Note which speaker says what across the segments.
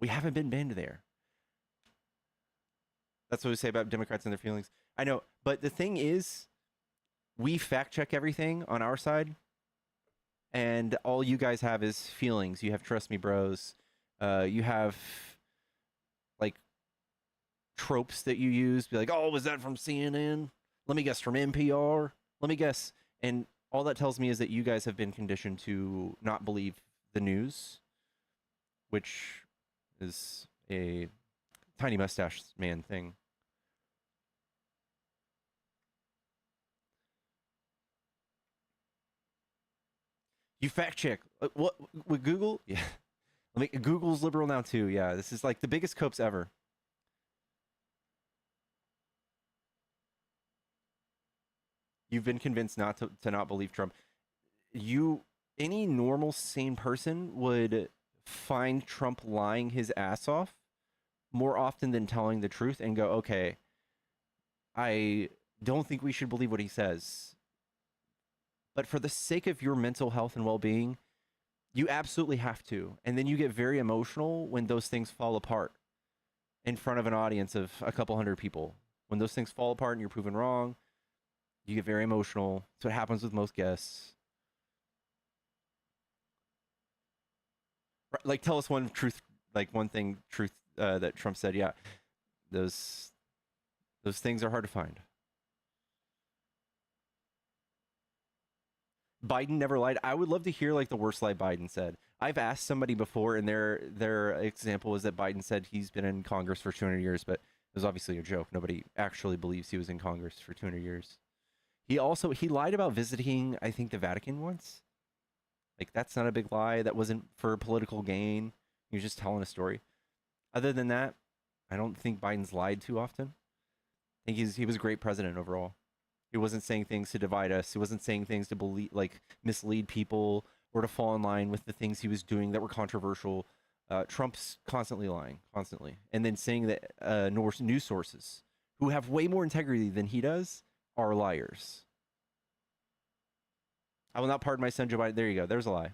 Speaker 1: We haven't been banned there. That's what we say about Democrats and their feelings. I know, but the thing is, we fact check everything on our side, and all you guys have is feelings. You have trust me, bros. You have like tropes that you use. Be like, oh, was that from CNN? Let me guess, from NPR. Let me guess. And all that tells me is that you guys have been conditioned to not believe the news, which is a tiny mustache man thing. You fact check. What with Google? Yeah. Google's liberal now too. Yeah, this is like the biggest copes ever. You've been convinced not to not believe Trump. You any normal sane person would find Trump lying his ass off more often than telling the truth and go, okay, I don't think we should believe what he says. But for the sake of your mental health and well being, you absolutely have to. And then you get very emotional when those things fall apart in front of an audience of a couple hundred people. When those things fall apart and you're proven wrong, you get very emotional. That's what happens with most guests. Like, tell us one truth, like one thing, truth that Trump said. Yeah, those those things are hard to find. Biden never lied. I would love to hear like the worst lie Biden said. I've asked somebody before, and their example was that Biden said he's been in Congress for 200 years, but it was obviously a joke. Nobody actually believes he was in Congress for 200 years. He lied about visiting, I think, the Vatican once. Like that's not a big lie. That wasn't for political gain. He was just telling a story. Other than that, I don't think Biden's lied too often. I think he was a great president overall. He wasn't saying things to divide us. He wasn't saying things to believe, like mislead people or to fall in line with the things he was doing that were controversial. Trump's constantly lying, constantly, and then saying that news sources who have way more integrity than he does are liars. I will not pardon my son Joe Biden. There you go. There's a lie.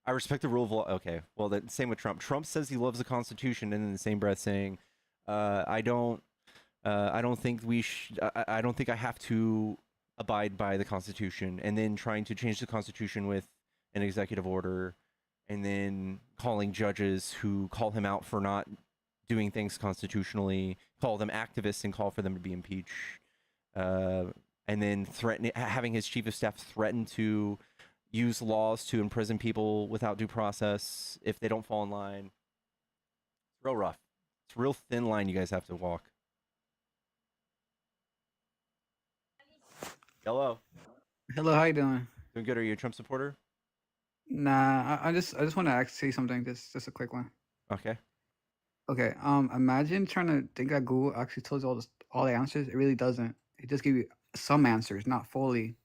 Speaker 1: I respect the rule of law. Okay, well, the same with Trump. Trump says he loves the Constitution, and in the same breath saying, "I don't, I don't think I don't think I have to abide by the Constitution." And then trying to change the Constitution with an executive order, and then calling judges who call him out for not doing things constitutionally, call them activists, and call for them to be impeached. Uh, and then having his chief of staff threaten to use laws to imprison people without due process if they don't fall in line. It's real rough. It's a real thin line you guys have to walk. Hello.
Speaker 2: Hello, how you doing?
Speaker 1: Doing good. Are you a Trump supporter?
Speaker 2: Nah, I just want to say something. Just a quick one.
Speaker 1: Okay.
Speaker 2: Okay. Imagine trying to think that Google actually tells you all the answers. It really doesn't. It just gives you some answers, not fully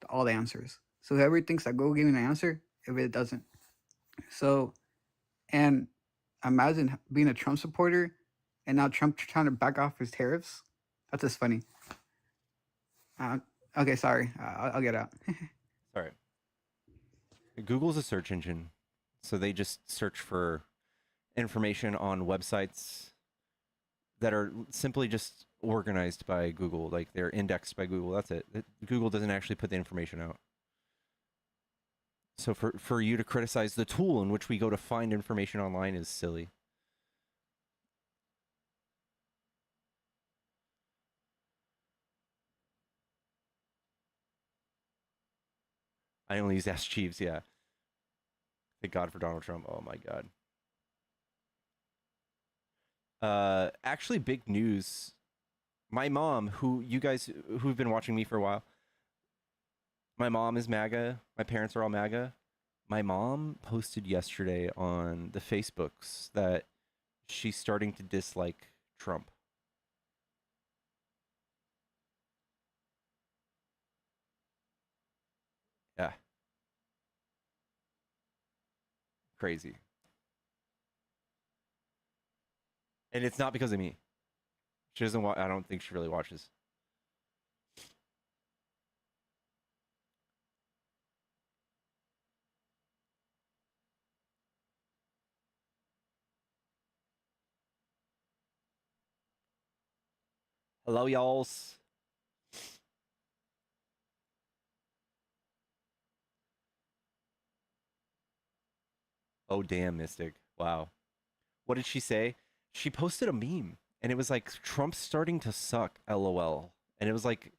Speaker 2: all the answers. So whoever thinks that Google gave you an answer, it really doesn't. So, and imagine being a Trump supporter, and now Trump trying to back off his tariffs. That's just funny. Uh, okay, sorry. I'll get out.
Speaker 1: Sorry. Google's a search engine, so they just search for information on websites that are simply just organized by Google, like they're indexed by Google. That's it. Google doesn't actually put the information out. So for you to criticize the tool in which we go to find information online is silly. I only use Ask Jeeves, yeah. Thank God for Donald Trump. Oh my God. Actually, big news. My mom, who you guys who've been watching me for a while, my mom is MAGA. My parents are all MAGA. My mom posted yesterday on the Facebooks that she's starting to dislike Trump. Yeah, crazy. And it's not because of me. She doesn't watch. I don't think she really watches. Hello, y'alls. Oh, damn, Mystic. Wow. What did she say? She posted a meme and it was like Trump's starting to suck, LOL. And it was like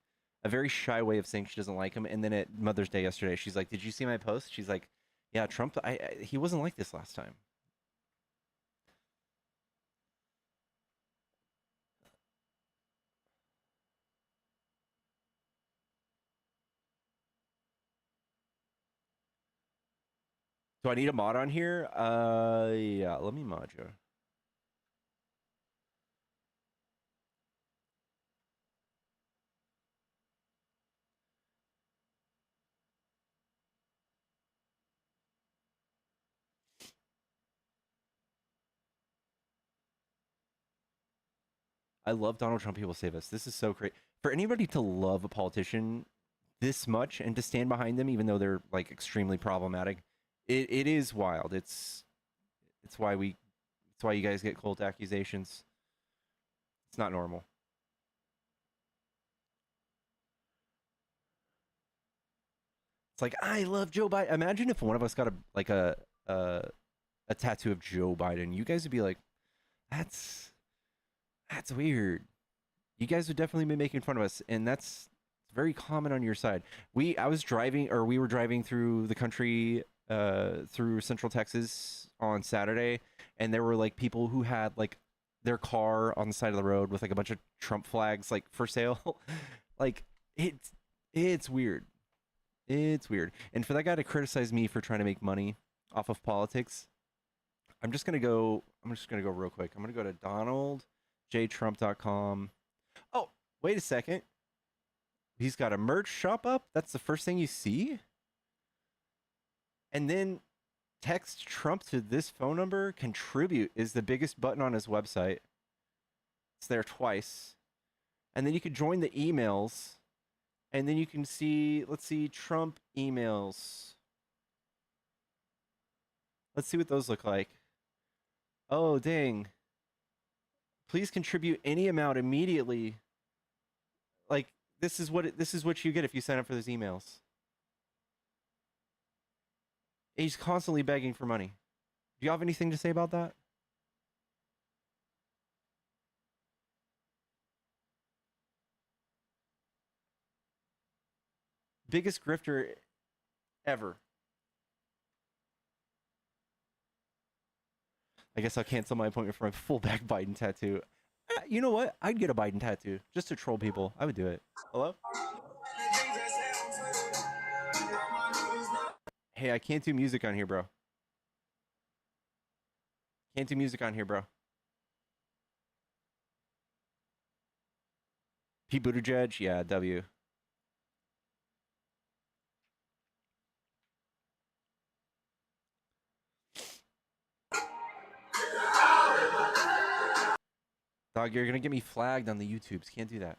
Speaker 1: a very shy way of saying she doesn't like him. And then at Mother's Day yesterday, she's like, "Did you see my post?" She's like, "Yeah, Trump. He wasn't like this last time." Do I need a mod on here? Yeah. Let me mod you. I love Donald Trump. He will save us. This is so great for anybody to love a politician this much and to stand behind them, even though they're like extremely problematic. It is wild. It's why we it's why you guys get cult accusations. It's not normal. It's like I love Joe Biden. Imagine if one of us got a a tattoo of Joe Biden. You guys would be like, that's that's weird. You guys would definitely be making fun of us, and that's very common on your side. We were driving through the country, through Central Texas on Saturday, and there were like people who had like their car on the side of the road with like a bunch of Trump flags like for sale. Like it's weird. It's weird. And for that guy to criticize me for trying to make money off of politics, I'm just gonna go real quick. I'm gonna go to donaldjtrump.com. Oh, wait a second. He's got a merch shop up. That's the first thing you see. And then text Trump to this phone number. Contribute is the biggest button on his website. It's there twice. And then you could join the emails. And then you can see, let's see, Trump emails. Let's see what those look like. Oh, dang. Please contribute any amount immediately. Like this is what you get if you sign up for those emails. He's constantly begging for money. Do you have anything to say about that? Biggest grifter ever. I guess I'll cancel my appointment for my full back Biden tattoo. You know what? I'd get a Biden tattoo just to troll people. I would do it. Hello? Hey, I can't do music on here, bro. Can't do music on here, bro. Pete Buttigieg, yeah, W. Dog, you're gonna get me flagged on the YouTubes. Can't do that.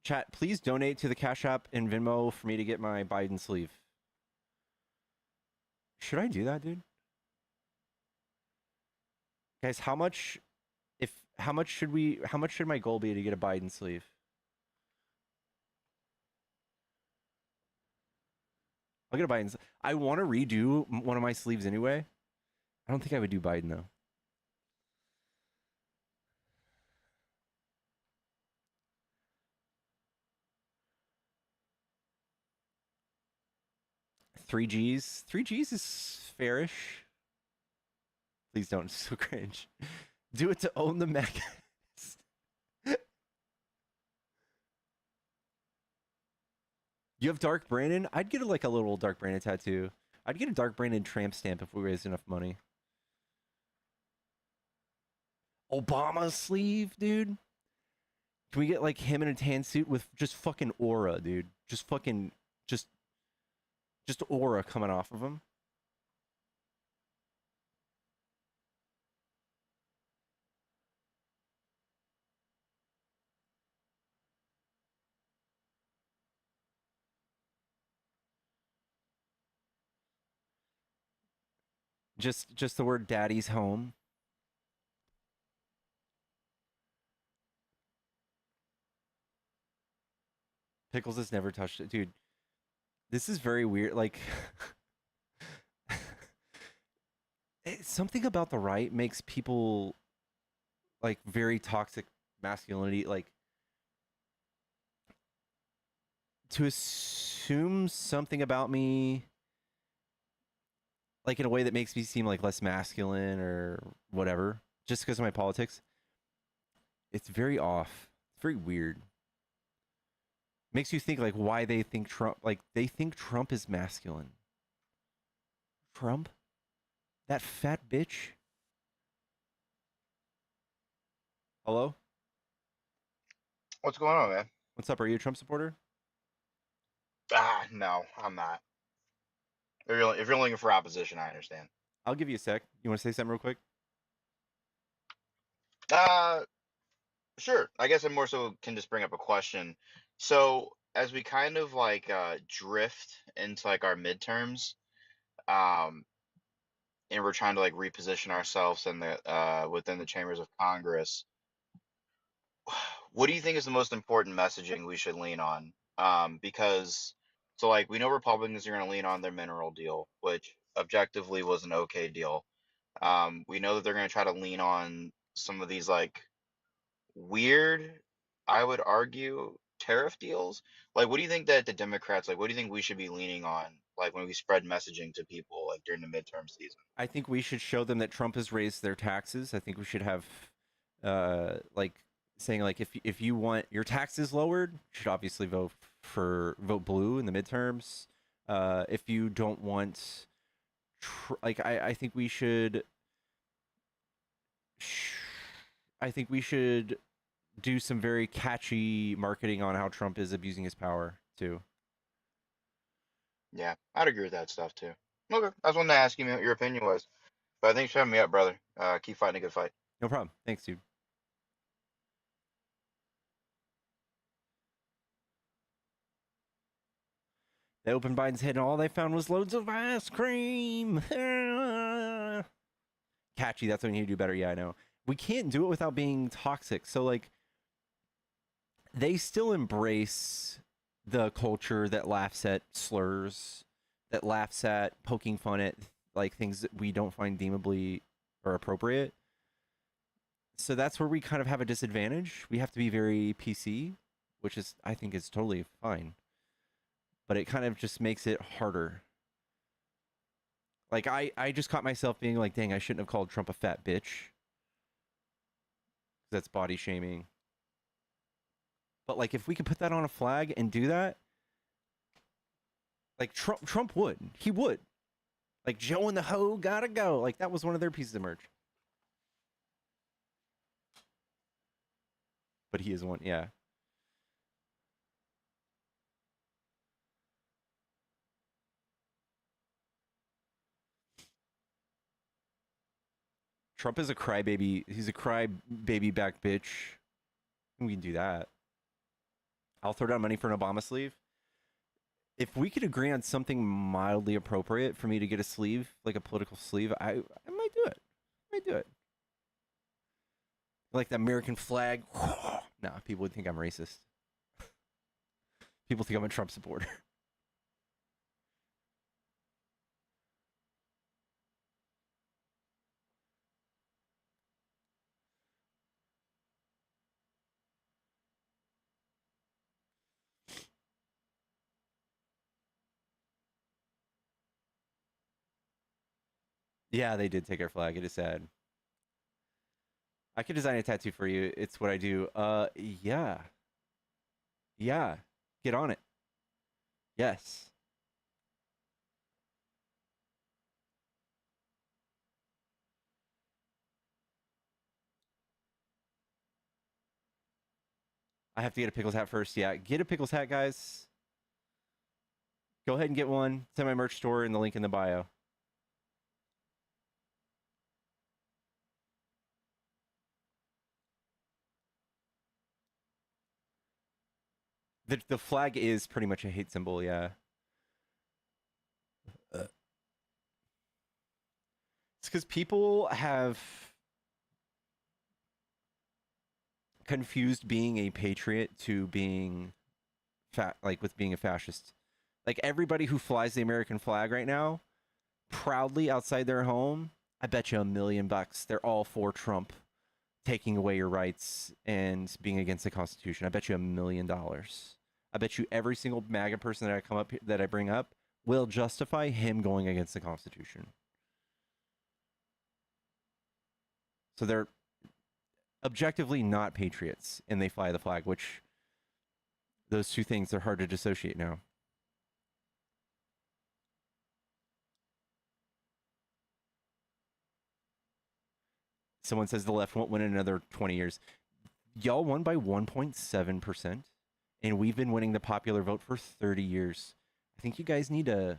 Speaker 1: Chat, please donate to the Cash App and Venmo for me to get my Biden sleeve. Should I do that, dude? Guys, how much should my goal be to get a Biden sleeve? I'll get a Biden. I want to redo one of my sleeves anyway. I don't think I would do Biden though. Three Gs. 3 Gs is fairish. Please don't. It's so cringe. Do it to own the MAGA. You have Dark Brandon? I'd get like a little Dark Brandon tattoo. I'd get a Dark Brandon tramp stamp if we raised enough money. Obama sleeve, dude. Can we get like him in a tan suit with just fucking aura, dude? Just fucking just aura coming off of him. Just the word daddy's home. Pickles has never touched it. Dude, this is very weird. Like something about the right makes people like very toxic masculinity, like to assume something about me like in a way that makes me seem like less masculine or whatever just because of my politics. It's very off. It's very weird. Makes you think like why they think Trump, like they think Trump is masculine. Trump? That fat bitch? Hello?
Speaker 3: What's going on, man?
Speaker 1: What's up? Are you a Trump supporter?
Speaker 3: No, I'm not. If you're looking for opposition, I understand.
Speaker 1: I'll give you a sec. You want to say something real quick?
Speaker 3: Uh, sure. I guess I more so can just bring up a question. So, as we kind of like drift into like our midterms, um, and we're trying to like reposition ourselves in the within the chambers of Congress, what do you think is the most important messaging we should lean on? Because so like we know Republicans are going to lean on their mineral deal, which objectively was an okay deal. We know that they're going to try to lean on some of these like weird, I would argue, tariff deals. Like, what do you think that the Democrats like? What do you think we should be leaning on, like when we spread messaging to people like during the midterm season?
Speaker 1: I think we should show them that Trump has raised their taxes. I think we should have like saying like if you want your taxes lowered, you should obviously vote blue in the midterms. If you don't want like I think we should I think we should do some very catchy marketing on how Trump is abusing his power too.
Speaker 3: Yeah, I'd agree with that stuff too. Okay, I was wanting to ask you what your opinion was, but thanks for having me up, brother. Keep fighting a good fight.
Speaker 1: No problem. Thanks, dude. They opened Biden's head and all they found was loads of ice cream. Catchy, that's what we need to do better. Yeah, I know. We can't do it without being toxic. So like they still embrace the culture that laughs at slurs, that laughs at poking fun at like things that we don't find deemably or appropriate. So that's where we kind of have a disadvantage. We have to be very PC, which is I think is totally fine. But it kind of just makes it harder. Like I just caught myself being like, dang, I shouldn't have called Trump a fat bitch. That's body shaming. But like if we could put that on a flag and do that, like Trump would. He would. Like Joe and the Ho gotta go. Like that was one of their pieces of merch. But he is one, yeah. Trump is a crybaby. He's a crybaby back bitch. We can do that. I'll throw down money for an Obama sleeve. If we could agree on something mildly appropriate for me to get a sleeve, like a political sleeve, I might do it. I might do it. Like the American flag. Nah, people would think I'm racist. People think I'm a Trump supporter. Yeah, they did take our flag. It is sad. I could design a tattoo for you. It's what I do. Yeah. Yeah. Get on it. Yes. I have to get a pickles hat first. Yeah, get a pickles hat, guys. Go ahead and get one. It's at my merch store in the link in the bio. The flag is pretty much a hate symbol, yeah. Uh, because people have confused being a patriot to being like with being a fascist. Like everybody who flies the American flag right now proudly outside their home, I bet you $1 million they're all for Trump taking away your rights and being against the Constitution. I bet you $1 million. I bet you every single MAGA person that I come up that I bring up will justify him going against the Constitution. So they're objectively not patriots, and they fly the flag, which those two things are hard to dissociate now. Someone says the left won't win in another 20 years. Y'all won by 1.7%, and we've been winning the popular vote for 30 years. I think you guys need to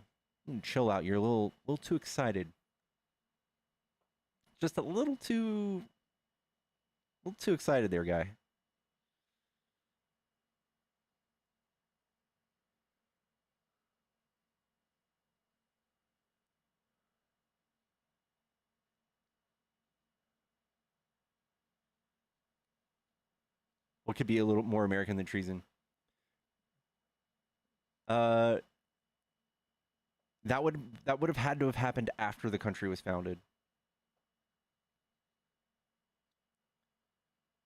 Speaker 1: chill out. You're a little too excited. Just a little too excited there, guy. What could be a little more American than treason? That would have had to have happened after the country was founded.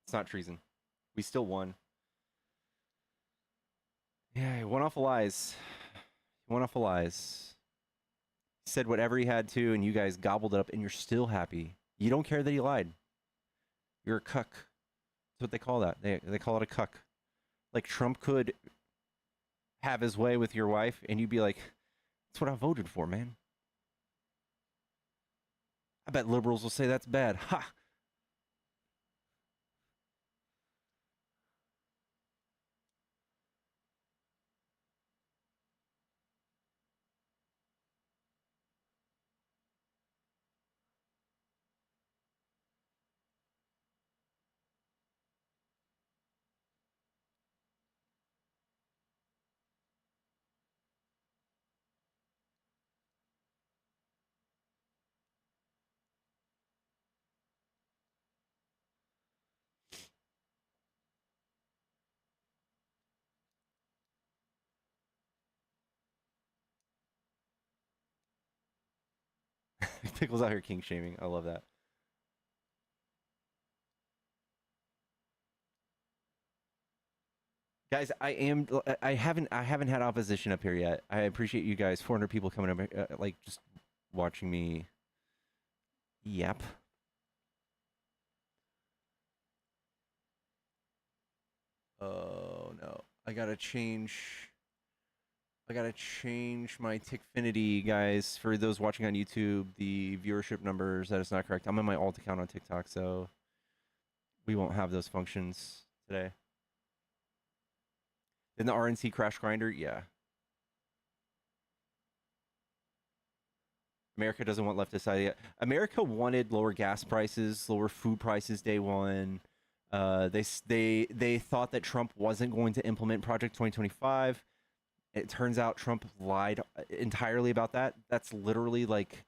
Speaker 1: It's not treason. We still won. Yeah, he went off of lies. He went off of lies. He said whatever he had to, and you guys gobbled it up, and you're still happy. You don't care that he lied. You're a cuck. That's what they call that. They call it a cuck. Like Trump could have his way with your wife, and you'd be like, that's what I voted for, man. I bet liberals will say that's bad. Ha! Pickles out here king shaming. I love that. Guys, I haven't had opposition up here yet. I appreciate you guys. 400 people coming up, like just watching me. Yep. Oh no, I gotta change my Tickfinity, guys. For those watching on YouTube, the viewership numbers, that is not correct. I'm in my alt account on TikTok, so we won't have those functions today. In the RNC crash grinder, yeah. America doesn't want leftist idea. America wanted lower gas prices, lower food prices day one. They thought that Trump wasn't going to implement Project 2025. It turns out Trump lied entirely about that. That's literally like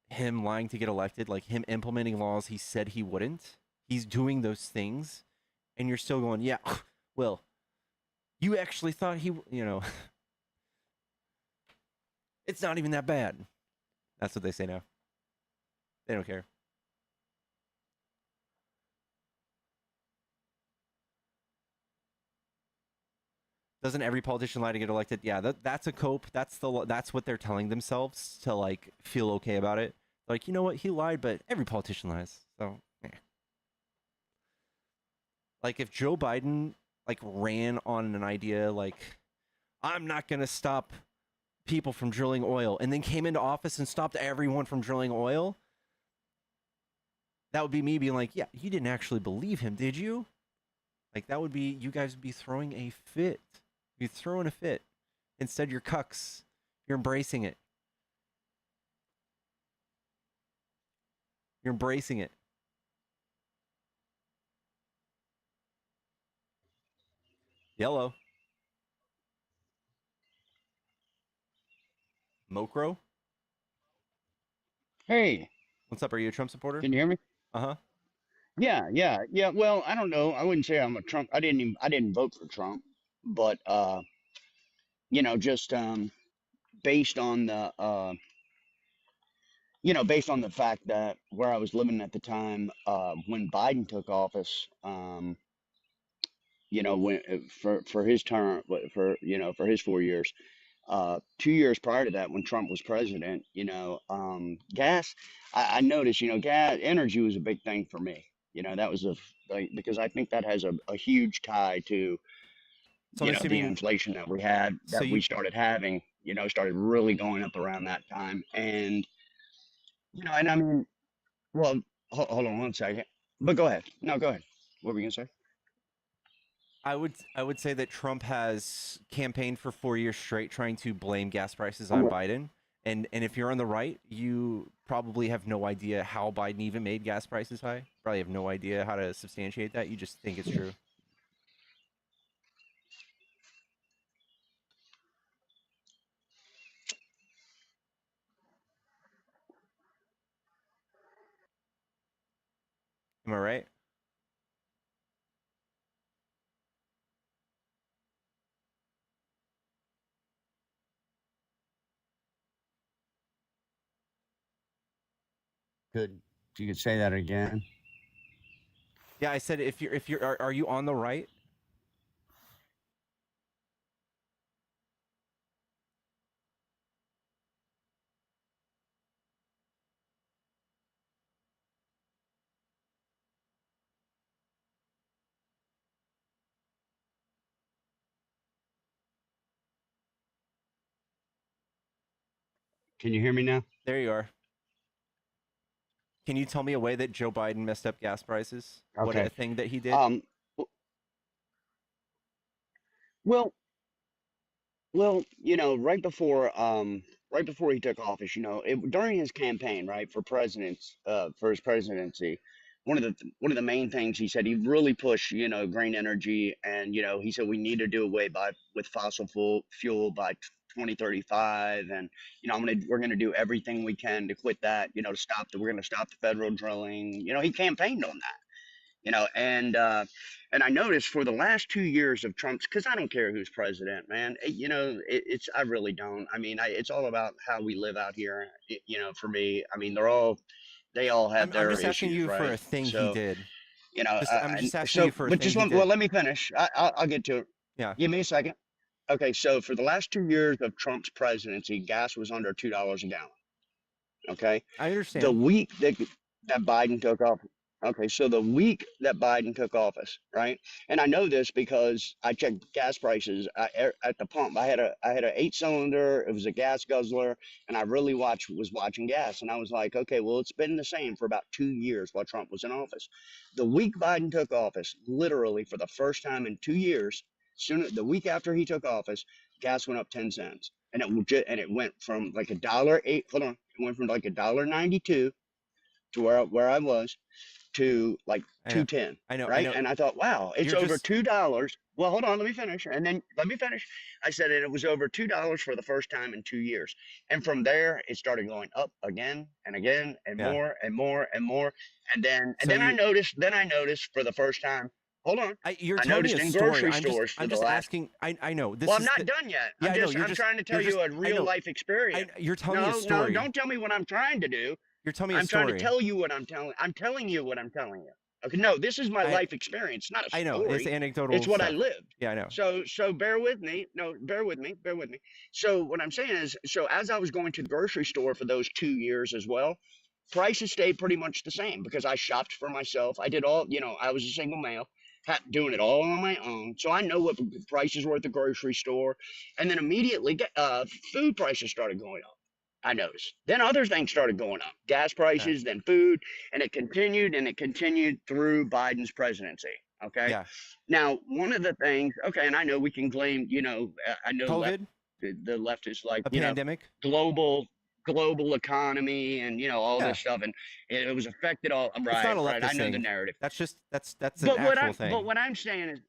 Speaker 1: him lying to get elected, like him implementing laws he said he wouldn't. He's doing those things, and you're still going, yeah, well, you actually thought he, it's not even that bad. That's what they say now. They don't care. Doesn't every politician lie to get elected? Yeah, that's a cope. That's what they're telling themselves to like feel okay about it. Like, you know what? He lied, but every politician lies. So, yeah. Like if Joe Biden like ran on an idea like I'm not going to stop people from drilling oil and then came into office and stopped everyone from drilling oil, that would be me being like, yeah, you didn't actually believe him, did you? Like that would be, you guys would be throwing a fit. You're throwing a fit. Instead, you're cucks. You're embracing it. You're embracing it. Yellow. Mokro?
Speaker 4: Hey,
Speaker 1: What's up? Are you a Trump supporter?
Speaker 4: can you hear me?
Speaker 1: Uh-huh.
Speaker 4: Yeah. Well, I don't know. I wouldn't say I'm a Trump. I didn't vote for Trump, but just based on the based on the fact that where I was living at the time, when Biden took office, when for his term, for his 4 years, 2 years prior to that, when Trump was president, gas, I noticed, gas, energy was a big thing for me. That was like, because I think that has a huge tie to,
Speaker 1: So I'm
Speaker 4: the
Speaker 1: assuming
Speaker 4: inflation that we had,
Speaker 1: so
Speaker 4: that we
Speaker 1: you
Speaker 4: started having, started really going up around that time. And, and I mean, well, hold on one second, but go ahead. No, go ahead. What were you gonna say?
Speaker 1: I would say that Trump has campaigned for 4 years straight trying to blame gas prices on
Speaker 4: Oh,
Speaker 1: Biden. And if you're on the right, you probably have no idea how Biden even made gas prices high. Probably have no idea how to substantiate that. You just think it's true. Am I right?
Speaker 4: good. If you could say that again.
Speaker 1: Yeah, I said if you're are you on the right?
Speaker 4: Can you hear me now?
Speaker 1: There you are. Can you tell me a way that Joe Biden messed up gas prices? What
Speaker 4: Okay.
Speaker 1: a thing that he did?
Speaker 4: Um, well, Well, right before he took office, during his campaign, right, for his presidency, one of the main things he said, he really pushed, green energy, and he said we need to do away with fossil fuel by 2035, and we're gonna do everything we can to quit that, we're gonna stop the federal drilling. He campaigned on that. And I noticed for the last 2 years of Trump's, because I don't care who's president, man. It's I really don't. I mean, it's all about how we live out here. For me, I mean, they all have
Speaker 1: I'm
Speaker 4: their
Speaker 1: just asking
Speaker 4: issues,
Speaker 1: you for a
Speaker 4: right?
Speaker 1: thing he
Speaker 4: So,
Speaker 1: did. I'm
Speaker 4: and
Speaker 1: just asking you
Speaker 4: so,
Speaker 1: for a
Speaker 4: but
Speaker 1: thing
Speaker 4: just
Speaker 1: he
Speaker 4: one. Well,
Speaker 1: did.
Speaker 4: let me finish. I'll get to it.
Speaker 1: Yeah,
Speaker 4: Give me a second. Okay, so for the last 2 years of Trump's presidency, gas was under $2 a gallon. Okay,
Speaker 1: I
Speaker 4: the
Speaker 1: understand.
Speaker 4: week that Biden took off. Okay, so the week that Biden took office, right? And I know this because I checked gas prices at the pump. I had a 8 cylinder. It was a gas guzzler, and I really was watching gas, and I was like, okay, well, it's been the same for about 2 years while Trump was in office. The week Biden took office, literally for the first time in 2 years, the week after he took office, gas went up 10 cents, and it went from like $1.08. Hold on, it went from like $1.92 to where I was to like
Speaker 1: I know.
Speaker 4: 210,
Speaker 1: I
Speaker 4: right?
Speaker 1: know.
Speaker 4: And I thought, wow, it's
Speaker 1: You're
Speaker 4: over
Speaker 1: just
Speaker 4: $2. Well, hold on, let me finish. And then let me finish. I said it was over $2 for the first time in 2 years. And from there, it started going up again and again and
Speaker 1: yeah.
Speaker 4: more and more and more. And
Speaker 1: So
Speaker 4: then
Speaker 1: you
Speaker 4: I noticed for the first time, hold on,
Speaker 1: you're
Speaker 4: I
Speaker 1: telling me
Speaker 4: noticed
Speaker 1: a
Speaker 4: in
Speaker 1: story.
Speaker 4: grocery
Speaker 1: I'm just
Speaker 4: stores for
Speaker 1: I'm
Speaker 4: the
Speaker 1: just
Speaker 4: last,
Speaker 1: asking. I know
Speaker 4: well,
Speaker 1: this
Speaker 4: I'm
Speaker 1: is
Speaker 4: not
Speaker 1: the
Speaker 4: done yet.
Speaker 1: yeah. I know.
Speaker 4: I'm trying to tell you a
Speaker 1: I
Speaker 4: real
Speaker 1: know.
Speaker 4: life experience.
Speaker 1: You're telling me a
Speaker 4: No, no,
Speaker 1: story.
Speaker 4: don't tell me what I'm trying to do.
Speaker 1: You're telling me a
Speaker 4: I'm trying to
Speaker 1: story.
Speaker 4: tell you what I'm telling you what I'm telling you. Okay, no, this is my
Speaker 1: I
Speaker 4: life experience, not a
Speaker 1: I know it's
Speaker 4: story.
Speaker 1: anecdotal
Speaker 4: It's what I
Speaker 1: stuff.
Speaker 4: lived.
Speaker 1: Yeah, I know.
Speaker 4: So bear with me. No, bear with me. So what I'm saying is, so as I was going to the grocery store for those 2 years as well, prices stayed pretty much the same because I shopped for myself. I did all, I was a single male, doing it all on my own. So I know what prices were at the grocery store. And then immediately, food prices started going up. I noticed. Then other things started going up, gas
Speaker 1: Yeah.
Speaker 4: prices, then food, and it continued through Biden's presidency. Okay.
Speaker 1: Yeah.
Speaker 4: Now, one of the things, okay, and I know we can blame, I know
Speaker 1: COVID,
Speaker 4: the left is like,
Speaker 1: a pandemic.
Speaker 4: global global economy and all
Speaker 1: Yeah.
Speaker 4: this stuff, and it was affected all
Speaker 1: It's not
Speaker 4: right,
Speaker 1: a
Speaker 4: right. I
Speaker 1: leftist
Speaker 4: know the
Speaker 1: thing.
Speaker 4: narrative.
Speaker 1: That's an
Speaker 4: But
Speaker 1: actual thing.
Speaker 4: what I'm saying is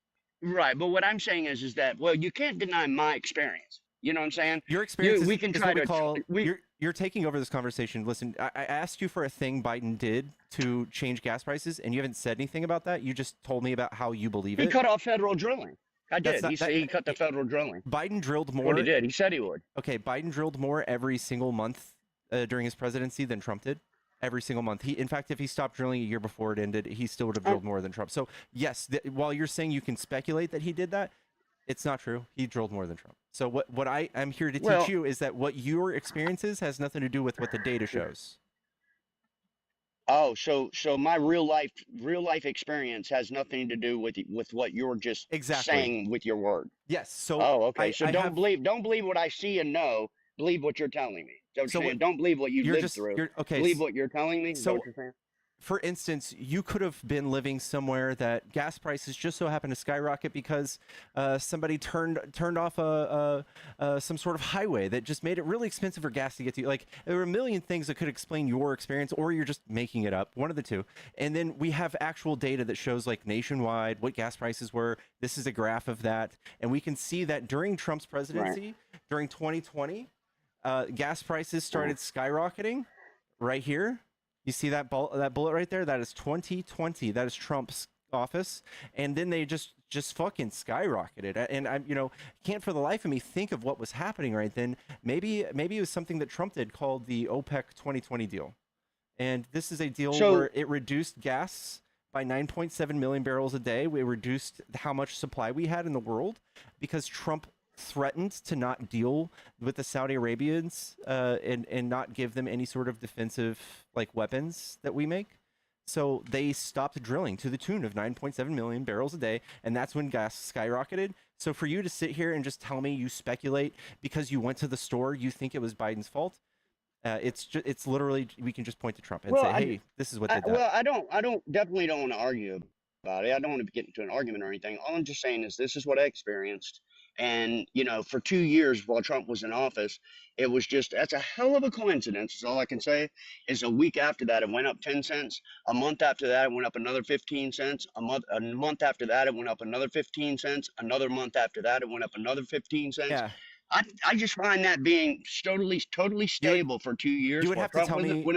Speaker 4: right. But what I'm saying is that, well, you can't deny my experience. You know what I'm saying?
Speaker 1: Your experience
Speaker 4: We
Speaker 1: is,
Speaker 4: can
Speaker 1: is
Speaker 4: try
Speaker 1: what we
Speaker 4: to
Speaker 1: call you're taking over this conversation. Listen, I asked you for a thing Biden did to change gas prices, and you haven't said anything about that. You just told me about how you believe
Speaker 4: he
Speaker 1: it.
Speaker 4: cut off federal drilling. I
Speaker 1: That's
Speaker 4: did.
Speaker 1: not
Speaker 4: He said
Speaker 1: that
Speaker 4: he cut the federal drilling.
Speaker 1: Biden drilled
Speaker 4: That's what he
Speaker 1: more.
Speaker 4: did. He said he would.
Speaker 1: Okay, Biden drilled more every single month during his presidency than Trump did. Every single month. In fact, if he stopped drilling a year before it ended, he still would have drilled more than Trump. So yes, while you're saying you can speculate that he did that, it's not true. He drilled more than Trump. So what I'm here to teach you is that what your experience is has nothing to do with what the data shows.
Speaker 4: Oh, so my real life experience has nothing to do with what you're just saying with your word.
Speaker 1: Yes. So
Speaker 4: okay. So don't believe what I see and know. Believe what you're telling me. Don't believe what you lived through.
Speaker 1: Okay.
Speaker 4: Believe what you're telling me.
Speaker 1: So
Speaker 4: is that what you're saying?
Speaker 1: For instance, you could have been living somewhere that gas prices just so happened to skyrocket because somebody turned off some sort of highway that just made it really expensive for gas to get to. Like, there were a million things that could explain your experience, or you're just making it up, one of the two. And then we have actual data that shows, like, nationwide what gas prices were. This is a graph of that, and we can see that during Trump's presidency, during 2020, gas prices started skyrocketing right here. You see that bullet right there? That is 2020. That is Trump's office, and then they just fucking skyrocketed. And I, can't for the life of me think of what was happening right then. Maybe it was something that Trump did called the OPEC 2020 deal, and this is a deal where it reduced gas by 9.7 million barrels a day. We reduced how much supply we had in the world because Trump threatened to not deal with the Saudi Arabians and not give them any sort of defensive weapons that we make. So they stopped drilling to the tune of 9.7 million barrels a day, and that's when gas skyrocketed. So for you to sit here and just tell me you speculate because you went to the store, you think it was Biden's fault. It's literally, we can just point to Trump and say, hey, this is what did that.
Speaker 4: Well, I definitely don't want to argue about it. I don't want to get into an argument or anything. All I'm just saying is this is what I experienced. And, for 2 years while Trump was in office, that's a hell of a coincidence. Is all I can say is a week after that, it went up 10 cents. A month after that, it went up another 15 cents. A month after that, it went up another 15 cents. Another month after that, it went up another 15 cents.
Speaker 1: Yeah.
Speaker 4: I just find that being totally stable for 2 years.
Speaker 1: You would have to tell me. You would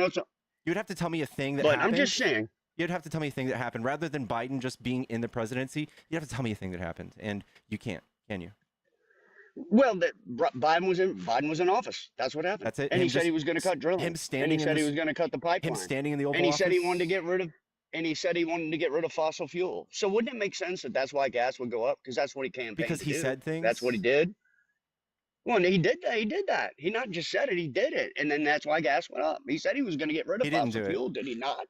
Speaker 1: have to tell me a thing that happened.
Speaker 4: But I'm just saying.
Speaker 1: You'd have to tell me a thing that happened rather than Biden just being in the presidency. You have to tell me a thing that happened, and you can't, can you?
Speaker 4: Well, Biden was in office. That's what happened.
Speaker 1: That's it.
Speaker 4: And he said he was going to cut drilling.
Speaker 1: Him standing.
Speaker 4: And he said he was going to cut the pipeline.
Speaker 1: Him standing in the Oval
Speaker 4: And he
Speaker 1: Office.
Speaker 4: said he wanted to get rid of. And he said he wanted to get rid of fossil fuel. So wouldn't it make sense that that's why gas would go up? Because that's what he campaigned.
Speaker 1: Because he said things.
Speaker 4: That's what he did. Well, he did that. He did that. He not just said it. He did it. And then that's why gas went up. He said he was going to get rid of fossil fuel. Did he not?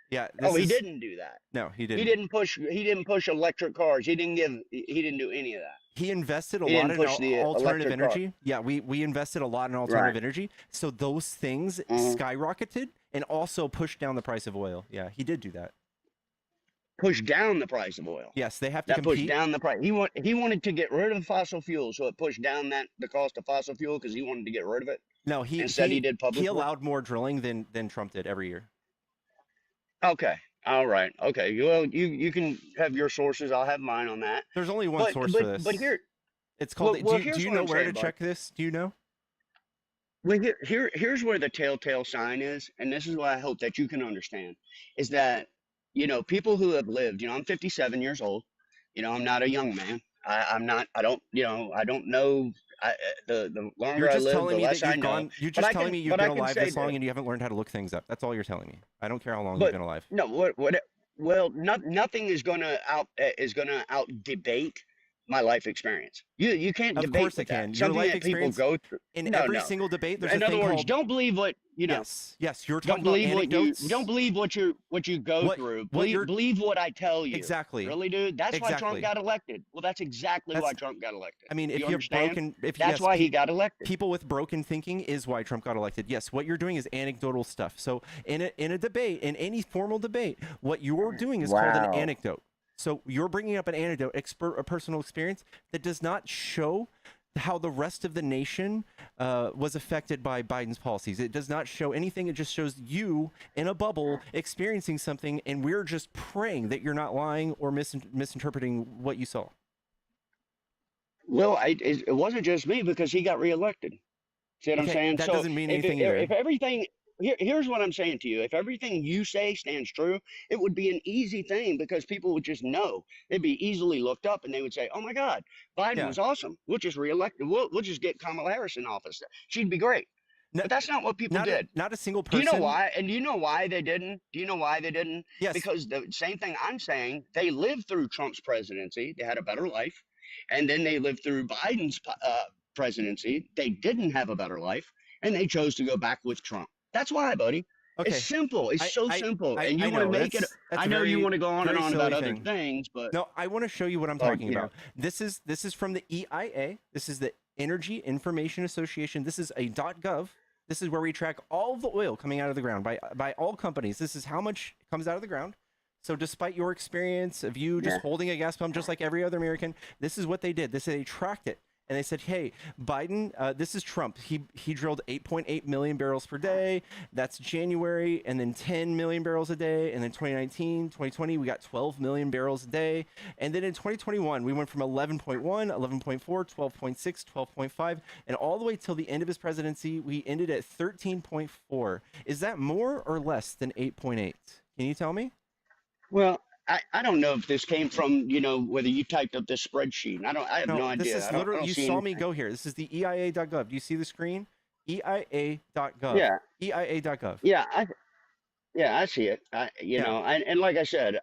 Speaker 1: Yeah.
Speaker 4: He didn't do that.
Speaker 1: No, he didn't.
Speaker 4: He didn't push electric cars. He didn't do any of that.
Speaker 1: He invested a lot in alternative energy. Yeah, we invested a lot in alternative energy. So those things skyrocketed and also pushed down the price of oil. Yeah, he did do that.
Speaker 4: Push down the price of oil.
Speaker 1: Yes, they have to compete.
Speaker 4: Push down the price. He wanted to get rid of fossil fuel, so it pushed down the cost of fossil fuel because he wanted to get rid of it.
Speaker 1: No, he
Speaker 4: did public.
Speaker 1: He allowed more drilling than Trump did every year.
Speaker 4: Okay. All right. Okay. Well, you can have your sources. I'll have mine on that.
Speaker 1: There's only one source for this.
Speaker 4: But here,
Speaker 1: it's called. Do you know where to check this? Do you know?
Speaker 4: Well, here's where the telltale sign is, and this is what I hope that you can understand, is that people who have lived. I'm 57 years old. I'm not a young man. I'm not. I don't know. The longer I live, the less I know.
Speaker 1: You're just telling me you've been alive this long and you haven't learned how to look things up. That's all you're telling me. I don't care how long you've been alive.
Speaker 4: No, well, nothing is gonna out debate my life experience. You can't debate.
Speaker 1: Of course it can. Your life experience
Speaker 4: people go through
Speaker 1: in every single debate. There's
Speaker 4: in other words, don't believe what
Speaker 1: Yes, you're talking about anecdotes.
Speaker 4: Don't believe what you go through. Believe what I tell you.
Speaker 1: Exactly.
Speaker 4: Really, dude. That's why Trump got elected. Well, that's exactly why Trump got elected.
Speaker 1: I mean, if
Speaker 4: you're
Speaker 1: broken,
Speaker 4: that's why he got elected.
Speaker 1: People with broken thinking is why Trump got elected. Yes, what you're doing is anecdotal stuff. So in a debate, in any formal debate, what you're doing is called an anecdote. So you're bringing up an anecdote, a personal experience that does not show how the rest of the nation was affected by Biden's policies. It does not show anything. It just shows you in a bubble experiencing something, and we're just praying that you're not lying or misinterpreting what you saw.
Speaker 4: Well, it wasn't just me because he got reelected. See what I'm
Speaker 1: Okay,
Speaker 4: saying?
Speaker 1: that
Speaker 4: So
Speaker 1: doesn't mean
Speaker 4: if
Speaker 1: anything either.
Speaker 4: if everything here's what I'm saying to you. If everything you say stands true, it would be an easy thing because people would just know. It'd be easily looked up and they would say, "Oh my God, Biden
Speaker 1: Yeah.
Speaker 4: was awesome. We'll just reelect. We'll just get Kamala Harris in office. She'd be great."
Speaker 1: Not,
Speaker 4: But that's not what people did.
Speaker 1: not a single
Speaker 4: Do you know
Speaker 1: person.
Speaker 4: why? And do you know why they didn't? Do you know why they didn't?
Speaker 1: Yes.
Speaker 4: Because the same thing I'm saying, they lived through Trump's presidency. They had a better life. And then they lived through Biden's presidency. They didn't have a better life. And they chose to go back with Trump. That's why, buddy. It's
Speaker 1: Okay.
Speaker 4: simple. It's so simple. And you
Speaker 1: I
Speaker 4: want to
Speaker 1: know
Speaker 4: make it.
Speaker 1: that's
Speaker 4: I
Speaker 1: a
Speaker 4: know you
Speaker 1: very
Speaker 4: want to go on and
Speaker 1: very
Speaker 4: on
Speaker 1: silly
Speaker 4: about other
Speaker 1: thing.
Speaker 4: things, but
Speaker 1: No, I want to show you what I'm talking about. This is from the EIA. This is the Energy Information Association. This is a .gov. This is where we track all of the oil coming out of the ground by all companies. This is how much comes out of the ground. So despite your experience of you just holding a gas pump just like every other American, this is what they did. They tracked it. And they said, hey, Biden, this is Trump. He drilled 8.8 million barrels per day. That's January. And then 10 million barrels a day. And then 2019, 2020, we got 12 million barrels a day. And then in 2021, we went from 11.1, 11.4, 12.6, 12.5. And all the way till the end of his presidency, we ended at 13.4. Is that more or less than 8.8? Can you tell me?
Speaker 4: well, I don't know if this came from, whether you typed up this spreadsheet. I have no
Speaker 1: This
Speaker 4: idea.
Speaker 1: is
Speaker 4: I don't
Speaker 1: literally, you
Speaker 4: see
Speaker 1: saw me
Speaker 4: anything.
Speaker 1: go here. This is the EIA.gov. Do you see the screen? EIA.gov.
Speaker 4: Yeah.
Speaker 1: EIA.gov.
Speaker 4: Yeah, I see it.
Speaker 1: Yeah.
Speaker 4: And like I said,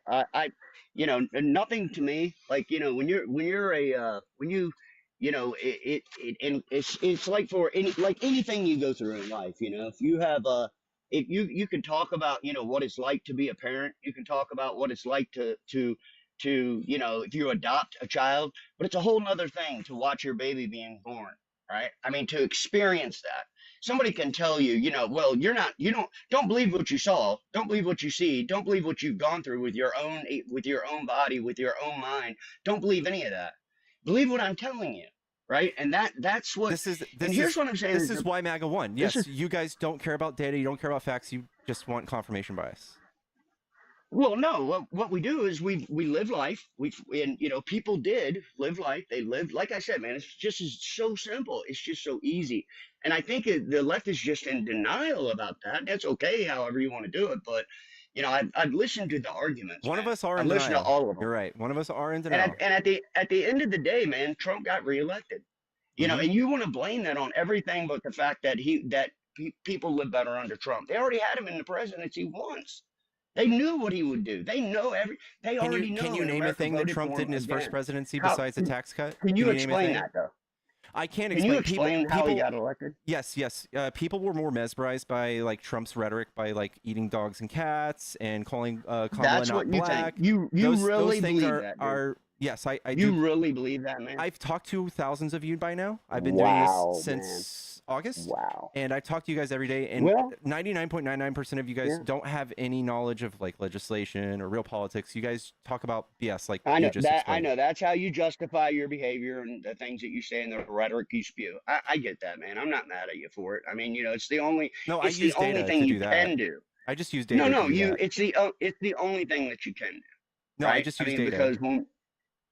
Speaker 4: nothing to me. Like, when you're when and it's like for anything you go through in life. If you have if you can talk about, what it's like to be a parent. You can talk about what it's like if you adopt a child, but it's a whole nother thing to watch your baby being born, right? I mean, to experience that. Somebody can tell you, well, don't believe what you saw, don't believe what you see, don't believe what you've gone through with your own body, with your own mind. Don't believe any of that. Believe what I'm telling you, right? And that's what. And here's what I'm saying
Speaker 1: This is why MAGA won.
Speaker 4: this
Speaker 1: Yes,
Speaker 4: is
Speaker 1: you guys don't care about data, you don't care about facts, you just want confirmation bias.
Speaker 4: Well, no. What we do is we live life. And people did live life. They lived, like I said, man. It's so simple. It's just so easy. And I think the left is just in denial about that. That's okay, however you want to do it. But I've listened to the arguments,
Speaker 1: One of
Speaker 4: man.
Speaker 1: us are in
Speaker 4: I've listened to
Speaker 1: denial.
Speaker 4: all of them.
Speaker 1: You're right. One of us are in
Speaker 4: And
Speaker 1: denial.
Speaker 4: at the end of the day, man, Trump got reelected. And you want to blame that on everything but the fact that people live better under Trump. They already had him in the presidency once. They knew what he would do. They know They already know.
Speaker 1: Can you
Speaker 4: and
Speaker 1: name a
Speaker 4: America
Speaker 1: thing that
Speaker 4: voted
Speaker 1: Trump
Speaker 4: for
Speaker 1: did
Speaker 4: him
Speaker 1: in his first
Speaker 4: again.
Speaker 1: presidency
Speaker 4: How
Speaker 1: besides a tax cut?
Speaker 4: can you
Speaker 1: name a
Speaker 4: explain
Speaker 1: thing?
Speaker 4: that though?
Speaker 1: I can't
Speaker 4: Can you
Speaker 1: explain.
Speaker 4: explain how he got elected?
Speaker 1: Yes. People were more mesmerized by like Trump's rhetoric, by like eating dogs and cats and calling Kamala
Speaker 4: That's
Speaker 1: not
Speaker 4: what you
Speaker 1: black.
Speaker 4: think. You really
Speaker 1: those things
Speaker 4: believe that, dude.
Speaker 1: are yes. I
Speaker 4: You
Speaker 1: do.
Speaker 4: really believe that, man?
Speaker 1: I've talked to thousands of you by now. I've been doing this
Speaker 4: Wow,
Speaker 1: since August,
Speaker 4: Wow.
Speaker 1: and I talk to you guys every day. And
Speaker 4: Well,
Speaker 1: 99.99% of you guys
Speaker 4: yeah.
Speaker 1: don't have any knowledge of like legislation or real politics. You guys talk about BS, like
Speaker 4: I
Speaker 1: you
Speaker 4: know
Speaker 1: just
Speaker 4: that. I
Speaker 1: explained.
Speaker 4: know that's how you justify your behavior and the things that you say and the rhetoric you spew. I get that, man. I'm not mad at you for it. I mean, it's the only
Speaker 1: No, I use data
Speaker 4: thing
Speaker 1: to
Speaker 4: you
Speaker 1: do that.
Speaker 4: can do.
Speaker 1: I just use
Speaker 4: No,
Speaker 1: data
Speaker 4: no,
Speaker 1: to do that.
Speaker 4: it's the only thing that you can do,
Speaker 1: No, I
Speaker 4: right?
Speaker 1: just
Speaker 4: I
Speaker 1: use
Speaker 4: mean,
Speaker 1: data.
Speaker 4: because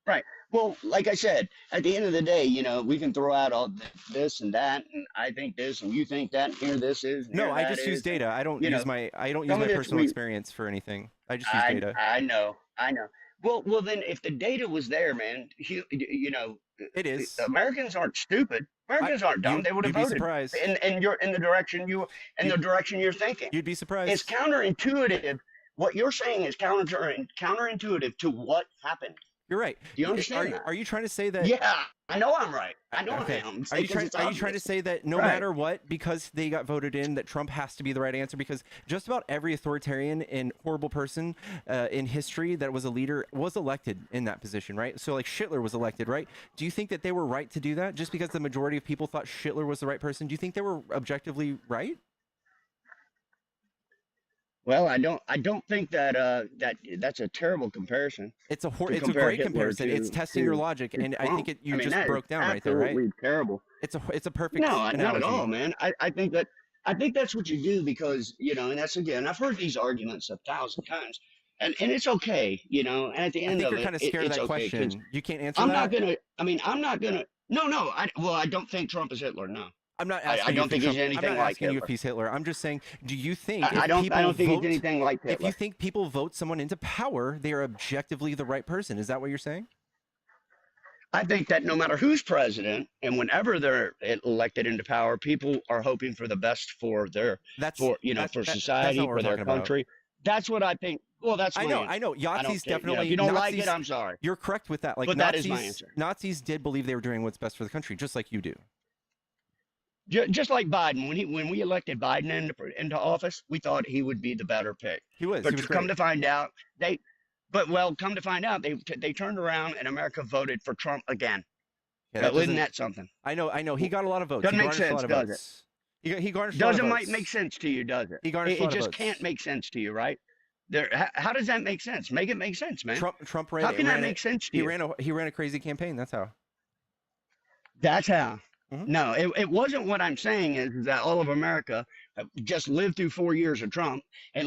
Speaker 4: right. Well, like I said, at the end of the day, we can throw out all this and that, and I think this, and you think that, and here this is, and
Speaker 1: No,
Speaker 4: here
Speaker 1: I
Speaker 4: that
Speaker 1: just use
Speaker 4: is,
Speaker 1: data. I don't use my
Speaker 4: some of this
Speaker 1: personal experience for anything. I just use data.
Speaker 4: I know, I know. Well, then if the data was there, man,
Speaker 1: It is.
Speaker 4: Americans aren't stupid. Americans aren't dumb. They would have
Speaker 1: You'd be
Speaker 4: voted
Speaker 1: surprised.
Speaker 4: in the direction the direction you're thinking.
Speaker 1: You'd be surprised.
Speaker 4: It's counterintuitive. What you're saying is counterintuitive to what happened.
Speaker 1: You're right.
Speaker 4: Do you understand that?
Speaker 1: Are you trying to say that?
Speaker 4: Yeah, I know I'm right. I know
Speaker 1: Okay.
Speaker 4: I am.
Speaker 1: Are you trying to say that no
Speaker 4: Right.
Speaker 1: matter what, because they got voted in, that Trump has to be the right answer? Because just about every authoritarian and horrible person in history that was a leader was elected in that position, right? So like Hitler was elected, right? Do you think that they were right to do that just because the majority of people thought Hitler was the right person? Do you think they were objectively right?
Speaker 4: Well, I don't think that's a terrible comparison.
Speaker 1: It's a
Speaker 4: To
Speaker 1: it's a
Speaker 4: compare
Speaker 1: great
Speaker 4: Hitler
Speaker 1: comparison. It's testing your logic,
Speaker 4: to
Speaker 1: and I think
Speaker 4: Trump.
Speaker 1: you just
Speaker 4: that is
Speaker 1: broke down right there, right?
Speaker 4: absolutely terrible.
Speaker 1: It's a perfect
Speaker 4: No,
Speaker 1: analogy.
Speaker 4: not at all, man. I think that's what you do because, and that's again, I've heard these arguments 1,000 times. And it's okay, and at the
Speaker 1: I
Speaker 4: end
Speaker 1: think
Speaker 4: of
Speaker 1: you're
Speaker 4: it,
Speaker 1: kind of scared of
Speaker 4: it's
Speaker 1: that
Speaker 4: okay because
Speaker 1: question. You can't answer
Speaker 4: I'm
Speaker 1: that.
Speaker 4: not gonna. I mean, I'm not gonna. No, no. I don't think Trump is Hitler. No,
Speaker 1: I'm not
Speaker 4: I
Speaker 1: asking you
Speaker 4: don't
Speaker 1: if
Speaker 4: think
Speaker 1: he's
Speaker 4: he's
Speaker 1: Trump. I'm
Speaker 4: anything
Speaker 1: not
Speaker 4: like
Speaker 1: asking you if
Speaker 4: Hitler.
Speaker 1: he's Hitler. I'm just saying, do you think
Speaker 4: I
Speaker 1: if
Speaker 4: don't. I
Speaker 1: people
Speaker 4: don't think he's
Speaker 1: vote,
Speaker 4: anything like
Speaker 1: if you
Speaker 4: Hitler.
Speaker 1: think people vote someone into power, they are objectively the right person? Is that what you're saying?
Speaker 4: I think that no matter who's president and whenever they're elected into power, people are hoping for the best for their,
Speaker 1: That's
Speaker 4: for for
Speaker 1: that's not
Speaker 4: society,
Speaker 1: what we're
Speaker 4: for their
Speaker 1: talking about.
Speaker 4: country. That's what I think. Well, that's my
Speaker 1: I
Speaker 4: answer.
Speaker 1: know.
Speaker 4: I don't
Speaker 1: Yazis
Speaker 4: care. If
Speaker 1: definitely
Speaker 4: you don't like it,
Speaker 1: Nazis.
Speaker 4: I'm sorry,
Speaker 1: You're correct with that. Like
Speaker 4: but that is my answer.
Speaker 1: Nazis did believe they were doing what's best for the country, just like you do.
Speaker 4: Just like Biden, when we elected Biden into office, we thought he would be the better pick.
Speaker 1: He was.
Speaker 4: But
Speaker 1: He was
Speaker 4: come
Speaker 1: great.
Speaker 4: to find out, come to find out, they turned around and America voted for Trump again.
Speaker 1: Yeah,
Speaker 4: Now,
Speaker 1: that
Speaker 4: isn't
Speaker 1: doesn't.
Speaker 4: that something?
Speaker 1: I know. He got a lot of votes.
Speaker 4: Doesn't
Speaker 1: He
Speaker 4: make
Speaker 1: garnished a lot
Speaker 4: sense,
Speaker 1: of
Speaker 4: does it?
Speaker 1: votes. He garnished a lot of
Speaker 4: Doesn't
Speaker 1: votes.
Speaker 4: make sense to you, does it?
Speaker 1: He garnished a
Speaker 4: It
Speaker 1: lot of
Speaker 4: just
Speaker 1: votes.
Speaker 4: can't make sense to you, right? How does that make sense? Make it make sense, man.
Speaker 1: Trump ran.
Speaker 4: How can that
Speaker 1: ran
Speaker 4: make
Speaker 1: it,
Speaker 4: sense to
Speaker 1: he
Speaker 4: you?
Speaker 1: ran a crazy campaign. That's how.
Speaker 4: That's how.
Speaker 1: Mhm.
Speaker 4: No, it wasn't. What I'm saying is that all of America just lived through 4 years of Trump and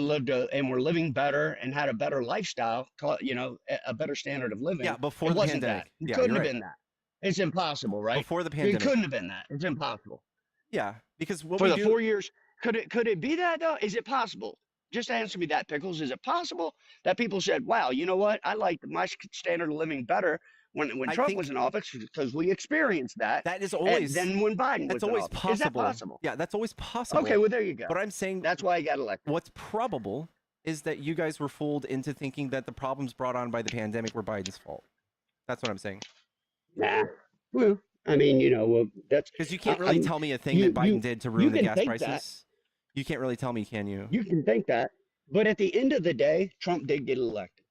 Speaker 4: and we're living better and had a better lifestyle, a better standard of living.
Speaker 1: Yeah, before
Speaker 4: It
Speaker 1: the
Speaker 4: wasn't
Speaker 1: pandemic.
Speaker 4: that. It
Speaker 1: Yeah,
Speaker 4: couldn't
Speaker 1: you're
Speaker 4: have
Speaker 1: right.
Speaker 4: been that. It's impossible, right?
Speaker 1: Before the
Speaker 4: It
Speaker 1: pandemic.
Speaker 4: couldn't have been that. It's impossible.
Speaker 1: Yeah, because what
Speaker 4: For
Speaker 1: we
Speaker 4: the
Speaker 1: do.
Speaker 4: 4 years, could it be that though? Is it possible? Just answer me that, Pickles. Is it possible that people said, "Wow, you know what? I like my standard of living better when
Speaker 1: I
Speaker 4: Trump
Speaker 1: think
Speaker 4: was in office because we experienced that,
Speaker 1: that is
Speaker 4: and
Speaker 1: always.
Speaker 4: then when Biden
Speaker 1: That's
Speaker 4: was in
Speaker 1: always
Speaker 4: office."
Speaker 1: possible.
Speaker 4: Is that possible?
Speaker 1: Yeah, that's always possible.
Speaker 4: Okay, well there you go.
Speaker 1: But I'm saying
Speaker 4: That's why he got elected.
Speaker 1: what's probable is that you guys were fooled into thinking that the problems brought on by the pandemic were Biden's fault. That's what I'm saying.
Speaker 4: Nah. Well, I mean, well, that's
Speaker 1: Because you can't
Speaker 4: I-
Speaker 1: really
Speaker 4: I'm-
Speaker 1: tell me a thing
Speaker 4: you-
Speaker 1: that Biden
Speaker 4: you-
Speaker 1: did to
Speaker 4: you
Speaker 1: ruin the
Speaker 4: can
Speaker 1: gas
Speaker 4: think
Speaker 1: prices.
Speaker 4: that.
Speaker 1: You can't really tell me, can you?
Speaker 4: You can think that, but at the end of the day, Trump did get elected,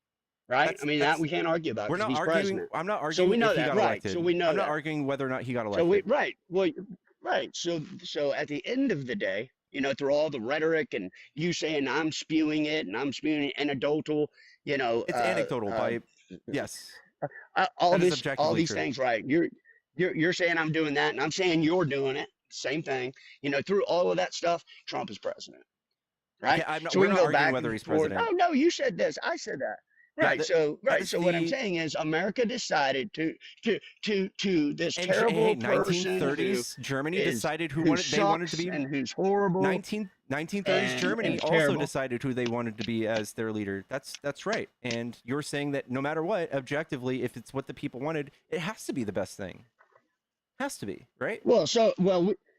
Speaker 4: right?
Speaker 1: That's-
Speaker 4: I mean,
Speaker 1: that's-
Speaker 4: that we can't argue about.
Speaker 1: We're
Speaker 4: 'Cause
Speaker 1: not
Speaker 4: he's
Speaker 1: arguing.
Speaker 4: president.
Speaker 1: I'm not
Speaker 4: So
Speaker 1: arguing
Speaker 4: we know
Speaker 1: if he
Speaker 4: that,
Speaker 1: got
Speaker 4: right?
Speaker 1: elected.
Speaker 4: So we know
Speaker 1: I'm not
Speaker 4: that.
Speaker 1: arguing whether or not he got
Speaker 4: So
Speaker 1: elected.
Speaker 4: right. Well, right. So at the end of the day, through all the rhetoric and you saying I'm spewing it and I'm spewing anecdotal,
Speaker 1: It's anecdotal by yes.
Speaker 4: all
Speaker 1: That is
Speaker 4: all
Speaker 1: objectively
Speaker 4: these
Speaker 1: true.
Speaker 4: things, right? You're saying I'm doing that, and I'm saying you're doing it. Same thing. Through all of that stuff, Trump is president, right?
Speaker 1: Okay, I'm not,
Speaker 4: So
Speaker 1: we're
Speaker 4: we can
Speaker 1: not
Speaker 4: go
Speaker 1: arguing
Speaker 4: back
Speaker 1: whether
Speaker 4: and
Speaker 1: he's
Speaker 4: forth.
Speaker 1: president.
Speaker 4: Oh no, you said this. I said that.
Speaker 1: Yeah,
Speaker 4: Right.
Speaker 1: that-
Speaker 4: So
Speaker 1: that
Speaker 4: right.
Speaker 1: is
Speaker 4: So what I'm
Speaker 1: the-
Speaker 4: saying is America decided to this
Speaker 1: And
Speaker 4: terrible person
Speaker 1: 1930s Germany
Speaker 4: is-
Speaker 1: decided
Speaker 4: who
Speaker 1: they wanted to
Speaker 4: sucks
Speaker 1: be
Speaker 4: and who's horrible.
Speaker 1: 1930s
Speaker 4: and
Speaker 1: Germany
Speaker 4: it's
Speaker 1: also
Speaker 4: terrible.
Speaker 1: decided who they wanted to be as their leader. That's right. And you're saying that no matter what, objectively, if it's what the people wanted, it has to be the best thing. Has to be, right?
Speaker 4: Well,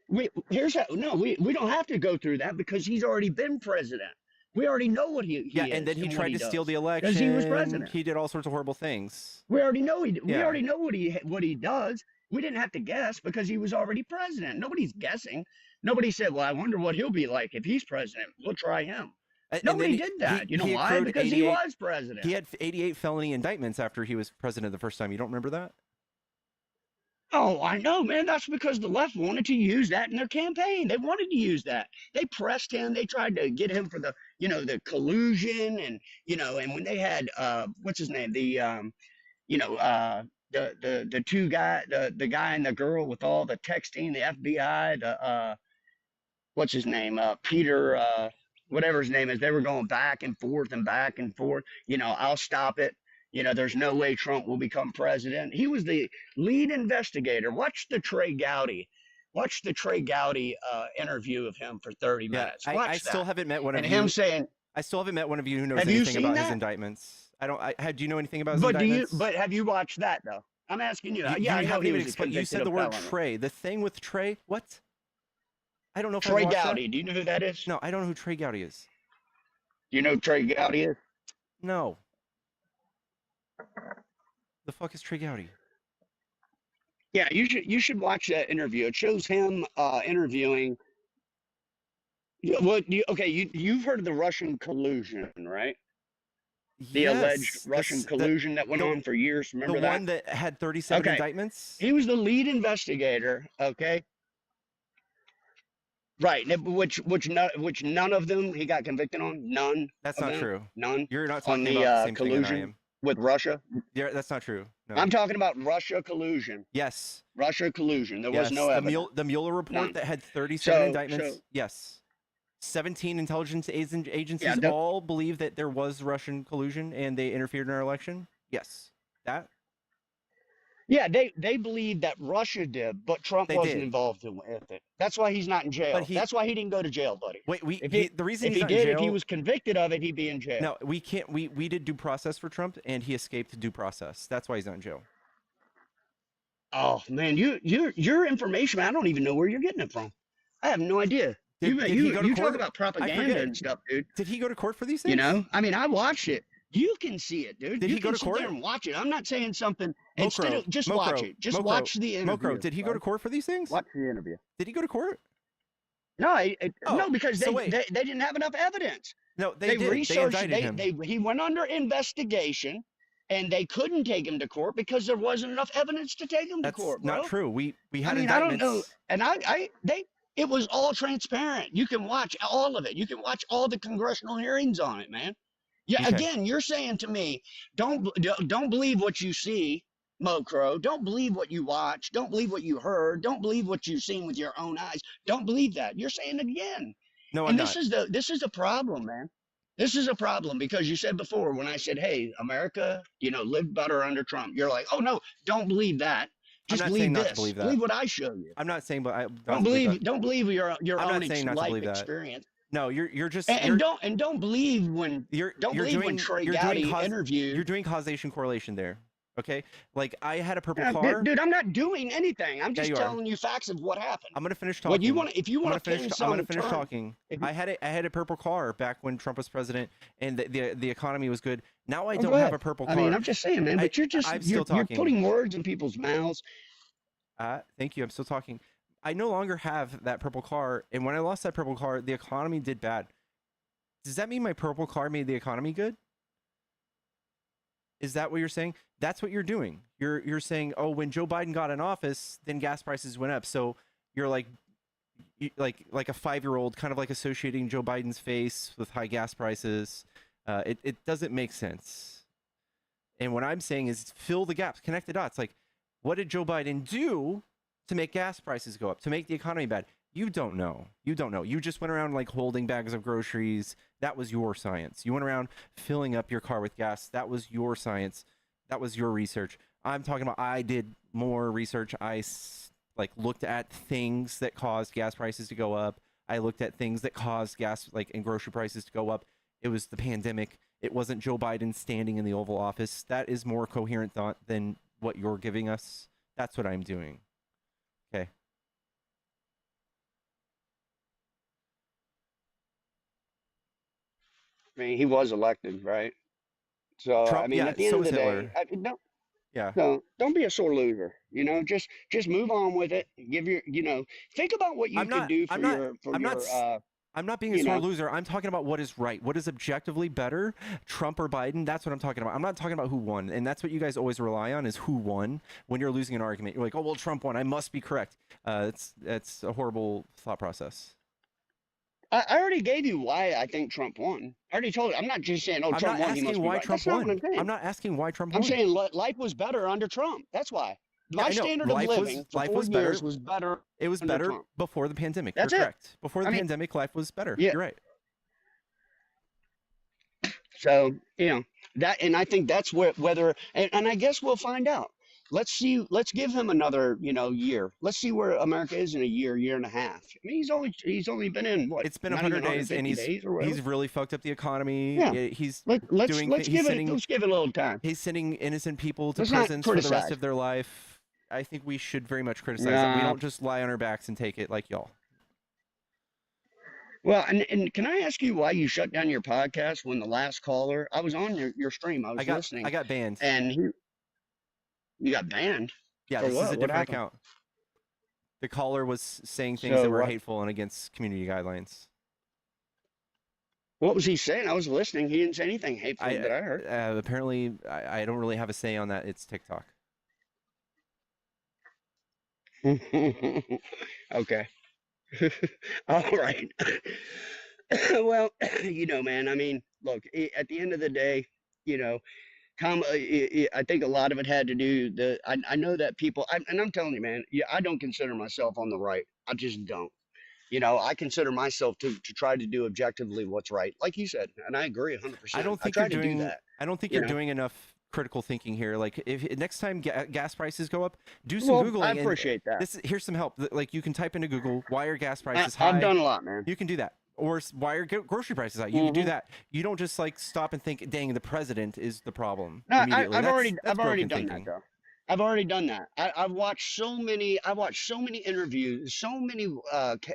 Speaker 4: we here's how. No, we don't have to go through that because he's already been president. We already know what he
Speaker 1: Yeah,
Speaker 4: is
Speaker 1: and then he
Speaker 4: what
Speaker 1: tried to
Speaker 4: does.
Speaker 1: steal the election.
Speaker 4: he was president.
Speaker 1: He did all sorts of horrible things.
Speaker 4: We already know we
Speaker 1: Yeah.
Speaker 4: already know what he does. We didn't have to guess because he was already president. Nobody's guessing. Nobody said, "Well, I wonder what he'll be like if he's president. We'll try him."
Speaker 1: And
Speaker 4: Nobody
Speaker 1: then
Speaker 4: did that. You know
Speaker 1: he
Speaker 4: why?
Speaker 1: accrued
Speaker 4: Because he
Speaker 1: 88
Speaker 4: was president.
Speaker 1: He had 88 felony indictments after he was president the first time. You don't remember that?
Speaker 4: Oh, I know, man. That's because the left wanted to use that in their campaign. They wanted to use that. They pressed him. They tried to get him for the collusion and when they had what's his name? The two the guy and the girl with all the texting, the FBI, what's his name? Peter whatever his name is. They were going back and forth and back and forth. I'll stop it. There's no way Trump will become president. He was the lead investigator. Watch the Trey Gowdy interview of him for 30
Speaker 1: Yeah,
Speaker 4: minutes.
Speaker 1: I
Speaker 4: Watch
Speaker 1: still
Speaker 4: that.
Speaker 1: haven't met one of
Speaker 4: And
Speaker 1: you.
Speaker 4: him saying,
Speaker 1: I still haven't met one of you who knows
Speaker 4: Have you
Speaker 1: anything
Speaker 4: seen
Speaker 1: about his
Speaker 4: that?
Speaker 1: indictments. Do you know anything about his
Speaker 4: but
Speaker 1: indictments?
Speaker 4: have you watched that though? I'm asking you.
Speaker 1: You,
Speaker 4: Yeah, I
Speaker 1: you
Speaker 4: know
Speaker 1: haven't
Speaker 4: he
Speaker 1: even
Speaker 4: was a
Speaker 1: explained. You said the
Speaker 4: convicted
Speaker 1: word
Speaker 4: felon.
Speaker 1: Trey. The thing with Trey, what? I don't know if
Speaker 4: Trey
Speaker 1: I've watched
Speaker 4: Gowdy. Do you know who that is?
Speaker 1: That. No, I don't know who Trey Gowdy is.
Speaker 4: Do you know who Trey Gowdy is?
Speaker 1: No. The fuck is Trey Gowdy?
Speaker 4: Yeah, you should watch that interview. It shows him interviewing. You've heard of the Russian collusion, right? The alleged Russian collusion that went on for years. Remember
Speaker 1: the
Speaker 4: that?
Speaker 1: one that had 37
Speaker 4: Okay.
Speaker 1: indictments?
Speaker 4: He was the lead investigator. Okay. Right, which none of them he got convicted on. None.
Speaker 1: That's
Speaker 4: of
Speaker 1: not
Speaker 4: them.
Speaker 1: true.
Speaker 4: None
Speaker 1: You're not
Speaker 4: on
Speaker 1: talking
Speaker 4: the
Speaker 1: about the same thing that I
Speaker 4: collusion
Speaker 1: am.
Speaker 4: with Russia.
Speaker 1: Yeah, that's not true. No.
Speaker 4: I'm talking about Russia collusion.
Speaker 1: Yes.
Speaker 4: Russia collusion. There was
Speaker 1: Yes.
Speaker 4: no evidence.
Speaker 1: The Mueller report
Speaker 4: None.
Speaker 1: that had 37
Speaker 4: So-
Speaker 1: indictments.
Speaker 4: so-
Speaker 1: Yes. 17 intelligence agencies
Speaker 4: Yeah, the-
Speaker 1: all believe that there was Russian collusion and they interfered in our election. Yes. That.
Speaker 4: Yeah, they believe that Russia did, but Trump
Speaker 1: They
Speaker 4: wasn't
Speaker 1: did.
Speaker 4: involved with it. That's why he's not in
Speaker 1: But
Speaker 4: jail.
Speaker 1: he
Speaker 4: That's why he didn't go to jail, buddy.
Speaker 1: wait,
Speaker 4: If he
Speaker 1: the reason
Speaker 4: if
Speaker 1: he's
Speaker 4: he
Speaker 1: not in
Speaker 4: did, if he
Speaker 1: jail.
Speaker 4: was convicted of it, he'd be in jail.
Speaker 1: No, we can't. We did due process for Trump, and he escaped due process. That's why he's not in jail.
Speaker 4: Oh man, your information, I don't even know where you're getting it from. I have no idea.
Speaker 1: Did he go to
Speaker 4: You talk
Speaker 1: court?
Speaker 4: about
Speaker 1: I
Speaker 4: propaganda
Speaker 1: forget.
Speaker 4: and stuff, dude.
Speaker 1: Did he go to court for these
Speaker 4: You
Speaker 1: things?
Speaker 4: know, I mean, I watched it. You can see it, dude.
Speaker 1: Did
Speaker 4: You
Speaker 1: he go
Speaker 4: can
Speaker 1: to
Speaker 4: sit
Speaker 1: court?
Speaker 4: there and watch it. I'm not saying something. Instead
Speaker 1: Mokro,
Speaker 4: of just watch
Speaker 1: Mokro,
Speaker 4: it, just
Speaker 1: Mokro,
Speaker 4: watch the interview.
Speaker 1: Mokro, did he go to court for these things?
Speaker 4: Watch the interview.
Speaker 1: Did he go to court?
Speaker 4: No,
Speaker 1: Oh,
Speaker 4: no, because
Speaker 1: so
Speaker 4: they,
Speaker 1: wait.
Speaker 4: they didn't have enough evidence.
Speaker 1: No,
Speaker 4: They
Speaker 1: did. They
Speaker 4: researched.
Speaker 1: indicted him.
Speaker 4: He went under investigation, and they couldn't take him to court because there wasn't enough evidence to take him
Speaker 1: That's
Speaker 4: to court, bro.
Speaker 1: not true. We had
Speaker 4: I mean, I don't
Speaker 1: indictments.
Speaker 4: know, and it was all transparent. You can watch all of it. You can watch all the congressional hearings on it, man. Yeah,
Speaker 1: Okay.
Speaker 4: again, you're saying to me, don't believe what you see, Mokro. Don't believe what you watch. Don't believe what you heard. Don't believe what you've seen with your own eyes. Don't believe that. You're saying it again.
Speaker 1: No, I'm
Speaker 4: And
Speaker 1: not.
Speaker 4: this is a problem, man. This is a problem because you said before when I said, "Hey, America, lived better under Trump." You're like, "Oh no, don't believe that.
Speaker 1: I'm
Speaker 4: Just
Speaker 1: not
Speaker 4: believe
Speaker 1: saying not
Speaker 4: this.
Speaker 1: to believe that.
Speaker 4: Believe what I show you.
Speaker 1: I'm not saying, but I
Speaker 4: Don't believe your
Speaker 1: I'm
Speaker 4: own
Speaker 1: not saying not to
Speaker 4: life
Speaker 1: believe that.
Speaker 4: experience."
Speaker 1: No, you're just
Speaker 4: And don't believe when
Speaker 1: you're
Speaker 4: when Trey Gowdy interviewed.
Speaker 1: You're doing causation correlation there. Okay, like I had a purple
Speaker 4: Yeah,
Speaker 1: car.
Speaker 4: dude, I'm not doing anything. I'm just
Speaker 1: you are.
Speaker 4: telling you facts of what happened.
Speaker 1: I'm gonna finish talking.
Speaker 4: What you want? If you want to
Speaker 1: I'm gonna finish talking.
Speaker 4: If you-
Speaker 1: I had a purple car back when Trump was president, and the economy was good. Now I
Speaker 4: Oh,
Speaker 1: don't
Speaker 4: go
Speaker 1: have
Speaker 4: ahead.
Speaker 1: a purple car.
Speaker 4: I mean, I'm just saying, man. But
Speaker 1: I'm still
Speaker 4: you're
Speaker 1: talking.
Speaker 4: putting words in people's mouths.
Speaker 1: Thank you. I'm still talking. I no longer have that purple car, and when I lost that purple car, the economy did bad. Does that mean my purple car made the economy good? Is that what you're saying? That's what you're doing. You're saying, oh, when Joe Biden got in office, then gas prices went up. So you're like a 5-year-old, kind of like associating Joe Biden's face with high gas prices. It doesn't make sense. And what I'm saying is fill the gaps, connect the dots. Like, what did Joe Biden do to make gas prices go up, to make the economy bad? You don't know. You don't know. You just went around like holding bags of groceries. That was your science. You went around filling up your car with gas. That was your science. That was your research. I'm talking about I did more research. I looked at things that caused gas prices to go up. I looked at things that caused gas and grocery prices to go up. It was the pandemic. It wasn't Joe Biden standing in the Oval Office. That is more coherent thought than what you're giving us. That's what I'm doing. Okay.
Speaker 4: I mean, he was elected, right? So
Speaker 1: Trump,
Speaker 4: I mean,
Speaker 1: yeah,
Speaker 4: at the end
Speaker 1: so
Speaker 4: of
Speaker 1: was
Speaker 4: the
Speaker 1: Hitler.
Speaker 4: day,
Speaker 1: Yeah.
Speaker 4: don't be a sore loser. Just move on with it. Think about what you
Speaker 1: I'm
Speaker 4: can
Speaker 1: not.
Speaker 4: do
Speaker 1: I'm not. I'm not being a sore loser. I'm talking about what is right. What is objectively better, Trump or Biden? That's what I'm talking about. I'm not talking about who won. And that's what you guys always rely on is who won when you're losing an argument. You're like, oh, well, Trump won. I must be correct. It's a horrible thought process.
Speaker 4: I already gave you why I think Trump won. I already told you. I'm not just saying, oh,
Speaker 1: I'm
Speaker 4: Trump
Speaker 1: not
Speaker 4: won. He must
Speaker 1: asking
Speaker 4: be
Speaker 1: why
Speaker 4: right.
Speaker 1: Trump
Speaker 4: That's not what
Speaker 1: won.
Speaker 4: I'm saying.
Speaker 1: I'm not asking why Trump
Speaker 4: I'm
Speaker 1: won.
Speaker 4: saying life was better under Trump. That's why.
Speaker 1: Yeah,
Speaker 4: My
Speaker 1: I know.
Speaker 4: standard of living for
Speaker 1: life
Speaker 4: 4
Speaker 1: was better.
Speaker 4: years was better.
Speaker 1: It was
Speaker 4: under
Speaker 1: better
Speaker 4: Trump.
Speaker 1: before the pandemic.
Speaker 4: That's
Speaker 1: You're
Speaker 4: it.
Speaker 1: correct. Before the pandemic, life was better.
Speaker 4: Yeah.
Speaker 1: You're right.
Speaker 4: So, that, and I think that's whether, and I guess we'll find out. Let's give him another, year. Let's see where America is in a year and a half. I mean, he's only been in what?
Speaker 1: It's been
Speaker 4: not
Speaker 1: 100
Speaker 4: even
Speaker 1: days, and
Speaker 4: 150 days or whatever.
Speaker 1: he's really fucked up the economy.
Speaker 4: Yeah. Let's give it a little time.
Speaker 1: He's sending innocent people to
Speaker 4: Let's not
Speaker 1: prisons for the rest
Speaker 4: criticize.
Speaker 1: of their life. I think we should very much criticize it. We
Speaker 4: Yeah.
Speaker 1: don't just lie on our backs and take it like y'all.
Speaker 4: Well, and can I ask you why you shut down your podcast when the last caller? I was on your stream. I was listening.
Speaker 1: I got banned.
Speaker 4: And you got banned.
Speaker 1: Yeah,
Speaker 4: For
Speaker 1: this is
Speaker 4: what?
Speaker 1: a
Speaker 4: What
Speaker 1: different
Speaker 4: happened?
Speaker 1: account. The caller was saying things
Speaker 4: So
Speaker 1: that were
Speaker 4: what?
Speaker 1: hateful and against community guidelines.
Speaker 4: What was he saying? I was listening. He didn't say anything hateful that I heard.
Speaker 1: Apparently, I don't really have a say on that. It's TikTok.
Speaker 4: Okay. All right. Well, man, I mean, look, at the end of the day, I think a lot of it had to do I know that people, and I'm telling you, man, I don't consider myself on the right. I just don't. I consider myself to try to do objectively what's right, like you said, and I agree 100%.
Speaker 1: I don't think
Speaker 4: try
Speaker 1: you're
Speaker 4: to
Speaker 1: doing
Speaker 4: do that.
Speaker 1: I don't think
Speaker 4: you
Speaker 1: you're
Speaker 4: know?
Speaker 1: doing enough critical thinking here. Like if next time gas prices go up, do some
Speaker 4: Well,
Speaker 1: googling.
Speaker 4: I
Speaker 1: And
Speaker 4: appreciate that.
Speaker 1: here's some help. Like you can type into Google, why are gas prices
Speaker 4: I've
Speaker 1: high?
Speaker 4: done a lot, man.
Speaker 1: You can do that. Or why are grocery prices high? You can do that. You don't just like stop and think, dang, the president is the problem
Speaker 4: No,
Speaker 1: immediately.
Speaker 4: I've already
Speaker 1: broken
Speaker 4: done
Speaker 1: thinking.
Speaker 4: that though. I've already done that. I've watched so many. I watched so many interviews. So many.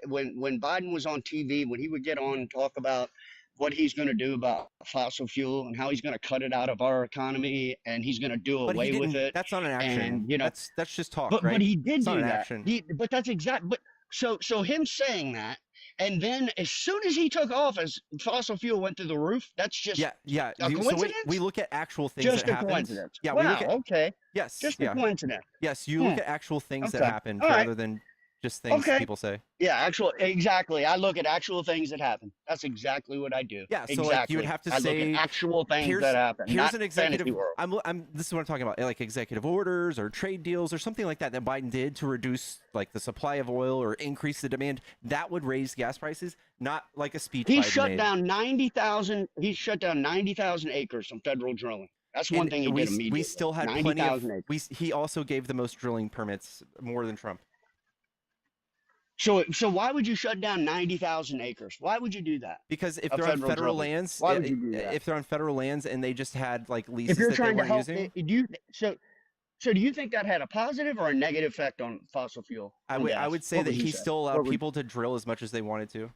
Speaker 4: When Biden was on TV, when he would get on and talk about what he's going to do about fossil fuel and how he's going to cut it out of our economy and he's going to do
Speaker 1: But he
Speaker 4: away with
Speaker 1: didn't.
Speaker 4: it.
Speaker 1: That's not an action.
Speaker 4: And
Speaker 1: That's just talk,
Speaker 4: but
Speaker 1: right?
Speaker 4: he did
Speaker 1: It's not
Speaker 4: do
Speaker 1: an
Speaker 4: that.
Speaker 1: action.
Speaker 4: But that's exact. But so him saying that, and then as soon as he took office, fossil fuel went through the roof. That's just
Speaker 1: Yeah.
Speaker 4: a
Speaker 1: So
Speaker 4: coincidence.
Speaker 1: we look at actual things
Speaker 4: Just
Speaker 1: that
Speaker 4: a
Speaker 1: happened.
Speaker 4: coincidence.
Speaker 1: Yeah.
Speaker 4: Wow.
Speaker 1: We look at
Speaker 4: Okay.
Speaker 1: yes.
Speaker 4: Just a
Speaker 1: Yeah.
Speaker 4: coincidence.
Speaker 1: Yes. You look at actual things that
Speaker 4: Okay.
Speaker 1: happened
Speaker 4: All right.
Speaker 1: rather than just things
Speaker 4: Okay.
Speaker 1: people say.
Speaker 4: Yeah, exactly. I look at actual things that happen. That's exactly what I do.
Speaker 1: Yeah, so
Speaker 4: exactly.
Speaker 1: like you would have to
Speaker 4: I look
Speaker 1: say
Speaker 4: at actual things that happen.
Speaker 1: Here's
Speaker 4: not
Speaker 1: an executive.
Speaker 4: fantasy world.
Speaker 1: This is what I'm talking about, like executive orders or trade deals or something like that Biden did to reduce like the supply of oil or increase the demand. That would raise gas prices, not like a speech.
Speaker 4: He
Speaker 1: Biden
Speaker 4: shut
Speaker 1: made.
Speaker 4: down 90,000. He shut down 90,000 acres from federal drilling. That's one thing he did immediately.
Speaker 1: We still had
Speaker 4: 90,000 acres.
Speaker 1: He also gave the most drilling permits, more than Trump.
Speaker 4: So why would you shut down 90,000 acres? Why would you do that?
Speaker 1: Because if they're on federal lands,
Speaker 4: why would you do that?
Speaker 1: If they're on federal lands and they just had like leases
Speaker 4: If you're
Speaker 1: that
Speaker 4: trying
Speaker 1: they
Speaker 4: to
Speaker 1: weren't
Speaker 4: help,
Speaker 1: using,
Speaker 4: so do you think that had a positive or a negative effect on fossil fuel?
Speaker 1: I would say that he still allowed people to drill as much as they wanted to.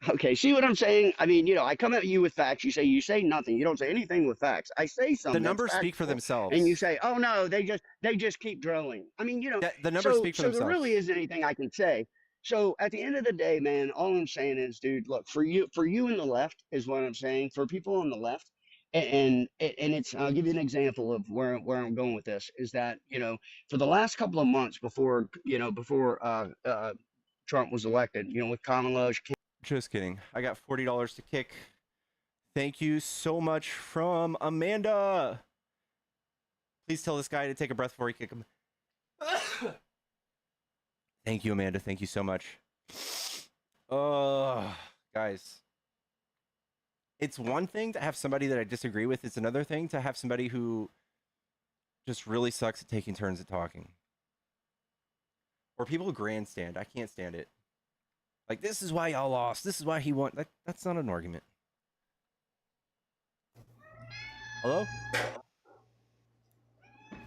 Speaker 4: Okay, see what I'm saying? I mean, I come at you with facts. You say nothing. You don't say anything with facts. I say something.
Speaker 1: The numbers speak for themselves.
Speaker 4: And you say, oh no, they just keep drilling. I mean,
Speaker 1: the numbers speak for themselves.
Speaker 4: So there really isn't anything I can say. So at the end of the day, man, all I'm saying is, dude, look, for you in the left is what I'm saying. For people on the left, and it's I'll give you an example of where I'm going with this is that for the last couple of months before Trump was elected, with Kamala.
Speaker 1: Just kidding. I got $40 to kick. Thank you so much from Amanda. Please tell this guy to take a breath before he kick him. Thank you, Amanda. Thank you so much. Guys. It's one thing to have somebody that I disagree with. It's another thing to have somebody who just really sucks at taking turns at talking. Or people grandstand. I can't stand it. Like, this is why y'all lost. This is why he won. That's not an argument. Hello?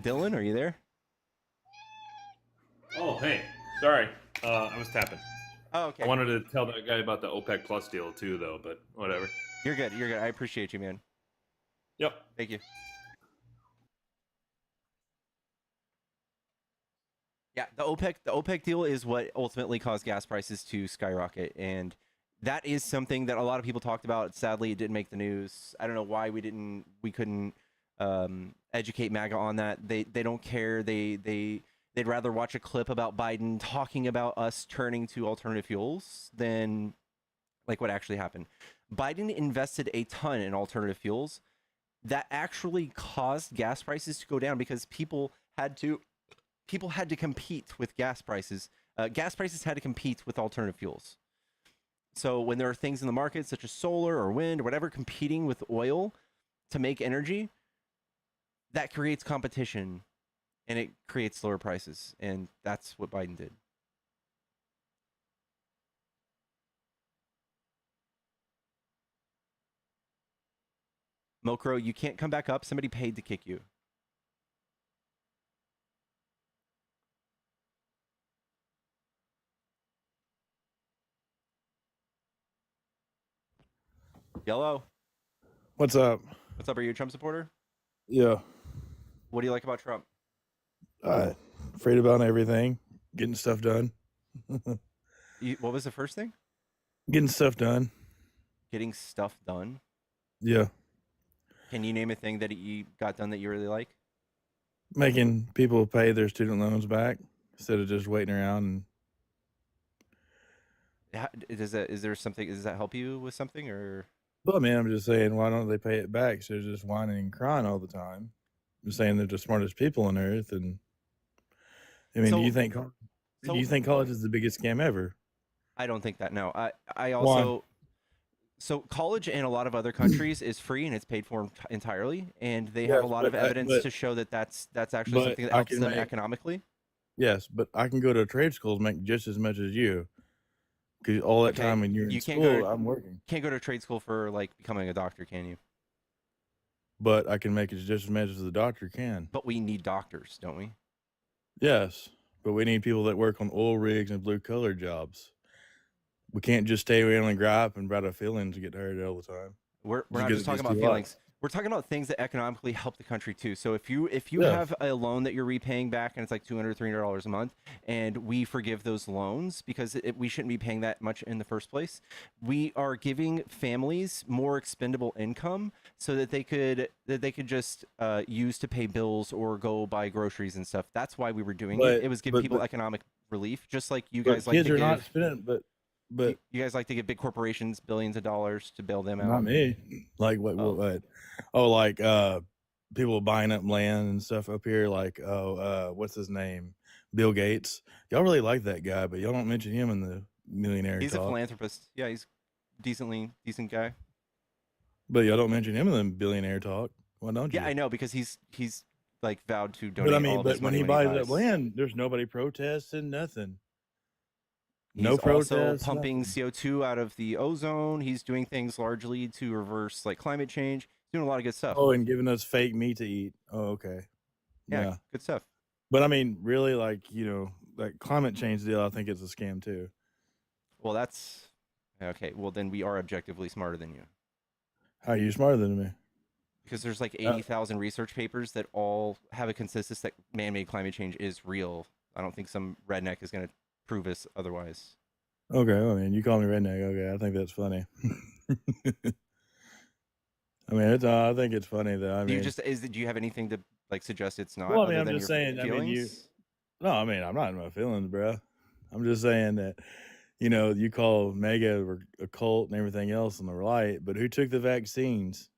Speaker 1: Dylan, are you there?
Speaker 5: Oh, hey. Sorry. I was tapping.
Speaker 1: Oh, okay.
Speaker 5: I wanted to tell that guy about the OPEC Plus deal, too, though, but whatever.
Speaker 1: You're good. You're good. I appreciate you, man.
Speaker 5: Yep.
Speaker 1: Thank you. Yeah, the OPEC deal is what ultimately caused gas prices to skyrocket, and that is something that a lot of people talked about. Sadly, it didn't make the news. I don't know why we couldn't educate MAGA on that. They don't care. They'd rather watch a clip about Biden talking about us turning to alternative fuels than like what actually happened. Biden invested a ton in alternative fuels that actually caused gas prices to go down because people had to compete with gas prices. Gas prices had to compete with alternative fuels. So when there are things in the market such as solar or wind or whatever competing with oil to make energy, that creates competition and it creates lower prices. And that's what Biden did. Mokro, you can't come back up. Somebody paid to kick you. Yellow.
Speaker 6: What's up?
Speaker 1: What's up? Are you a Trump supporter?
Speaker 6: Yeah.
Speaker 1: What do you like about Trump?
Speaker 6: Afraid about everything. Getting stuff done.
Speaker 1: What was the first thing?
Speaker 6: Getting stuff done.
Speaker 1: Getting stuff done?
Speaker 6: Yeah.
Speaker 1: Can you name a thing that you got done that you really like?
Speaker 6: Making people pay their student loans back instead of just waiting around.
Speaker 1: Does that help you with something or?
Speaker 6: Well, man, I'm just saying, why don't they pay it back? So they're just whining and crying all the time. I'm saying they're the smartest people on earth, and I mean, do you think college is the biggest scam ever?
Speaker 1: I don't think that. No, I also So college in a lot of other countries is free and it's paid for entirely, and they have a
Speaker 6: Yes,
Speaker 1: lot
Speaker 6: but
Speaker 1: of evidence to show that that's actually
Speaker 6: but
Speaker 1: something that
Speaker 6: I
Speaker 1: helps
Speaker 6: can
Speaker 1: them
Speaker 6: make
Speaker 1: economically.
Speaker 6: yes, but I can go to trade schools, make just as much as you, because all that
Speaker 1: Okay,
Speaker 6: time when you're in
Speaker 1: you can't go
Speaker 6: school,
Speaker 1: to
Speaker 6: I'm working.
Speaker 1: trade school for like becoming a doctor, can you?
Speaker 6: But I can make it just as much as the doctor can.
Speaker 1: But we need doctors, don't we?
Speaker 6: Yes, but we need people that work on oil rigs and blue collar jobs. We can't just stay around and gripe and about our feelings and get hurt all the time.
Speaker 1: We're
Speaker 6: Just
Speaker 1: not
Speaker 6: because
Speaker 1: just
Speaker 6: it
Speaker 1: talking
Speaker 6: gets
Speaker 1: about
Speaker 6: too
Speaker 1: feelings.
Speaker 6: hot.
Speaker 1: We're talking about things that economically help the country too. So if you
Speaker 6: Yes.
Speaker 1: have a loan that you're repaying back and it's like $200, $300 a month, and we forgive those loans because we shouldn't be paying that much in the first place, we are giving families more expendable income so that they could just use to pay bills or go buy groceries and stuff. That's why we were doing it. It was giving people economic relief, just like you guys like
Speaker 6: kids
Speaker 1: to
Speaker 6: are not
Speaker 1: give.
Speaker 6: spending, but
Speaker 1: You guys like to give big corporations billions of dollars to bail them out.
Speaker 6: not me. Like what?
Speaker 1: Oh.
Speaker 6: What? Oh, like people buying up land and stuff up here. Like what's his name? Bill Gates. Y'all really like that guy, but y'all don't mention him in the millionaire
Speaker 1: He's
Speaker 6: talk.
Speaker 1: a philanthropist. Yeah, he's decent guy.
Speaker 6: But y'all don't mention him in the billionaire talk. Why don't you?
Speaker 1: Yeah, I know, because he's like vowed to donate
Speaker 6: But I mean,
Speaker 1: all of his
Speaker 6: but when
Speaker 1: money
Speaker 6: he
Speaker 1: when
Speaker 6: buys
Speaker 1: he
Speaker 6: that land, there's nobody protesting, nothing. No
Speaker 1: He's also
Speaker 6: protests,
Speaker 1: pumping
Speaker 6: nothing.
Speaker 1: CO2 out of the ozone. He's doing things largely to reverse like climate change. He's doing a lot of good stuff.
Speaker 6: Oh, and giving us fake meat to eat. Oh, okay.
Speaker 1: Yeah, good stuff.
Speaker 6: But I mean, really, like, that climate change deal, I think it's a scam too.
Speaker 1: Well, that's okay. Well, then we are objectively smarter than you.
Speaker 6: How are you smarter than me?
Speaker 1: Because there's like 80,000 research papers that all have a consensus that man-made climate change is real. I don't think some redneck is going to prove us otherwise.
Speaker 6: Okay, I mean, you call me redneck. Okay, I think that's funny. I mean, I think it's funny that
Speaker 1: do you have anything to like suggest it's not?
Speaker 6: Well, I mean,
Speaker 1: other
Speaker 6: I'm
Speaker 1: than
Speaker 6: just
Speaker 1: your
Speaker 6: saying.
Speaker 1: feelings?
Speaker 6: No, I mean, I'm not in my feelings, bro. I'm just saying that, you call MAGA or a cult and everything else on the right, but who took the vaccines?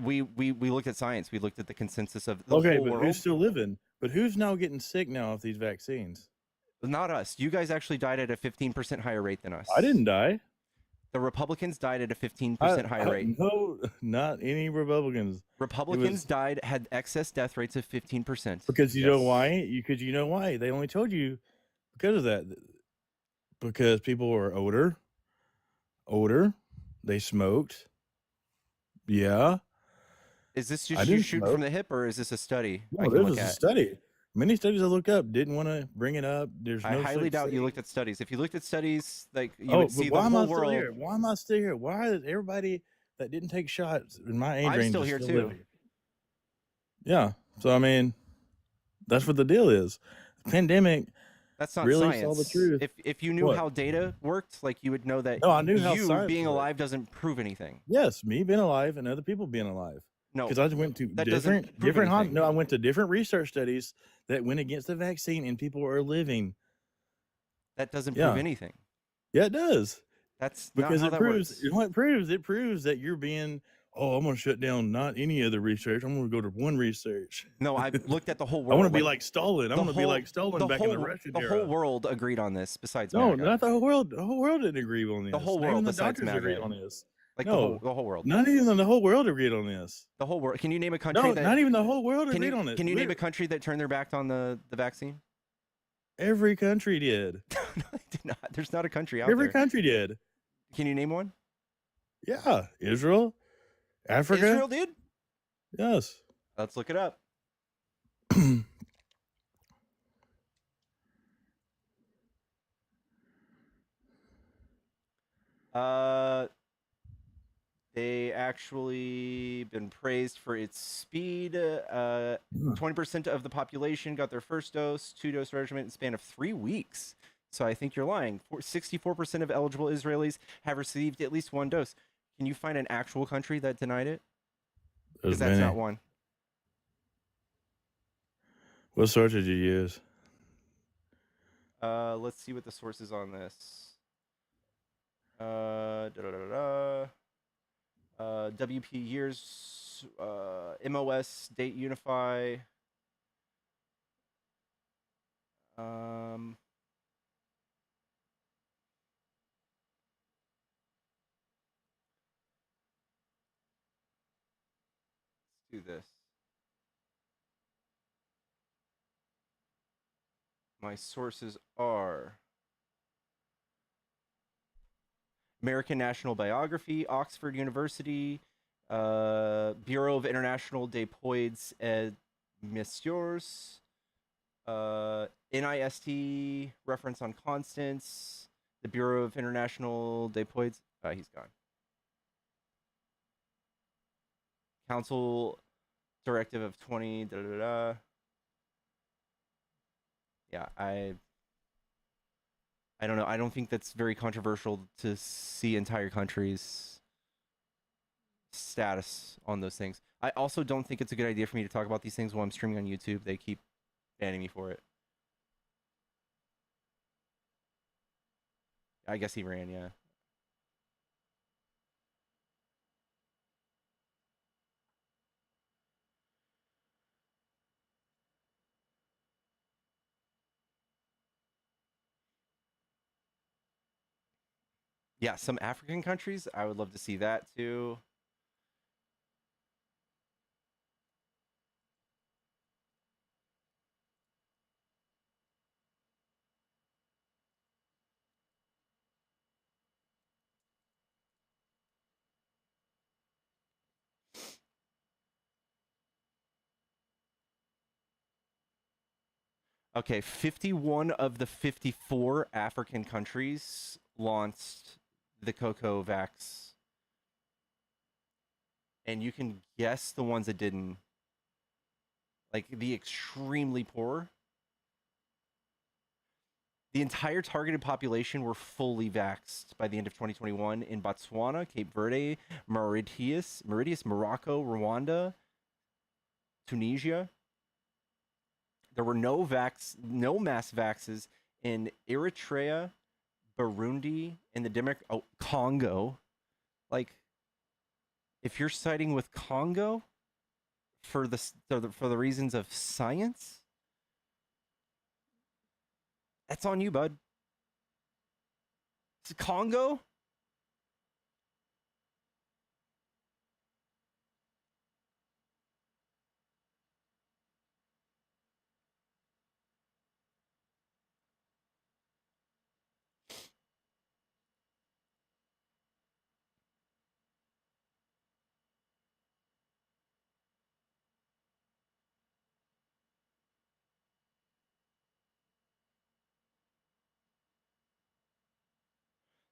Speaker 1: We looked at science. We looked at the consensus of the
Speaker 6: Okay,
Speaker 1: whole
Speaker 6: but
Speaker 1: world.
Speaker 6: who's still living? But who's now getting sick now off these vaccines?
Speaker 1: Not us. You guys actually died at a 15% higher rate than us.
Speaker 6: I didn't die.
Speaker 1: The Republicans died at a 15% higher rate.
Speaker 6: No, not any Republicans.
Speaker 1: Republicans had excess death rates of 15%.
Speaker 6: Because you know why? Because you know why? They only told you because of that. Because people were older, they smoked. Yeah.
Speaker 1: Is this just you shooting from the hip, or is this a study?
Speaker 6: No, this is a study. Many studies I look up didn't want to bring it up.
Speaker 1: I highly doubt you looked at studies. If you looked at studies, like you would see the whole world.
Speaker 6: Why am I still here? Why is everybody that didn't take shots in my age range?
Speaker 1: I'm still here too.
Speaker 6: Living? Yeah. So I mean, that's what the deal is. The pandemic.
Speaker 1: That's not
Speaker 6: really
Speaker 1: science.
Speaker 6: Saw the truth.
Speaker 1: If you knew how data worked, like you would know that.
Speaker 6: No, I knew how
Speaker 1: you being alive doesn't prove anything.
Speaker 6: Yes, me being alive and other people being alive.
Speaker 1: No,
Speaker 6: because I went to different. I went to different research studies that went against the vaccine, and people are living.
Speaker 1: That doesn't prove anything.
Speaker 6: Yeah, it does.
Speaker 1: That's
Speaker 6: because
Speaker 1: not how
Speaker 6: it proves.
Speaker 1: Works.
Speaker 6: You know what it proves? It proves that you're being. Oh, I'm going to shut down not any other research. I'm going to go to one research.
Speaker 1: No, I looked at the whole world.
Speaker 6: I want to be like Stalin. I want to be like Stalin back in the Russian era.
Speaker 1: The whole world agreed on this. Besides,
Speaker 6: no,
Speaker 1: MAGA.
Speaker 6: not the whole world. The whole world didn't agree on this.
Speaker 1: The whole world, besides
Speaker 6: MAGA, agreed
Speaker 1: MAGA,
Speaker 6: on this.
Speaker 1: Like
Speaker 6: no,
Speaker 1: the whole world.
Speaker 6: Not even the whole world agreed on this.
Speaker 1: The whole world. Can you name a country?
Speaker 6: No,
Speaker 1: that,
Speaker 6: not even the whole world agreed on it.
Speaker 1: Can you name a country that turned their back on the vaccine?
Speaker 6: Every country did.
Speaker 1: No, they did not. There's not a country out there.
Speaker 6: Every country did.
Speaker 1: Can you name one?
Speaker 6: Yeah, Israel, Africa.
Speaker 1: Israel did.
Speaker 6: Yes.
Speaker 1: Let's look it up. They actually been praised for its speed. 20% of the population got their first dose, 2-dose regimen in the span of 3 weeks. So I think you're lying. 64% of eligible Israelis have received at least 1 dose. Can you find an actual country that denied it? Because that's not one.
Speaker 6: What source did you use?
Speaker 1: Let's see what the source is on this. WP years, MOS date unify. do this. My sources are American National Biography, Oxford University, Bureau of International Dépôts et Messieurs, NIST, reference on Constance, the Bureau of International Dépôts. He's gone. Council Directive of 20. Da, da, da. Yeah, I don't know. I don't think that's very controversial to see entire countries' status on those things. I also don't think it's a good idea for me to talk about these things while I'm streaming on YouTube. They keep banning me for it. I guess he ran, yeah. Yeah, some African countries, I would love to see that too. Okay, 51 of the 54 African countries launched the Cocoa Vax. And you can guess the ones that didn't. Like the extremely poor. The entire targeted population were fully vaxxed by the end of 2021 in Botswana, Cape Verde, Mauritius, Morocco, Rwanda, Tunisia. There were no mass vaxes in Eritrea, Burundi, and the Congo. Like, if you're siding with Congo for the reasons of science, that's on you, bud. It's Congo.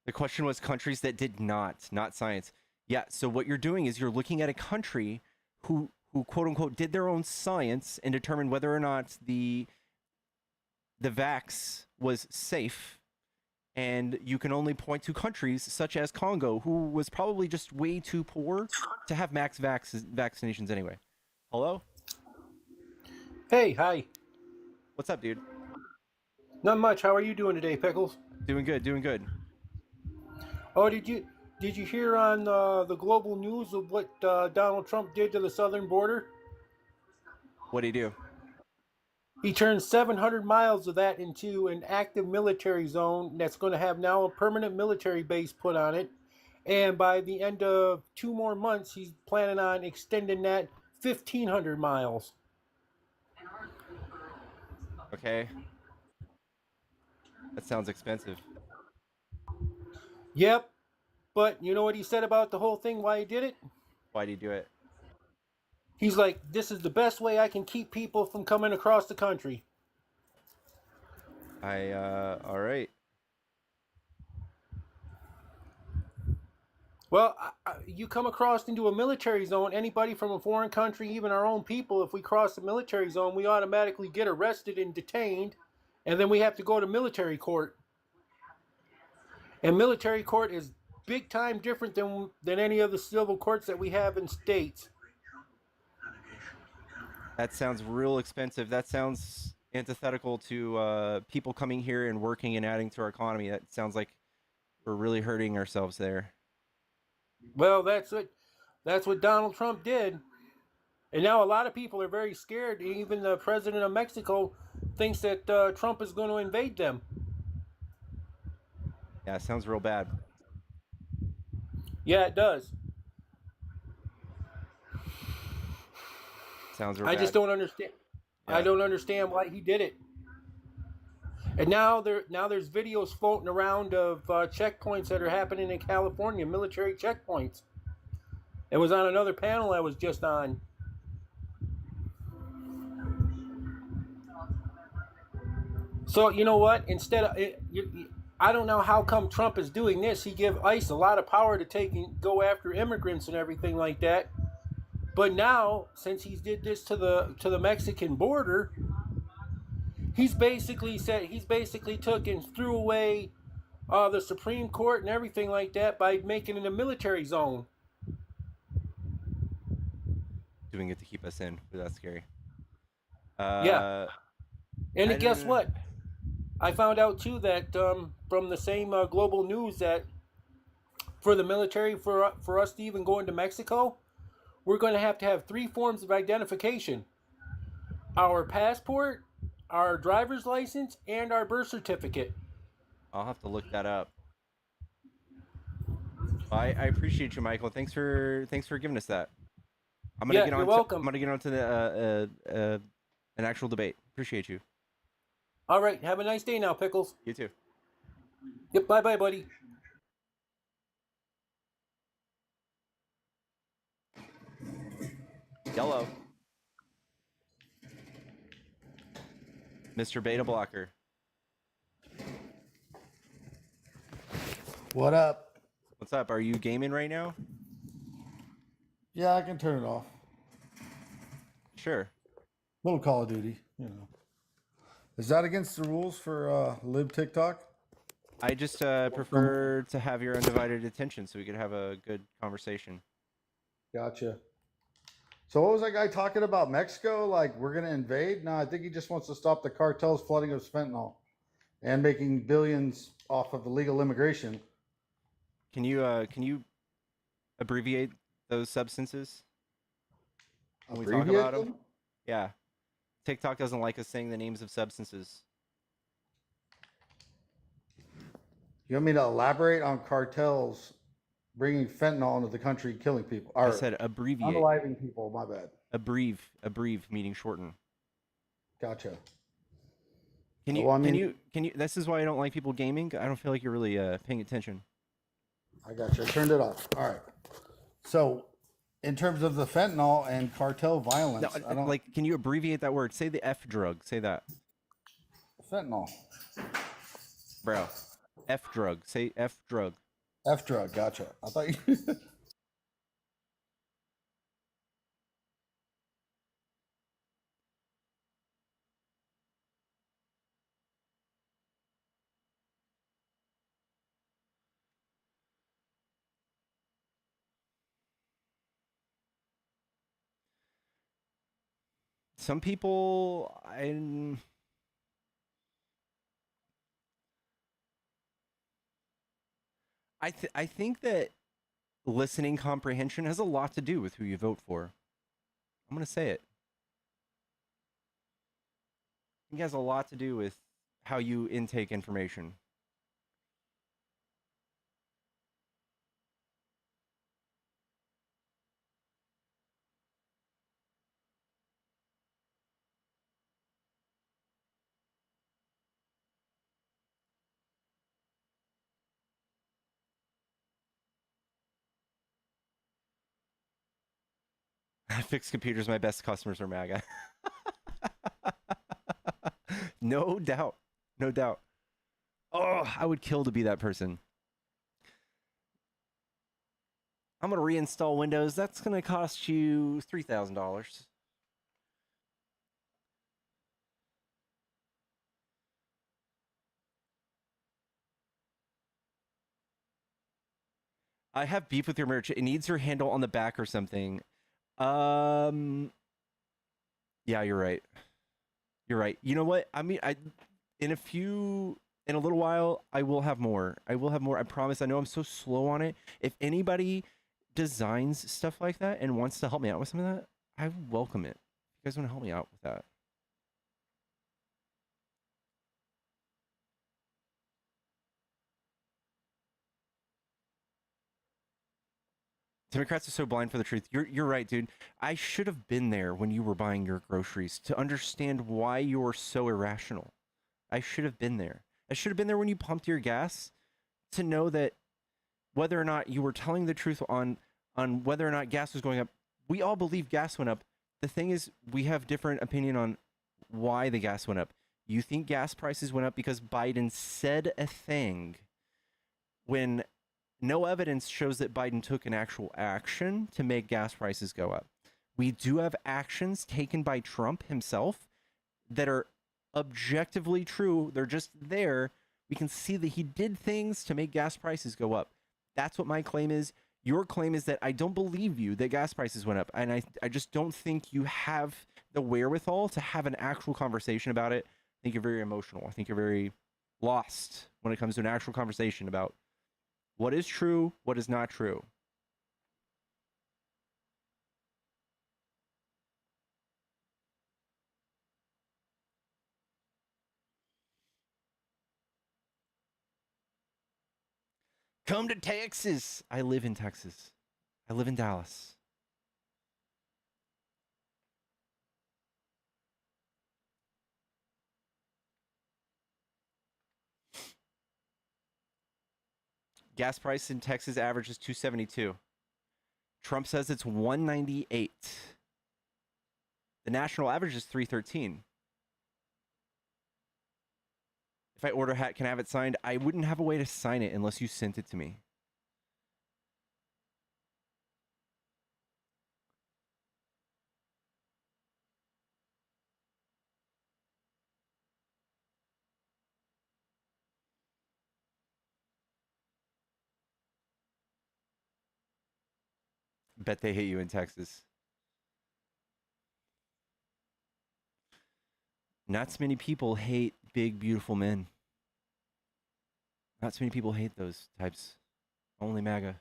Speaker 1: The question was countries that did not science. Yeah, so what you're doing is you're looking at a country who quote unquote did their own science and determined whether or not the vax was safe. And you can only point to countries such as Congo, who was probably just way too poor to have max vaccinations anyway. Hello?
Speaker 7: Hey, hi.
Speaker 1: What's up, dude?
Speaker 7: Not much. How are you doing today, Pickles?
Speaker 1: Doing good, doing good.
Speaker 7: Oh, did you hear on the global news of what Donald Trump did to the southern border?
Speaker 1: What do you do?
Speaker 7: He turned 700 miles of that into an active military zone that's going to have now a permanent military base put on it. And by the end of 2 more months, he's planning on extending that 1,500 miles.
Speaker 1: Okay. That sounds expensive.
Speaker 7: Yep. But you know what he said about the whole thing, why he did it?
Speaker 1: Why do you do it?
Speaker 7: He's like, this is the best way I can keep people from coming across the country.
Speaker 1: All right.
Speaker 7: Well, you come across into a military zone, anybody from a foreign country, even our own people, if we cross the military zone, we automatically get arrested and detained, and then we have to go to military court. And military court is big time different than any of the civil courts that we have in states.
Speaker 1: That sounds real expensive. That sounds antithetical to people coming here and working and adding to our economy. That sounds like we're really hurting ourselves there.
Speaker 7: Well, that's what Donald Trump did. And now a lot of people are very scared. Even the president of Mexico thinks that Trump is going to invade them.
Speaker 1: Yeah, it sounds real bad.
Speaker 7: Yeah, it does.
Speaker 1: Sounds real
Speaker 7: I
Speaker 1: bad.
Speaker 7: just don't understand. I
Speaker 1: Yeah.
Speaker 7: don't understand why he did it. And now there's videos floating around of checkpoints that are happening in California, military checkpoints. It was on another panel I was just on. So you know what? Instead of I don't know how come Trump is doing this. He give ICE a lot of power to take and go after immigrants and everything like that. But now, since he's did this to the Mexican border, he's basically took and threw away the Supreme Court and everything like that by making it a military zone.
Speaker 1: Doing it to keep us in. But that's scary.
Speaker 7: Yeah. And
Speaker 1: I
Speaker 7: guess
Speaker 1: don't-
Speaker 7: what? I found out too that from the same global news that for the military, for us to even go into Mexico, we're going to have 3 forms of identification: our passport, our driver's license, and our birth certificate.
Speaker 1: I'll have to look that up. I appreciate you, Michael. Thanks for giving us that. I'm gonna
Speaker 7: Yeah,
Speaker 1: get on.
Speaker 7: you're welcome.
Speaker 1: I'm gonna get on to the an actual debate. Appreciate you.
Speaker 7: All right, have a nice day now, Pickles.
Speaker 1: You too.
Speaker 7: Yep, bye-bye, buddy.
Speaker 1: Yellow. Mr. Beta Blocker.
Speaker 8: What up?
Speaker 1: What's up? Are you gaming right now?
Speaker 8: Yeah, I can turn it off.
Speaker 1: Sure.
Speaker 8: Little Call of Duty, you know. Is that against the rules for Lib TikTok?
Speaker 1: I just prefer to have your undivided attention so we could have a good conversation.
Speaker 8: Gotcha. So what was that guy talking about? Mexico? Like we're gonna invade? No, I think he just wants to stop the cartels flooding of fentanyl and making billions off of illegal immigration.
Speaker 1: Can you abbreviate those substances when we talk
Speaker 8: Abbreviate
Speaker 1: about them?
Speaker 8: them?
Speaker 1: Yeah. TikTok doesn't like us saying the names of substances.
Speaker 8: You want me to elaborate on cartels bringing fentanyl into the country, killing people? Or
Speaker 1: I said abbreviate.
Speaker 8: unaliving people, my bad.
Speaker 1: Abreve meaning shorten.
Speaker 8: Gotcha.
Speaker 1: Can you
Speaker 8: Well, I mean-
Speaker 1: can you this is why I don't like people gaming. I don't feel like you're really paying attention.
Speaker 8: I got you. I turned it off. All right. So, in terms of the fentanyl and cartel violence,
Speaker 1: No,
Speaker 8: I don't
Speaker 1: like can you abbreviate that word? Say the F drug. Say that.
Speaker 8: fentanyl.
Speaker 1: Bro. F drug. Say F drug.
Speaker 8: F drug. Gotcha. I thought you.
Speaker 1: Some people I think that listening comprehension has a lot to do with who you vote for. I'm going to say it. I think it has a lot to do with how you intake information. Fixed computers, my best customers are MAGA. No doubt. No doubt. Oh, I would kill to be that person. I'm going to reinstall Windows. That's going to cost you $3,000. I have beef with your merch. It needs your handle on the back or something. Yeah, you're right. You're right. You know what? I mean, in a little while, I will have more. I will have more. I promise. I know I'm so slow on it. If anybody designs stuff like that and wants to help me out with some of that, I welcome it. You guys want to help me out with that? Democrats are so blind for the truth. You're right, dude. I should have been there when you were buying your groceries to understand why you're so irrational. I should have been there. I should have been there when you pumped your gas to know that whether or not you were telling the truth on whether or not gas was going up. We all believe gas went up. The thing is, we have different opinion on why the gas went up. You think gas prices went up because Biden said a thing when no evidence shows that Biden took an actual action to make gas prices go up. We do have actions taken by Trump himself that are objectively true. They're just there. We can see that he did things to make gas prices go up. That's what my claim is. Your claim is that I don't believe you that gas prices went up. And I just don't think you have the wherewithal to have an actual conversation about it. I think you're very emotional. I think you're very lost when it comes to an actual conversation about what is true, what is not true. Come to Texas. I live in Texas. I live in Dallas. Gas price in Texas averages $2.72. Trump says it's $1.98. The national average is $3.13. If I order hat, can I have it signed? I wouldn't have a way to sign it unless you sent it to me. Bet they hate you in Texas. Not so many people hate big, beautiful men. Not so many people hate those types. Only MAGA.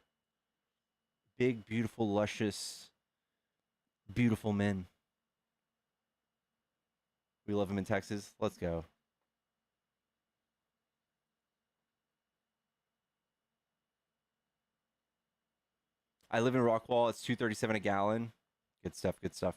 Speaker 1: Big, beautiful, luscious, beautiful men. We love them in Texas. Let's go. I live in Rockwall. It's $2.37 a gallon. Good stuff. Good stuff.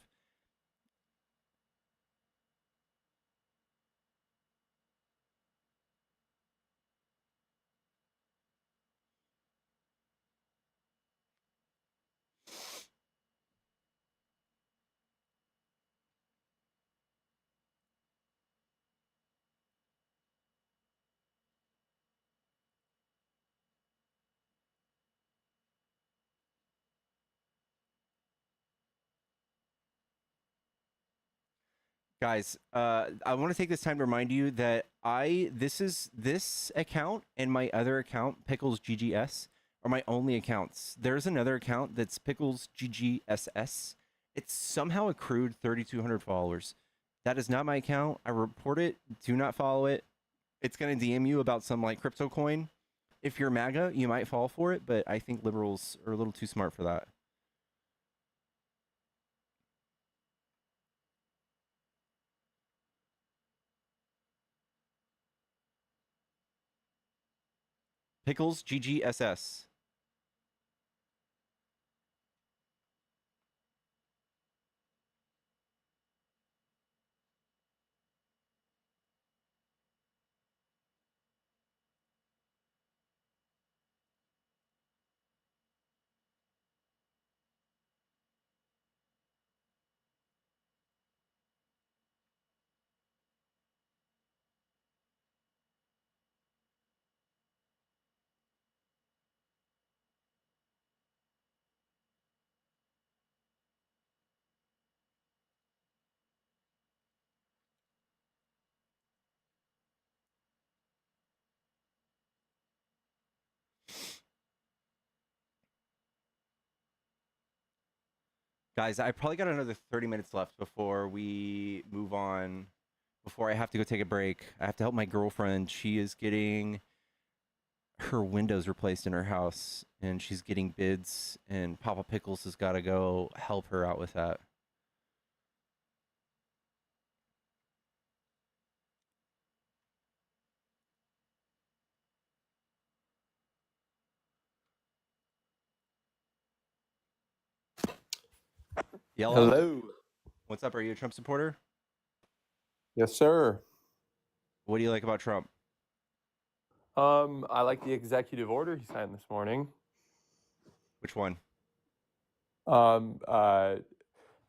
Speaker 1: Guys, I want to take this time to remind you that this account and my other account, Pickles GGS, are my only accounts. There's another account that's Pickles GGSS. It's somehow accrued 3,200 followers. That is not my account. I report it. Do not follow it. It's gonna DM you about some like crypto coin. If you're MAGA, you might fall for it, but I think liberals are a little too smart for that. Pickles GGSS. Guys, I probably got another 30 minutes left before we move on, before I have to go take a break. I have to help my girlfriend. She is getting her windows replaced in her house, and she's getting bids, and Papa Pickles has got to go help her out with that. Yellow.
Speaker 9: Hello.
Speaker 1: What's up? Are you a Trump supporter?
Speaker 9: Yes, sir.
Speaker 1: What do you like about Trump?
Speaker 9: I like the executive order he signed this morning.
Speaker 1: Which one?
Speaker 9: Um, uh,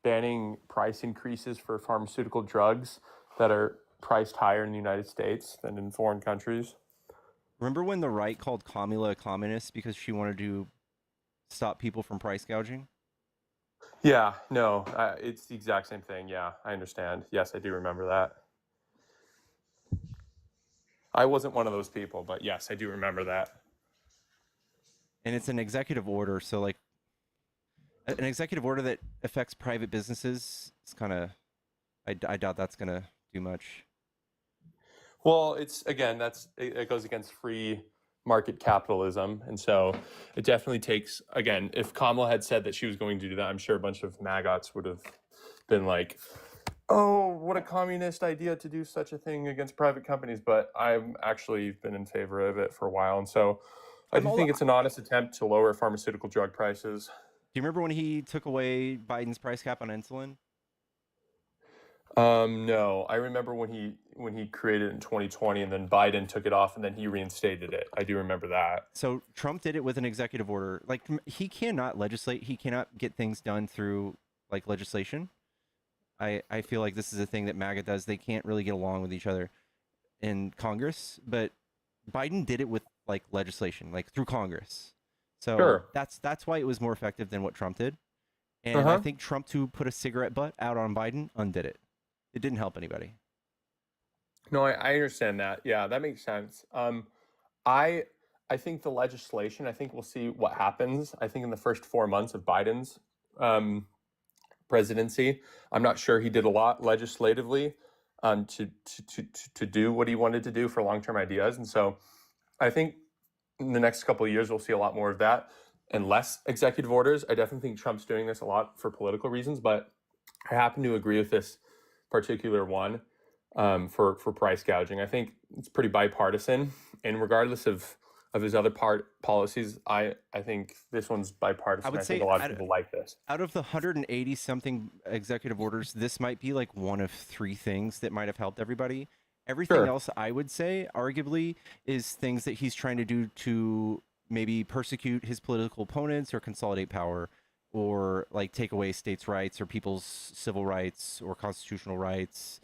Speaker 9: Banning price increases for pharmaceutical drugs that are priced higher in the United States than in foreign countries.
Speaker 1: Remember when the right called Kamala a communist because she wanted to stop people from price gouging?
Speaker 9: Yeah, no, it's the exact same thing. Yeah, I understand. Yes, I do remember that. I wasn't one of those people, but yes, I do remember that.
Speaker 1: And it's an executive order, so like an executive order that affects private businesses, it's kind of, I doubt that's going to do much.
Speaker 9: Well, it's again, it goes against free market capitalism, and so it definitely takes. Again, if Kamala had said that she was going to do that, I'm sure a bunch of MAGAs would have been like, "Oh, what a communist idea to do such a thing against private companies." But I've actually been in favor of it for a while, and so I do think it's an honest attempt to lower pharmaceutical drug prices.
Speaker 1: Do you remember when he took away Biden's price cap on insulin?
Speaker 9: No, I remember when he created it in 2020, and then Biden took it off, and then he reinstated it. I do remember that.
Speaker 1: So Trump did it with an executive order. Like he cannot legislate. He cannot get things done through like legislation. I feel like this is a thing that MAGA does. They can't really get along with each other in Congress, but Biden did it with like legislation, like through Congress. So
Speaker 9: Sure.
Speaker 1: that's why it was more effective than what Trump did. And I think Trump to put a cigarette butt out on Biden undid it. It didn't help anybody.
Speaker 9: No, I understand that. Yeah, that makes sense. I think the legislation. I think we'll see what happens. I think in the first 4 months of Biden's presidency, I'm not sure he did a lot legislatively to do what he wanted to do for long-term ideas, and so I think in the next couple of years we'll see a lot more of that and less executive orders. I definitely think Trump's doing this a lot for political reasons, but I happen to agree with this particular one for price gouging. I think it's pretty bipartisan, and regardless of his other policies, I think this one's bipartisan.
Speaker 1: I would say
Speaker 9: think a lot of people like this.
Speaker 1: Out of the 180 something executive orders, this might be like one of 3 things that might have helped everybody. Everything else, I would say, arguably, is things that he's trying to do to maybe persecute his political opponents or consolidate power, or like take away states' rights or people's civil rights or constitutional rights.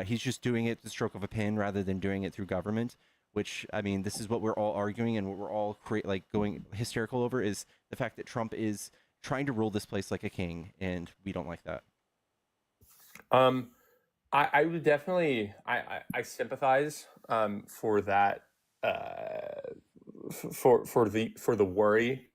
Speaker 1: He's just doing it the stroke of a pen rather than doing it through government, which, I mean, this is what we're all arguing and what we're all going hysterical over, is the fact that Trump is trying to rule this place like a king, and we don't like that.
Speaker 9: I would definitely, I sympathize for that, for the worry.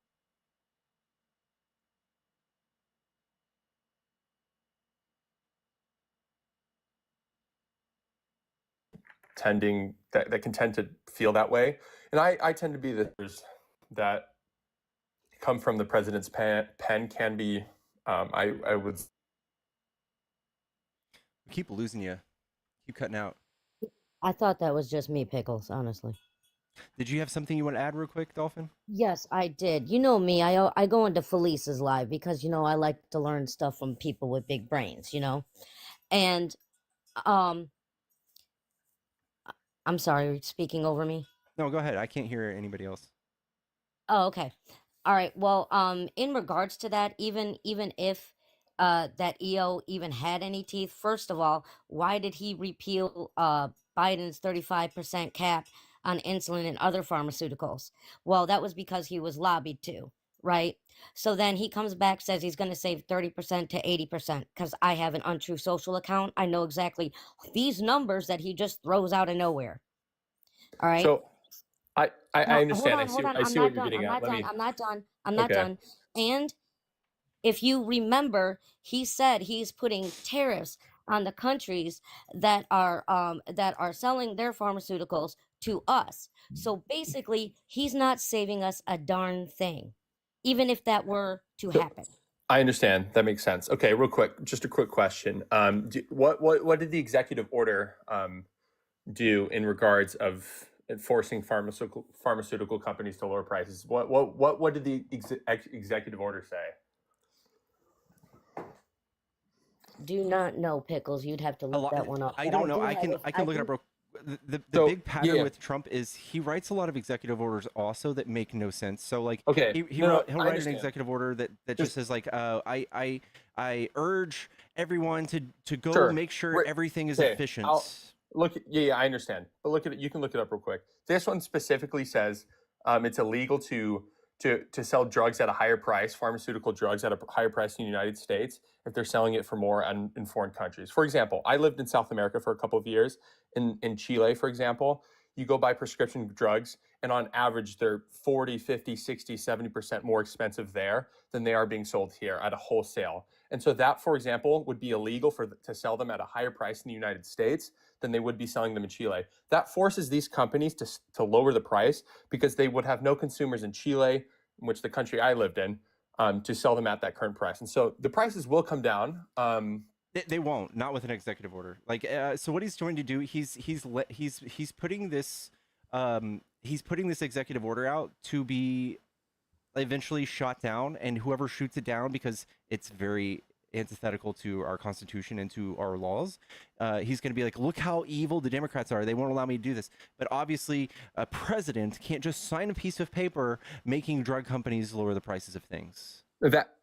Speaker 9: That can tend to feel that way, and I tend to be that come from the president's pen can be. I would
Speaker 1: keep losing you. Keep cutting out.
Speaker 10: I thought that was just me, Pickles, honestly.
Speaker 1: Did you have something you want to add real quick, Dolphin?
Speaker 10: Yes, I did. You know me, I go into Felice's live because, I like to learn stuff from people with big brains, And, I'm sorry, are you speaking over me?
Speaker 1: No, go ahead. I can't hear anybody else.
Speaker 10: Oh, okay. All right. Well, in regards to that, even if that EO even had any teeth, first of all, why did he repeal Biden's 35% cap on insulin and other pharmaceuticals? Well, that was because he was lobbied to, right? So then he comes back, says he's going to save 30% to 80%, because I have an Untrue Social account. I know exactly these numbers that he just throws out of nowhere. All right.
Speaker 9: So I understand.
Speaker 10: Hold on.
Speaker 9: I see what you're getting at.
Speaker 10: I'm not done. And if you remember, he said he's putting tariffs on the countries that are selling their pharmaceuticals to us. So basically, he's not saving us a darn thing, even if that were to happen.
Speaker 9: I understand. That makes sense. Okay, real quick, just a quick question. What did the executive order do in regards of forcing pharmaceutical companies to lower prices? What did the executive order say?
Speaker 10: do not know, Pickles. You'd have to
Speaker 1: A
Speaker 10: look
Speaker 1: lot.
Speaker 10: that one up.
Speaker 1: I
Speaker 10: But
Speaker 1: don't know.
Speaker 10: do
Speaker 1: I
Speaker 10: have
Speaker 1: can
Speaker 10: a,
Speaker 1: I can look it up.
Speaker 10: do.
Speaker 1: The
Speaker 9: So
Speaker 1: big pattern
Speaker 9: yeah.
Speaker 1: with Trump is he writes a lot of executive orders also that make no sense. So like
Speaker 9: Okay.
Speaker 1: he'll
Speaker 9: I
Speaker 1: write an
Speaker 9: understand.
Speaker 1: executive order that just
Speaker 9: Just
Speaker 1: says like I urge everyone to go
Speaker 9: sure.
Speaker 1: make sure
Speaker 9: We're,
Speaker 1: everything is
Speaker 9: okay.
Speaker 1: efficient.
Speaker 9: Yeah, I understand. But look at it. You can look it up real quick. This one specifically says it's illegal to sell drugs at a higher price, pharmaceutical drugs at a higher price in the United States if they're selling it for more in foreign countries. For example, I lived in South America for a couple of years. In Chile, for example, you go buy prescription drugs, and on average, they're 40, 50, 60, 70% more expensive there than they are being sold here at a wholesale. And so that, for example, would be illegal to sell them at a higher price in the United States than they would be selling them in Chile. That forces these companies to lower the price because they would have no consumers in Chile, which the country I lived in, to sell them at that current price. And so the prices will come down.
Speaker 1: They won't, not with an executive order. Like so what he's going to do, he's putting this executive order out to be eventually shot down, and whoever shoots it down, because it's very antithetical to our Constitution and to our laws, he's going to be like, look how evil the Democrats are. They won't allow me to do this. But obviously, a president can't just sign a piece of paper making drug companies lower the prices of things.
Speaker 9: That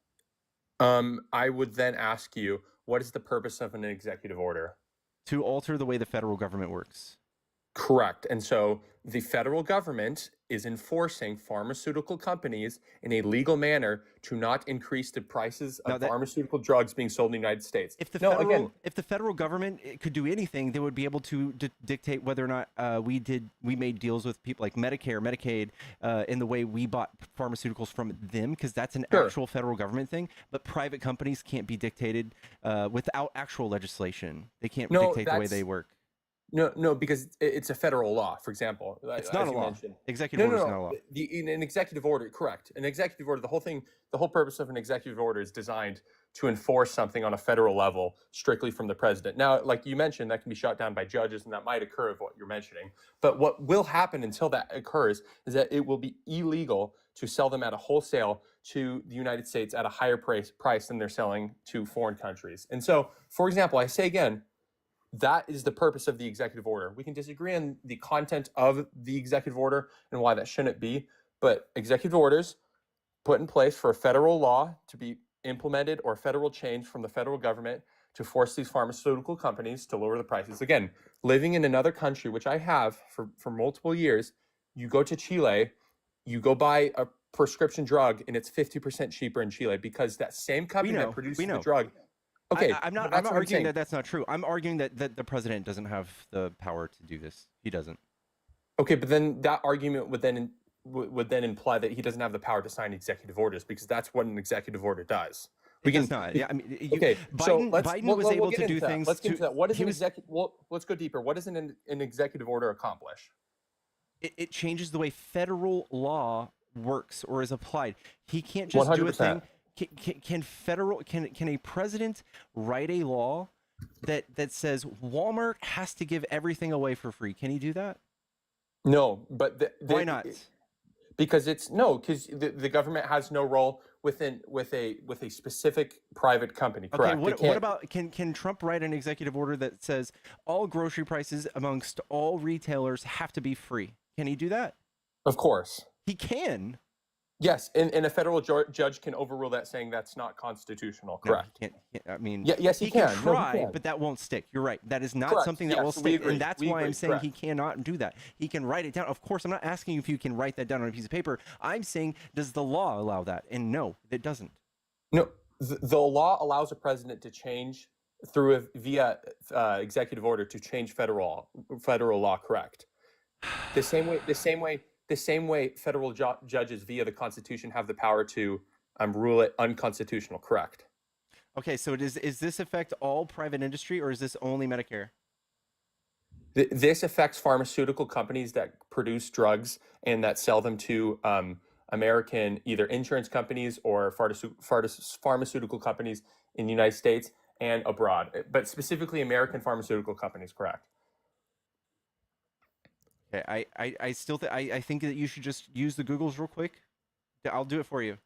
Speaker 9: I would then ask you, what is the purpose of an executive order?
Speaker 1: To alter the way the federal government works.
Speaker 9: Correct. And so the federal government is enforcing pharmaceutical companies in a legal manner to not increase the prices of pharmaceutical drugs being sold in the United States.
Speaker 1: If the federal government could do anything, they would be able to dictate whether or not we made deals with people like Medicare, Medicaid, in the way we bought pharmaceuticals from them, because that's an actual federal government thing. But private companies can't be dictated without actual legislation. They can't dictate the way they work.
Speaker 9: No, because it's a federal law. For example,
Speaker 1: it's not a law. Executive order is not a law.
Speaker 9: An executive order, correct? An executive order. The whole purpose of an executive order is designed to enforce something on a federal level, strictly from the president. Now, like you mentioned, that can be shot down by judges, and that might occur of what you're mentioning. But what will happen until that occurs is that it will be illegal to sell them at a wholesale to the United States at a higher price than they're selling to foreign countries. And so, for example, I say again, that is the purpose of the executive order. We can disagree on the content of the executive order and why that shouldn't be, but executive orders put in place for a federal law to be implemented or federal change from the federal government to force these pharmaceutical companies to lower the prices. Again, living in another country, which I have for multiple years, you go to Chile, you go buy a prescription drug, and it's 50% cheaper in Chile because that same company that produces the drug. Okay,
Speaker 1: I'm not arguing that that's not true. I'm arguing that the president doesn't have the power to do this. He doesn't.
Speaker 9: Okay, but then that argument would then imply that he doesn't have the power to sign executive orders, because that's what an executive order does.
Speaker 1: Does not. Yeah, I mean,
Speaker 9: okay.
Speaker 1: Biden was able to do things.
Speaker 9: Let's get into that. What is an executive? Well, let's go deeper. What does an executive order accomplish?
Speaker 1: It changes the way federal law works or is applied. He can't just
Speaker 9: 100%.
Speaker 1: do a thing. Can a president write a law that says Walmart has to give everything away for free? Can he do that?
Speaker 9: No, but
Speaker 1: why not?
Speaker 9: Because the government has no role with a specific private company. Correct.
Speaker 1: Okay, what about can Trump write an executive order that says all grocery prices amongst all retailers have to be free? Can he do that?
Speaker 9: Of course.
Speaker 1: He can.
Speaker 9: Yes, and a federal judge can overrule that, saying that's not constitutional. Correct.
Speaker 1: No, he can't. I mean,
Speaker 9: yes, he
Speaker 1: can
Speaker 9: can.
Speaker 1: try,
Speaker 9: No, he can.
Speaker 1: but that won't stick. You're right. That is not
Speaker 9: Correct.
Speaker 1: something that will
Speaker 9: Yes, we
Speaker 1: stick,
Speaker 9: agree.
Speaker 1: and that's
Speaker 9: We
Speaker 1: why
Speaker 9: agree.
Speaker 1: I'm saying
Speaker 9: Correct.
Speaker 1: he cannot do that. He can write it down. Of course, I'm not asking you if you can write that down on a piece of paper. I'm saying, does the law allow that? And no, it doesn't.
Speaker 9: No, the law allows a president to change via executive order to change federal law. Correct. The same way federal judges via the Constitution have the power to rule it unconstitutional. Correct.
Speaker 1: Okay, so is this affect all private industry, or is this only Medicare?
Speaker 9: This affects pharmaceutical companies that produce drugs and that sell them to American either insurance companies or pharmaceutical companies in the United States and abroad, but specifically American pharmaceutical companies. Correct.
Speaker 1: Okay, I still I think that you should just use the Googles real quick. I'll do it for you.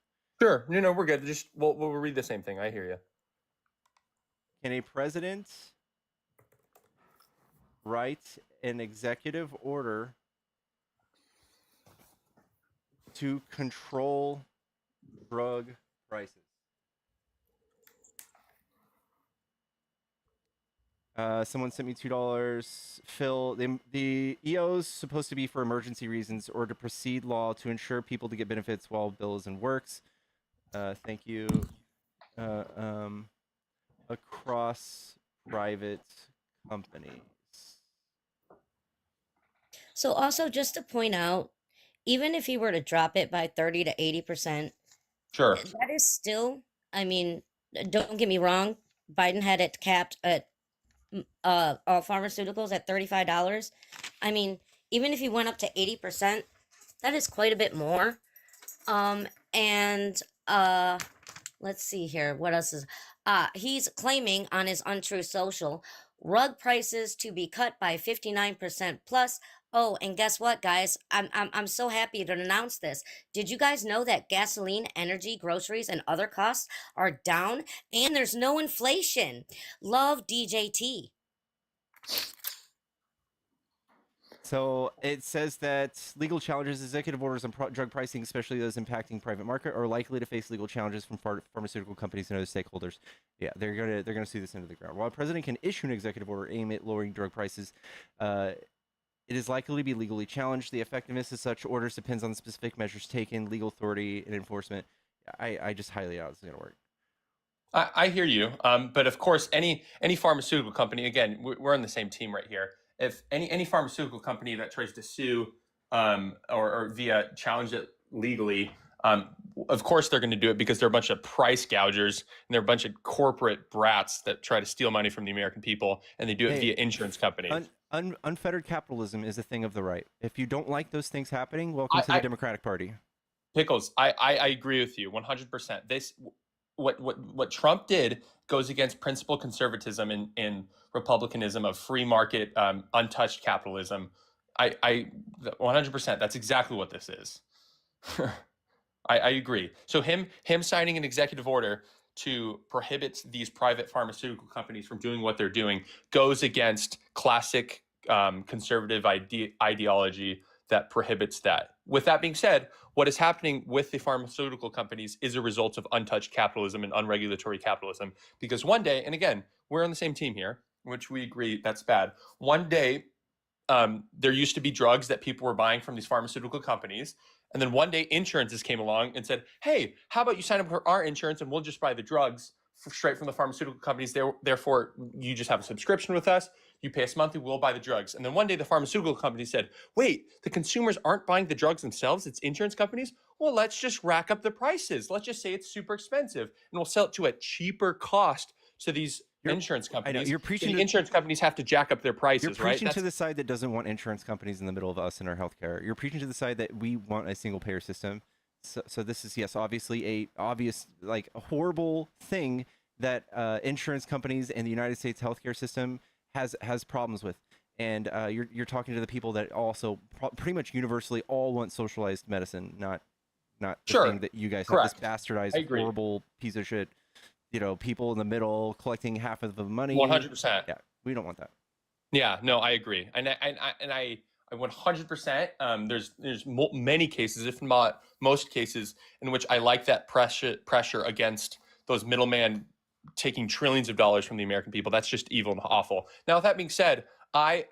Speaker 9: Sure. No, we're good. Just we'll read the same thing. I hear you.
Speaker 1: Can a president write an executive order to control drug prices? Someone sent me $2. Phil, the EO is supposed to be for emergency reasons or to precede law to ensure people to get benefits while bill is in works. Thank you. Across private companies.
Speaker 10: So also just to point out, even if he were to drop it by 30 to 80%,
Speaker 9: Sure.
Speaker 10: that is still, I mean, don't get me wrong, Biden had it capped at all pharmaceuticals at $35. I mean, even if he went up to 80%, that is quite a bit more. And let's see here. What else is he's claiming on his untrue social rug prices to be cut by 59% plus. Oh, and guess what, guys? I'm so happy to announce this. Did you guys know that gasoline, energy, groceries, and other costs are down and there's no inflation? Love DJT.
Speaker 1: So it says that legal challenges, executive orders on drug pricing, especially those impacting private market, are likely to face legal challenges from pharmaceutical companies and other stakeholders. Yeah, they're gonna see this into the ground. While a president can issue an executive order aimed at lowering drug prices, it is likely to be legally challenged. The effectiveness of such orders depends on the specific measures taken, legal authority, and enforcement. I just highly doubt it's gonna work.
Speaker 9: I hear you, but of course, any pharmaceutical company, again, we're on the same team right here. If any pharmaceutical company that tries to sue or via challenge it legally, of course they're going to do it because they're a bunch of price gougers and they're a bunch of corporate brats that try to steal money from the American people, and they do it via insurance companies.
Speaker 1: Unfettered capitalism is a thing of the right. If you don't like those things happening, welcome to the Democratic Party.
Speaker 9: Pickles, I agree with you 100%. This what Trump did goes against principal conservatism in republicanism of free market, untouched capitalism. I 100%. That's exactly what this is. I agree. So him signing an executive order to prohibit these private pharmaceutical companies from doing what they're doing goes against classic conservative ideology that prohibits that. With that being said, what is happening with the pharmaceutical companies is a result of untouched capitalism and unregulatory capitalism. Because one day, and again, we're on the same team here, which we agree that's bad. One day, there used to be drugs that people were buying from these pharmaceutical companies. And then one day, insurances came along and said, hey, how about you sign up for our insurance and we'll just buy the drugs straight from the pharmaceutical companies. Therefore, you just have a subscription with us. You pay us monthly, we'll buy the drugs. And then one day the pharmaceutical company said, wait, the consumers aren't buying the drugs themselves, it's insurance companies? Well, let's just rack up the prices. Let's just say it's super expensive and we'll sell it to a cheaper cost to these insurance companies.
Speaker 1: I know, you're preaching
Speaker 9: the insurance companies have to jack up their prices,
Speaker 1: you're preaching
Speaker 9: right?
Speaker 1: to the side that doesn't want insurance companies in the middle of us and our healthcare. You're preaching to the side that we want a single payer system. So this is, yes, obviously a horrible thing that insurance companies and the United States healthcare system has problems with. And you're talking to the people that also pretty much universally all want socialized medicine, not the thing that you guys have, this bastardized, horrible piece of shit. You know, people in the middle collecting half of the money.
Speaker 9: 100%.
Speaker 1: Yeah, we don't want that.
Speaker 9: Yeah, no, I agree, and I 100%. There's many cases, if not most cases, in which I like that pressure against those middlemen taking trillions of dollars from the American people. That's just evil and awful. Now, with that being said, I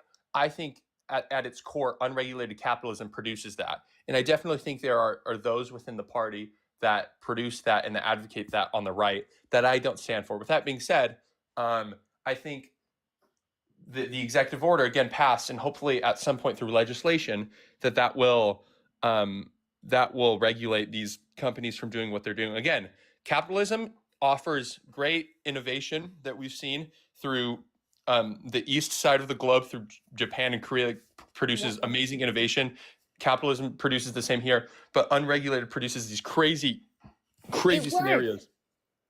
Speaker 9: think at its core, unregulated capitalism produces that, and I definitely think there are those within the party that produce that and that advocate that on the right that I don't stand for. With that being said, I think the executive order again passed, and hopefully at some point through legislation that will regulate these companies from doing what they're doing. Again, capitalism offers great innovation that we've seen through the east side of the globe, through Japan and Korea, produces amazing innovation. Capitalism produces the same here, but unregulated produces these crazy scenarios.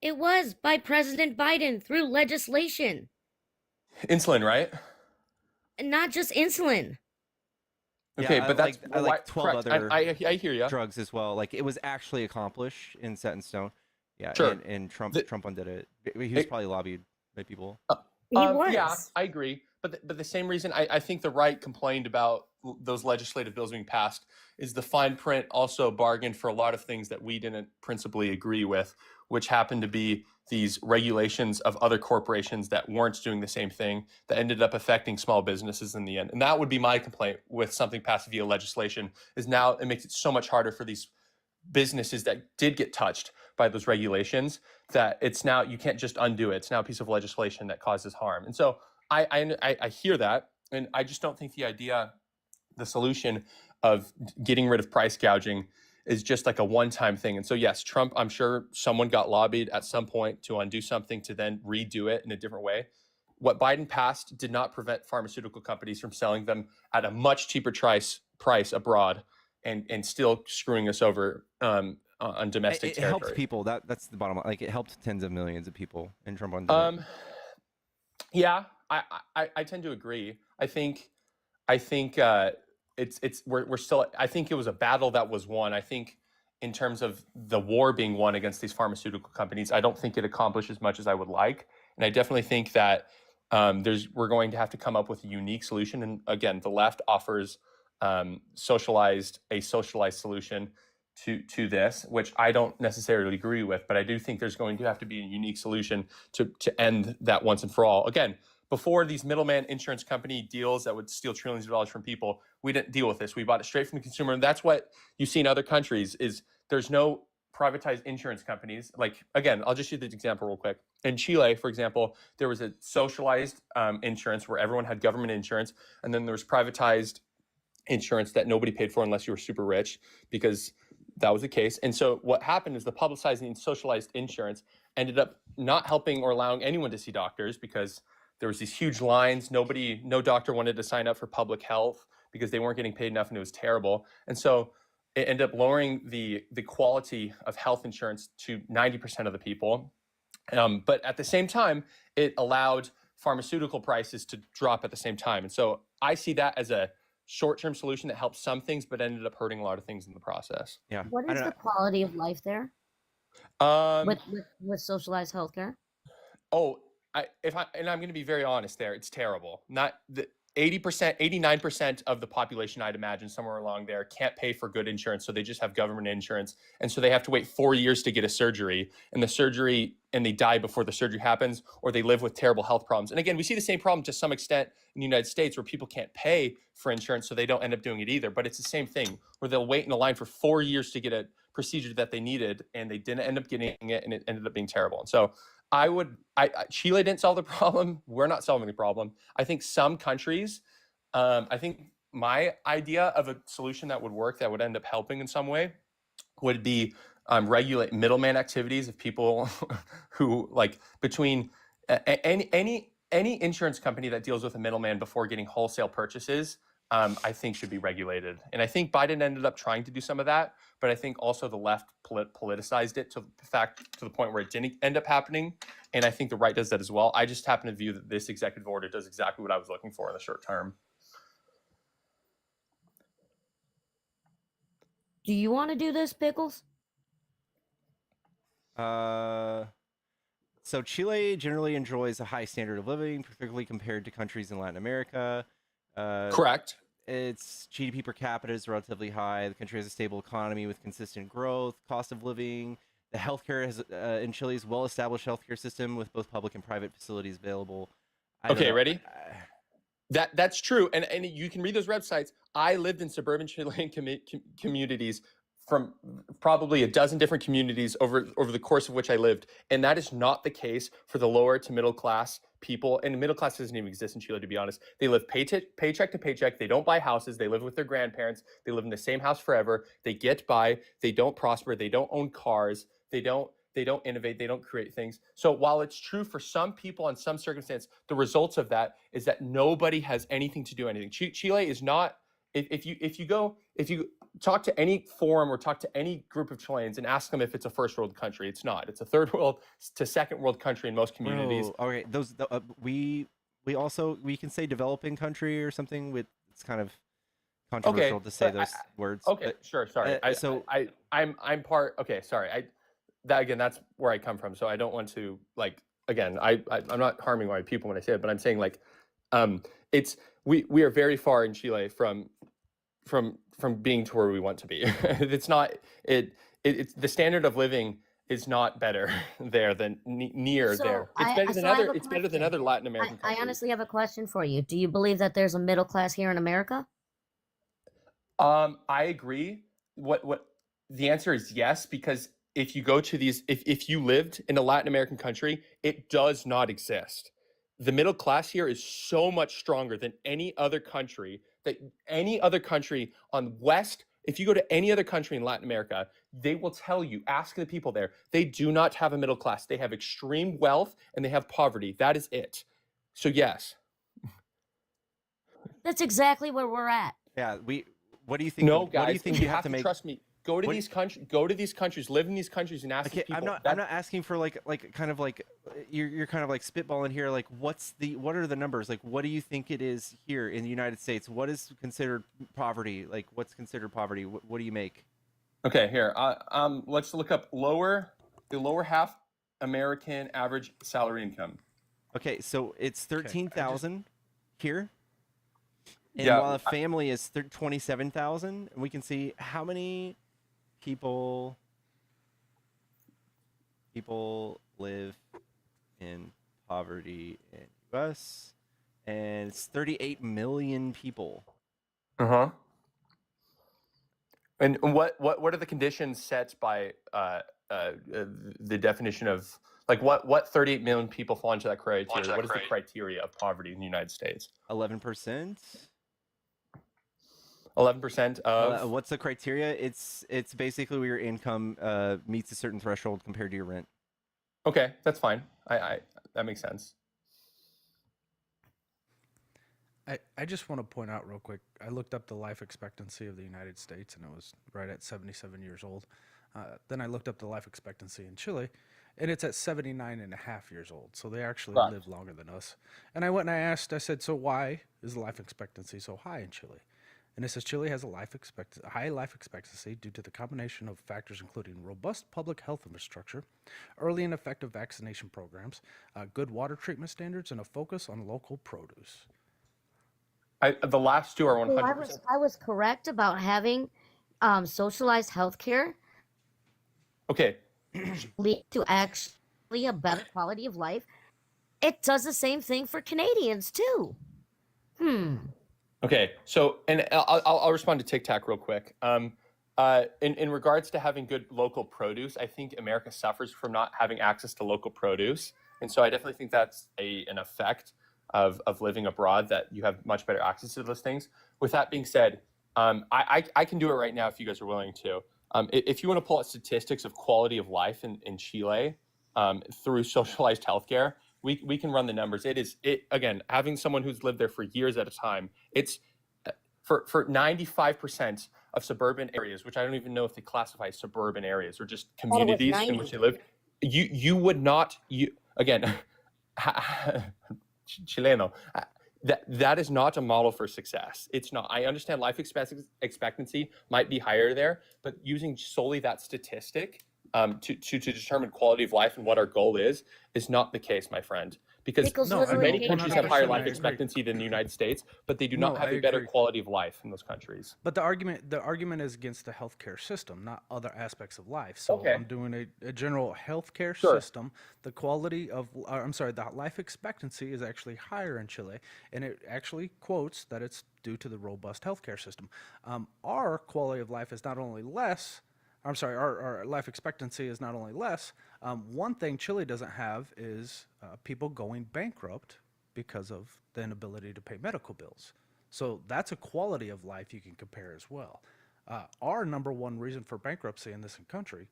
Speaker 10: It was by President Biden through legislation.
Speaker 9: Insulin, right?
Speaker 10: And not just insulin.
Speaker 9: Okay,
Speaker 1: yeah,
Speaker 9: but that's
Speaker 1: I like 12 other
Speaker 9: I hear you.
Speaker 1: Drugs as well. Like, it was actually accomplished and set in stone. Yeah,
Speaker 9: sure.
Speaker 1: And Trump undid it. He was probably lobbied by people.
Speaker 10: He
Speaker 9: Yeah,
Speaker 10: was.
Speaker 9: I agree. But the same reason I think the right complained about those legislative bills being passed is the fine print also bargained for a lot of things that we didn't principally agree with, which happened to be these regulations of other corporations that weren't doing the same thing that ended up affecting small businesses in the end. And that would be my complaint with something passed via legislation, is now it makes it so much harder for these businesses that did get touched by those regulations, that it's now, you can't just undo it. It's now a piece of legislation that causes harm. And so I hear that, and I just don't think the solution of getting rid of price gouging is just like a one-time thing. And so yes, Trump, I'm sure someone got lobbied at some point to undo something to then redo it in a different way. What Biden passed did not prevent pharmaceutical companies from selling them at a much cheaper price abroad and still screwing us over on domestic
Speaker 1: It
Speaker 9: territory.
Speaker 1: helped people. That's the bottom line. Like, it helped tens of millions of people, and Trump undid it.
Speaker 9: Yeah, I tend to agree. I think we're still. I think it was a battle that was won. I think in terms of the war being won against these pharmaceutical companies, I don't think it accomplished as much as I would like. And I definitely think that we're going to have to come up with a unique solution. And again, the left offers socialized solution to this, which I don't necessarily agree with, but I do think there's going to have to be a unique solution to end that once and for all. Again, before these middleman insurance company deals that would steal trillions of dollars from people, we didn't deal with this. We bought it straight from the consumer. And that's what you see in other countries is there's no privatized insurance companies. Like, again, I'll just use this example real quick. In Chile, for example, there was a socialized insurance where everyone had government insurance. And then there was privatized insurance that nobody paid for unless you were super rich, because that was the case. And so what happened is the publicizing socialized insurance ended up not helping or allowing anyone to see doctors, because there was these huge lines. No doctor wanted to sign up for public health because they weren't getting paid enough, and it was terrible. And so it ended up lowering the quality of health insurance to 90% of the people. But at the same time, it allowed pharmaceutical prices to drop at the same time. And so I see that as a short-term solution that helped some things, but ended up hurting a lot of things in the process.
Speaker 1: Yeah.
Speaker 10: What is the quality of life there with socialized healthcare?
Speaker 9: Oh, I'm going to be very honest there, it's terrible. Not the 80%, 89% of the population, I'd imagine, somewhere along there can't pay for good insurance, so they just have government insurance, and so they have to wait 4 years to get a surgery, and they die before the surgery happens, or they live with terrible health problems. And again, we see the same problem to some extent in the United States, where people can't pay for insurance, so they don't end up doing it either. But it's the same thing, where they'll wait in a line for 4 years to get a procedure that they needed, and they didn't end up getting it, and it ended up being terrible. And so Chile didn't solve the problem. We're not solving the problem. I think some countries, I think my idea of a solution that would work, that would end up helping in some way, would be regulate middleman activities of people who, like, between any insurance company that deals with a middleman before getting wholesale purchases, I think should be regulated. And I think Biden ended up trying to do some of that, but I think also the left politicized it to the point where it didn't end up happening. And I think the right does that as well. I just happen to view that this executive order does exactly what I was looking for in the short term.
Speaker 10: Do you want to do this, Pickles?
Speaker 1: So Chile generally enjoys a high standard of living, particularly compared to countries in Latin America.
Speaker 9: Correct.
Speaker 1: Its GDP per capita is relatively high. The country has a stable economy with consistent growth, cost of living. The healthcare in Chile's well-established healthcare system with both public and private facilities available.
Speaker 9: Okay, ready? That's true, and you can read those websites. I lived in suburban Chilean communities, from probably a dozen different communities over the course of which I lived, and that is not the case for the lower to middle class people. And the middle class doesn't even exist in Chile, to be honest. They live paycheck to paycheck. They don't buy houses. They live with their grandparents. They live in the same house forever. They get by. They don't prosper. They don't own cars. They don't innovate. They don't create things. So while it's true for some people in some circumstance, the results of that is that nobody has anything to do anything. Chile is not. If you talk to any forum or talk to any group of Chileans and ask them if it's a first world country, it's not. It's a third world to second world country in most communities.
Speaker 1: Bro, okay, we can say developing country or something. It's kind of controversial to say those words.
Speaker 9: Okay,
Speaker 1: but,
Speaker 9: sure. Sorry. I'm part. Okay, sorry. That's where I come from. So I don't want to again, I'm not harming white people when I say it, but I'm saying like, it's we are very far in Chile from being to where we want to be. It's not it's the standard of living is not better there than near there.
Speaker 10: So
Speaker 9: It's better than
Speaker 10: I have
Speaker 9: other.
Speaker 10: a
Speaker 9: It's better than
Speaker 10: question.
Speaker 9: other Latin American
Speaker 10: I
Speaker 9: countries.
Speaker 10: honestly have a question for you. Do you believe that there's a middle class here in America?
Speaker 9: I agree. What the answer is yes, because if you go to these, if you lived in a Latin American country, it does not exist. The middle class here is so much stronger than any other country. That any other country on West, if you go to any other country in Latin America, they will tell you, ask the people there, they do not have a middle class. They have extreme wealth and they have poverty. That is it. So yes.
Speaker 10: That's exactly where we're at.
Speaker 1: Yeah, what do you think?
Speaker 9: No,
Speaker 1: What do you
Speaker 9: guys,
Speaker 1: think
Speaker 9: you
Speaker 1: you have
Speaker 9: have
Speaker 1: to
Speaker 9: to
Speaker 1: make?
Speaker 9: trust me. Go to
Speaker 1: what-
Speaker 9: these countries. Go to these countries. Live in these countries and ask
Speaker 1: Okay,
Speaker 9: these people.
Speaker 1: I'm not asking for like kind of like you're kind of like spitballing here. Like, what are the numbers? Like, what do you think it is here in the United States? What is considered poverty? Like, what's considered poverty? What do you make?
Speaker 9: Okay, here. Let's look up the lower half American average salary income.
Speaker 1: Okay, so it's 13,000 here. And
Speaker 9: Yeah,
Speaker 1: while a family is 27,000, we can see how many people live in poverty in US, and it's 38 million people.
Speaker 9: Uh-huh. And what are the conditions set by the definition of like what 38 million people fall into that criteria? What is the criteria of poverty in the United States?
Speaker 1: 11%.
Speaker 9: 11% of
Speaker 1: What's the criteria? It's basically where your income meets a certain threshold compared to your rent.
Speaker 9: Okay, that's fine. I that makes sense.
Speaker 11: I just want to point out real quick, I looked up the life expectancy of the United States, and it was right at 77 years old. Then I looked up the life expectancy in Chile, and it's at 79 and a half years old. So they actually
Speaker 9: Right.
Speaker 11: live longer than us. And I went and I said, so why is the life expectancy so high in Chile? And it says Chile has a high life expectancy due to the combination of factors including robust public health infrastructure, early and effective vaccination programs, good water treatment standards, and a focus on local produce.
Speaker 9: The last two are
Speaker 10: So
Speaker 9: 100%.
Speaker 10: I was correct about having socialized healthcare
Speaker 9: Okay.
Speaker 10: lead to actually a better quality of life. It does the same thing for Canadians too.
Speaker 9: Okay, so and I'll respond to Tic Tac real quick. In regards to having good local produce, I think America suffers from not having access to local produce, and so I definitely think that's an effect of living abroad, that you have much better access to those things. With that being said, I can do it right now if you guys are willing to. If you want to pull out statistics of quality of life in Chile through socialized healthcare, we can run the numbers. Again, having someone who's lived there for years at a time, it's for 95% of suburban areas, which I don't even know if they classify as suburban areas or just communities in which they live. You would not again Chileno. That is not a model for success. It's not. I understand life expectancy might be higher there, but using solely that statistic to determine quality of life and what our goal is not the case, my friend. Because
Speaker 11: No, I
Speaker 9: many
Speaker 11: agree.
Speaker 9: countries have higher
Speaker 11: 100% I
Speaker 9: life
Speaker 11: agree.
Speaker 9: expectancy than the United States, but they do
Speaker 11: No,
Speaker 9: not have
Speaker 11: I
Speaker 9: a better
Speaker 11: agree.
Speaker 9: quality of life in those countries.
Speaker 11: But the argument is against the healthcare system, not other aspects of life. So
Speaker 9: Okay.
Speaker 11: I'm doing a general healthcare
Speaker 9: Sure.
Speaker 11: system. The quality of, the life expectancy is actually higher in Chile, and it actually quotes that it's due to the robust healthcare system. Our quality of life is not only less. Our life expectancy is not only less. One thing Chile doesn't have is people going bankrupt because of the inability to pay medical bills. So that's a quality of life you can compare as well. Our number one reason for bankruptcy in this country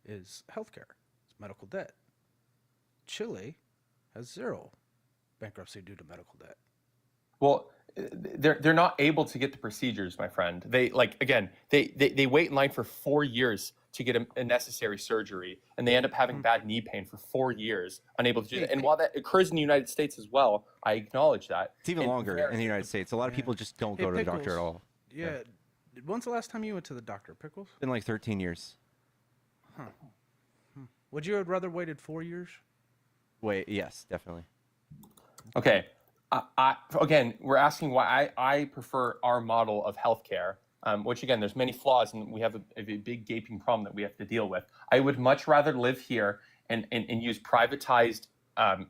Speaker 11: is healthcare, it's medical debt. Chile has zero bankruptcy due to medical debt.
Speaker 9: Well, they're not able to get the procedures, my friend. They they wait in line for 4 years to get a necessary surgery, and they end up having bad knee pain for 4 years, unable to do that. And while that occurs in the United States as well, I acknowledge that.
Speaker 1: It's even longer in the United States. A lot of
Speaker 11: Yeah.
Speaker 1: people just don't
Speaker 11: Hey,
Speaker 1: go to the doctor
Speaker 11: Pickles.
Speaker 1: at all.
Speaker 11: Yeah. When's the last time you went to the doctor, Pickles?
Speaker 1: It's been like 13 years.
Speaker 11: Would you have rather waited 4 years?
Speaker 1: Wait, yes, definitely.
Speaker 9: Okay. Again, we're asking why I prefer our model of healthcare, which again, there's many flaws, and we have a big gaping problem that we have to deal with. I would much rather live here and use privatized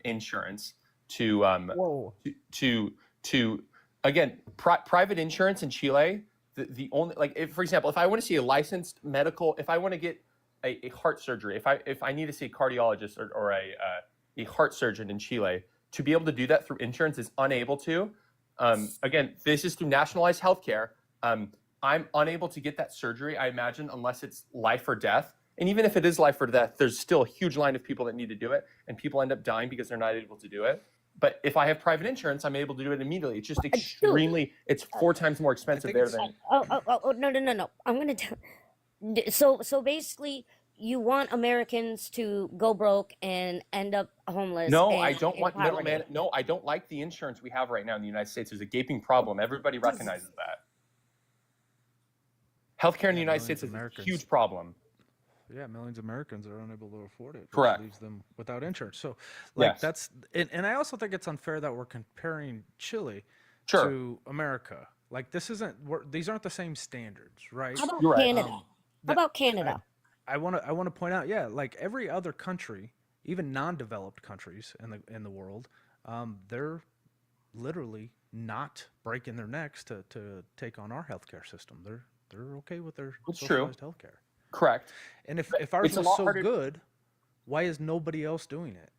Speaker 9: insurance
Speaker 10: Whoa.
Speaker 9: to again, private insurance in Chile. The only, like, if, for example, if I want to see a licensed medical, if I want to get a heart surgery, if I need to see a cardiologist or a heart surgeon in Chile, to be able to do that through insurance is unable to. Again, this is through nationalized healthcare. I'm unable to get that surgery, I imagine, unless it's life or death. And even if it is life or death, there's still a huge line of people that need to do it, and people end up dying because they're not able to do it. But if I have private insurance, I'm able to do it immediately. It's just extremely, it's 4 times more expensive there than.
Speaker 10: No. I'm gonna tell. So basically, you want Americans to go broke and end up homeless.
Speaker 9: No,
Speaker 10: and
Speaker 9: I don't
Speaker 10: in
Speaker 9: want
Speaker 10: poverty.
Speaker 9: middleman. No, I don't like the insurance we have right now in the United States. There's a gaping problem. Everybody recognizes that. Healthcare in the United States is a huge problem.
Speaker 11: Yeah, millions of Americans are unable to afford it.
Speaker 9: Correct.
Speaker 11: Which leaves them without insurance. So, like,
Speaker 9: Yes.
Speaker 11: that's and I also think it's unfair that we're comparing Chile
Speaker 9: Sure.
Speaker 11: to America. Like, this isn't. These aren't the same standards, right?
Speaker 10: How about
Speaker 9: You're right.
Speaker 10: Canada? How about Canada?
Speaker 11: I want to point out, yeah, like every other country, even non-developed countries in the world, they're literally not breaking their necks to take on our healthcare system. They're okay with their
Speaker 9: It's true.
Speaker 11: socialized healthcare.
Speaker 9: Correct.
Speaker 11: And if ours
Speaker 9: It's a
Speaker 11: was
Speaker 9: lot
Speaker 11: so
Speaker 9: harder-
Speaker 11: good, why is nobody else doing it?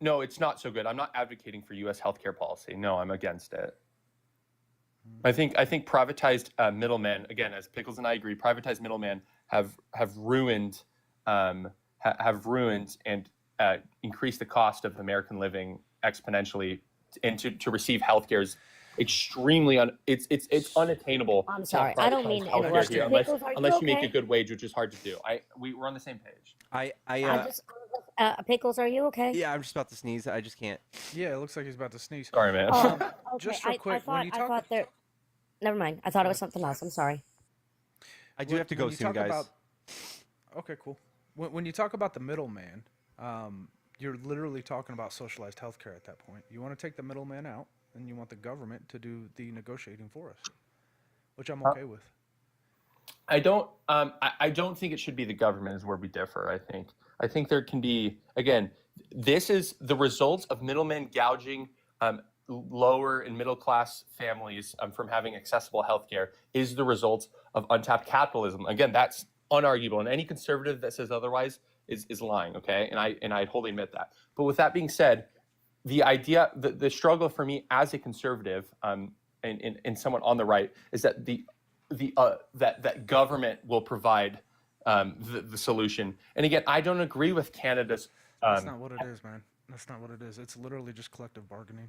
Speaker 9: No, it's not so good. I'm not advocating for U.S. healthcare policy. No, I'm against it. I think privatized middlemen, again, as Pickles and I agree, privatized middlemen have ruined and increased the cost of American living exponentially, and to receive healthcare is extremely it's unattainable.
Speaker 10: I'm
Speaker 9: to have
Speaker 10: sorry, I don't
Speaker 9: privatized
Speaker 10: mean to
Speaker 9: healthcare
Speaker 10: interrupt you.
Speaker 9: here
Speaker 10: Pickles, are you
Speaker 9: unless you make
Speaker 10: okay?
Speaker 9: a good wage, which is hard to do. We're on the same page.
Speaker 10: Pickles, are you okay?
Speaker 1: Yeah, I'm just about to sneeze. I just can't.
Speaker 11: Yeah, it looks like he's about to sneeze.
Speaker 9: Sorry, man.
Speaker 10: Okay.
Speaker 11: Just real quick,
Speaker 10: I thought there. Never mind. I thought it was something else. I'm sorry.
Speaker 1: I do have to go soon, guys.
Speaker 11: Okay, cool. When you talk about the middleman, you're literally talking about socialized healthcare at that point. You want to take the middleman out, and you want the government to do the negotiating for us, which I'm okay with.
Speaker 9: I don't think it should be the government is where we differ. I think there can be, again, this is the results of middlemen gouging lower and middle class families from having accessible healthcare is the result of untapped capitalism. Again, that's unarguable, and any conservative that says otherwise is lying. Okay, and I wholly admit that. But with that being said, the idea, the struggle for me as a conservative and someone on the right is that that government will provide the solution. And again, I don't agree with Canada's.
Speaker 11: That's not what it is, man. That's not what it is. It's literally just collective bargaining.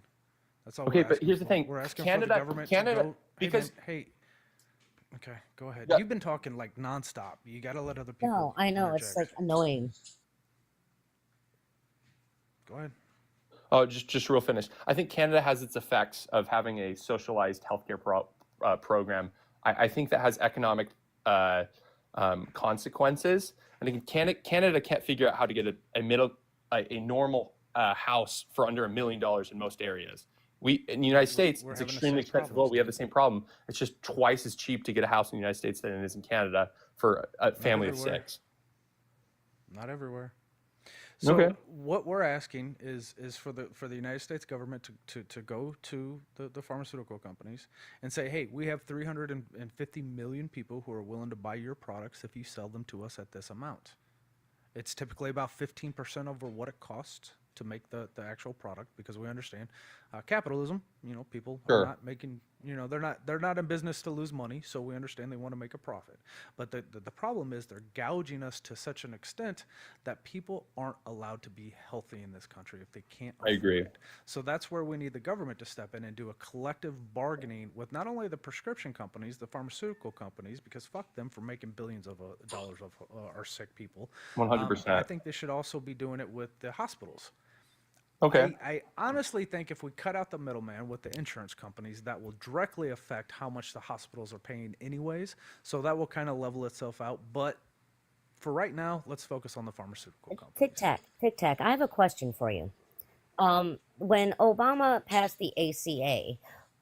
Speaker 11: That's all.
Speaker 9: Okay,
Speaker 11: we're
Speaker 9: but
Speaker 11: asking
Speaker 9: here's the
Speaker 11: for.
Speaker 9: thing:
Speaker 11: We're asking
Speaker 9: Canada,
Speaker 11: for the government to go.
Speaker 9: because
Speaker 11: hey, okay, go ahead.
Speaker 9: Yeah.
Speaker 11: You've been talking like nonstop. You got to let other people.
Speaker 10: No, I know it's like
Speaker 11: interject.
Speaker 10: annoying.
Speaker 11: Go ahead.
Speaker 9: Oh, just real finish. I think Canada has its effects of having a socialized healthcare program. I think that has economic consequences. I think Canada can't figure out how to get a normal house for under $1 million in most areas. In the United States,
Speaker 11: we're
Speaker 9: it's
Speaker 11: having the
Speaker 9: extremely
Speaker 11: same
Speaker 9: expensive.
Speaker 11: problems,
Speaker 9: Well, we have the same problem. It's just twice as cheap to get a house in the United States than it is in Canada for a family of
Speaker 11: everywhere.
Speaker 9: 6.
Speaker 11: Not everywhere. So
Speaker 9: Okay.
Speaker 11: what we're asking is for the United States government to go to the pharmaceutical companies and say, hey, we have 350 million people who are willing to buy your products if you sell them to us at this amount. It's typically about 15% over what it costs to make the actual product, because we understand capitalism. People
Speaker 9: Sure.
Speaker 11: are not making. They're not in business to lose money, so we understand they want to make a profit. But the problem is they're gouging us to such an extent that people aren't allowed to be healthy in this country if they can't afford
Speaker 9: I agree.
Speaker 11: it. So that's where we need the government to step in and do a collective bargaining with not only the prescription companies, the pharmaceutical companies, because fuck them for making billions of dollars of our sick people.
Speaker 9: 100%.
Speaker 11: I think they should also be doing it with the hospitals.
Speaker 9: Okay.
Speaker 11: I honestly think if we cut out the middleman with the insurance companies, that will directly affect how much the hospitals are paying anyways. So that will kind of level itself out. But for right now, let's focus on the pharmaceutical
Speaker 10: Tic
Speaker 11: companies.
Speaker 10: Tac, Tic Tac. I have a question for you. When Obama passed the ACA,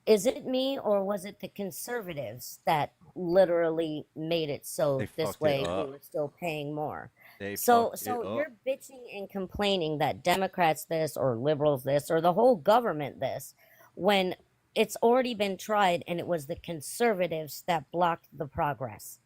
Speaker 10: is it me or was it the conservatives that literally made it
Speaker 1: They
Speaker 10: so this
Speaker 1: fucked it
Speaker 10: way we
Speaker 1: up.
Speaker 10: were still paying more?
Speaker 1: They
Speaker 10: So
Speaker 1: fucked it
Speaker 10: so
Speaker 1: up.
Speaker 10: you're bitching and complaining that Democrats this or liberals this or the whole government this when it's already been tried and it was the conservatives that blocked the progress.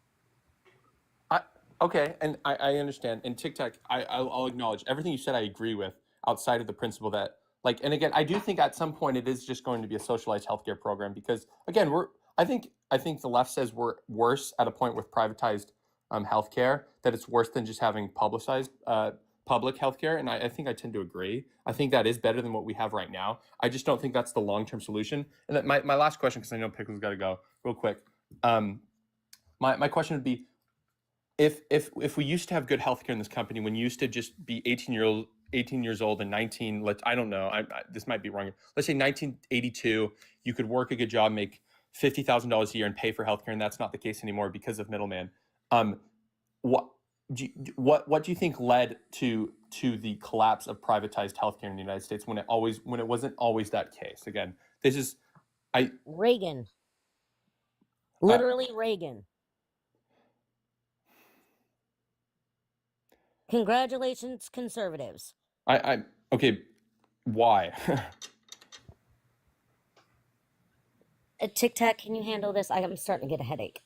Speaker 9: Okay, and I understand. And Tic Tac, I'll acknowledge everything you said. I agree with, outside of the principle that, like, and again, I do think at some point it is just going to be a socialized healthcare program because, again, I think the left says we're worse at a point with privatized healthcare, that it's worse than just having publicized public healthcare, and I think I tend to agree. I think that is better than what we have right now. I just don't think that's the long term solution. And that my last question, because I know Pickle's got to go real quick. My question would be, if we used to have good healthcare in this company, when you used to just be 18 years old and 19, I don't know, this might be wrong. Let's say 1982, you could work a good job, make $50,000 a year and pay for healthcare, and that's not the case anymore because of middleman. What do you think led to the collapse of privatized healthcare in the United States when it wasn't always that case? Again, this is
Speaker 10: Reagan.
Speaker 9: uh,
Speaker 10: Literally Reagan. Congratulations, conservatives.
Speaker 9: Okay, why?
Speaker 10: Tic Tac, can you handle this? I'm starting to get a headache.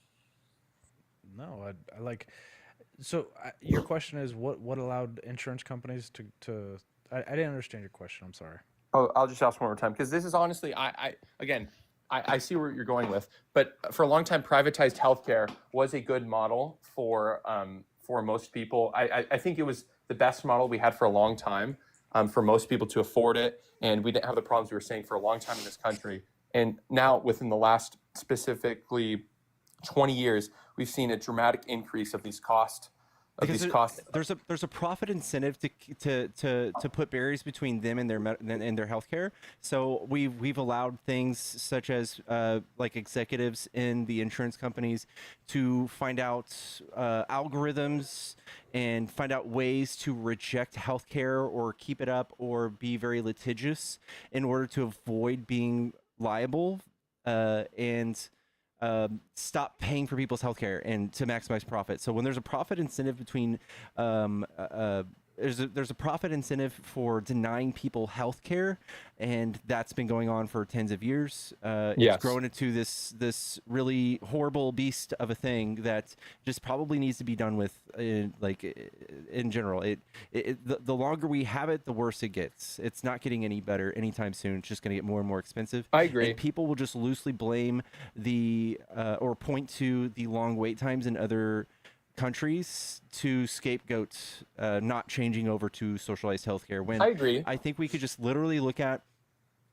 Speaker 11: No, I like. So your question is what allowed insurance companies to I didn't understand your question. I'm sorry.
Speaker 9: Oh, I'll just ask one more time because this is honestly, I see where you're going with, but for a long time, privatized healthcare was a good model for most people. I think it was the best model we had for a long time for most people to afford it, and we didn't have the problems we were seeing for a long time in this country. And now, within the last specifically 20 years, we've seen a dramatic increase of these costs.
Speaker 1: Because there's a profit incentive to put barriers between them and their healthcare. So we've allowed things such as like executives in the insurance companies to find out algorithms and find out ways to reject healthcare or keep it up or be very litigious in order to avoid being liable and stop paying for people's healthcare and to maximize profit. So when there's a profit incentive between there's a profit incentive for denying people healthcare, and that's been going on for tens of years.
Speaker 9: Yes.
Speaker 1: It's grown into this really horrible beast of a thing that just probably needs to be done with, in general. The longer we have it, the worse it gets. It's not getting any better anytime soon. It's just going to get more and more expensive.
Speaker 9: I agree.
Speaker 1: And people will just loosely blame or point to the long wait times in other countries to scapegoat not changing over to socialized healthcare, when
Speaker 9: I agree.
Speaker 1: I think we could just literally look at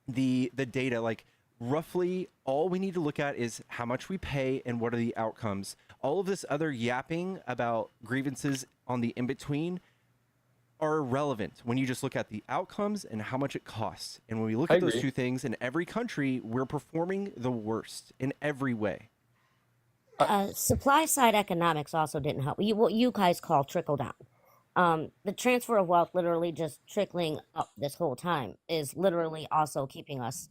Speaker 1: the data. Like, roughly all we need to look at is how much we pay and what are the outcomes. All of this other yapping about grievances on the in-between are irrelevant when you just look at the outcomes and how much it costs. And when we look
Speaker 9: I
Speaker 1: at those
Speaker 9: agree.
Speaker 1: two things, in every country we're performing the worst in every way.
Speaker 10: Supply side economics also didn't help. What you guys call trickle down. The transfer of wealth literally just trickling up this whole time is literally also keeping us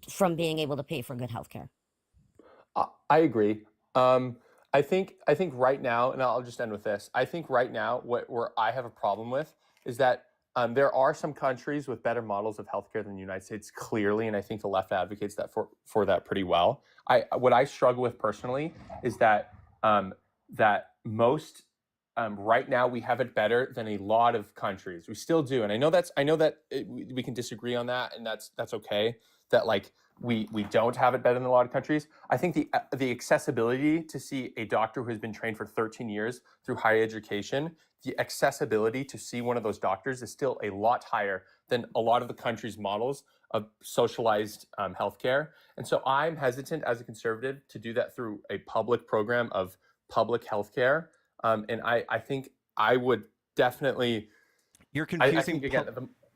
Speaker 10: from being able to pay for good healthcare.
Speaker 9: I agree. I think right now, and I'll just end with this. I think right now, where I have a problem with is that there are some countries with better models of healthcare than the United States, clearly, and I think the left advocates that for that pretty well. What I struggle with personally is that that most right now we have it better than a lot of countries. We still do, and I know that we can disagree on that, and that's okay. That like we don't have it better than a lot of countries. I think the accessibility to see a doctor who has been trained for 13 years through higher education, the accessibility to see one of those doctors is still a lot higher than a lot of the country's models of socialized healthcare. And so I'm hesitant as a conservative to do that through a public program of public healthcare. And I think I would definitely.
Speaker 1: You're confusing.
Speaker 9: I think, again,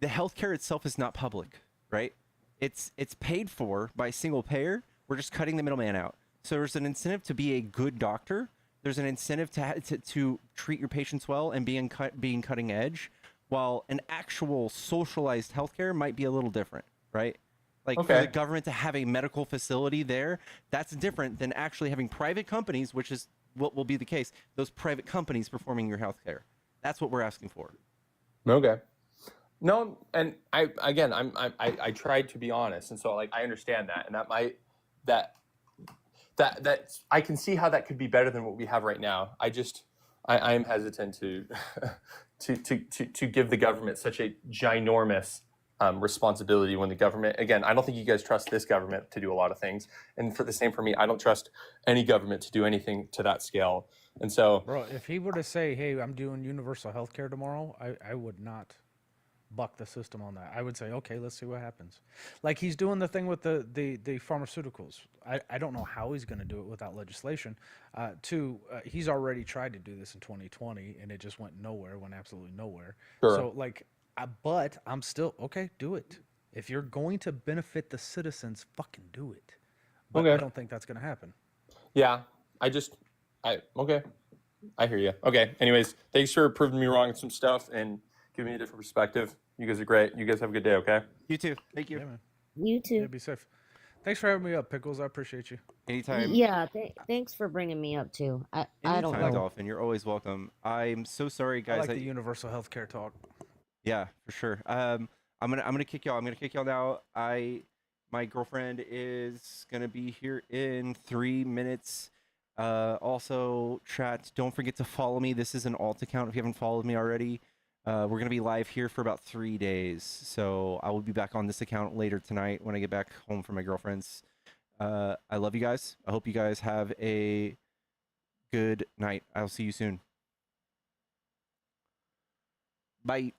Speaker 1: the healthcare itself is not public, right? It's paid for by a single payer. We're just cutting the middleman out. So there's an incentive to be a good doctor there's an incentive to treat your patients well and being cutting edge, while an actual socialized healthcare might be a little different, right? Like for the
Speaker 9: Okay.
Speaker 1: government to have a medical facility there, that's different than actually having private companies, which is what will be the case. Those private companies performing your healthcare. That's what we're asking for.
Speaker 9: Okay. No, and I tried to be honest, and so like I understand that, and that might that I can see how that could be better than what we have right now. I am hesitant to to give the government such a ginormous responsibility when the government, again, I don't think you guys trust this government to do a lot of things, and for the same for me, I don't trust any government to do anything to that scale, and so
Speaker 11: Bro, if he were to say, "Hey, I'm doing universal health care tomorrow," I would not buck the system on that. I would say, okay, let's see what happens. Like he's doing the thing with the pharmaceuticals. I don't know how he's going to do it without legislation. He's already tried to do this in 2020 and it just went absolutely nowhere.
Speaker 9: Sure.
Speaker 11: So like, but I'm still, okay, do it. If you're going to benefit the citizens, fucking do it. But
Speaker 9: Okay.
Speaker 11: I don't think that's going to happen.
Speaker 9: yeah, okay, I hear you. Okay, anyways, thanks for proving me wrong on some stuff and giving me a different perspective. You guys are great. You guys have a good day, okay?
Speaker 1: You too. Thank you.
Speaker 11: Yeah, man.
Speaker 10: You too.
Speaker 11: Yeah, be safe. Thanks for having me up, Pickles. I appreciate you.
Speaker 1: Anytime.
Speaker 10: Yeah, thanks for bringing me up too. I don't
Speaker 1: Anytime,
Speaker 10: know.
Speaker 1: Dolphin. You're always welcome. I'm so sorry,
Speaker 11: I
Speaker 1: guys.
Speaker 11: like the universal healthcare talk.
Speaker 1: Yeah, for sure. I'm gonna kick y'all. I'm gonna kick y'all now. My girlfriend is gonna be here in 3 minutes. Also, chat. Don't forget to follow me. This is an alt account. If you haven't followed me already, we're gonna be live here for about 3 days. So I will be back on this account later tonight when I get back home from my girlfriend's. I love you guys. I hope you guys have a good night. I'll see you soon. Bye.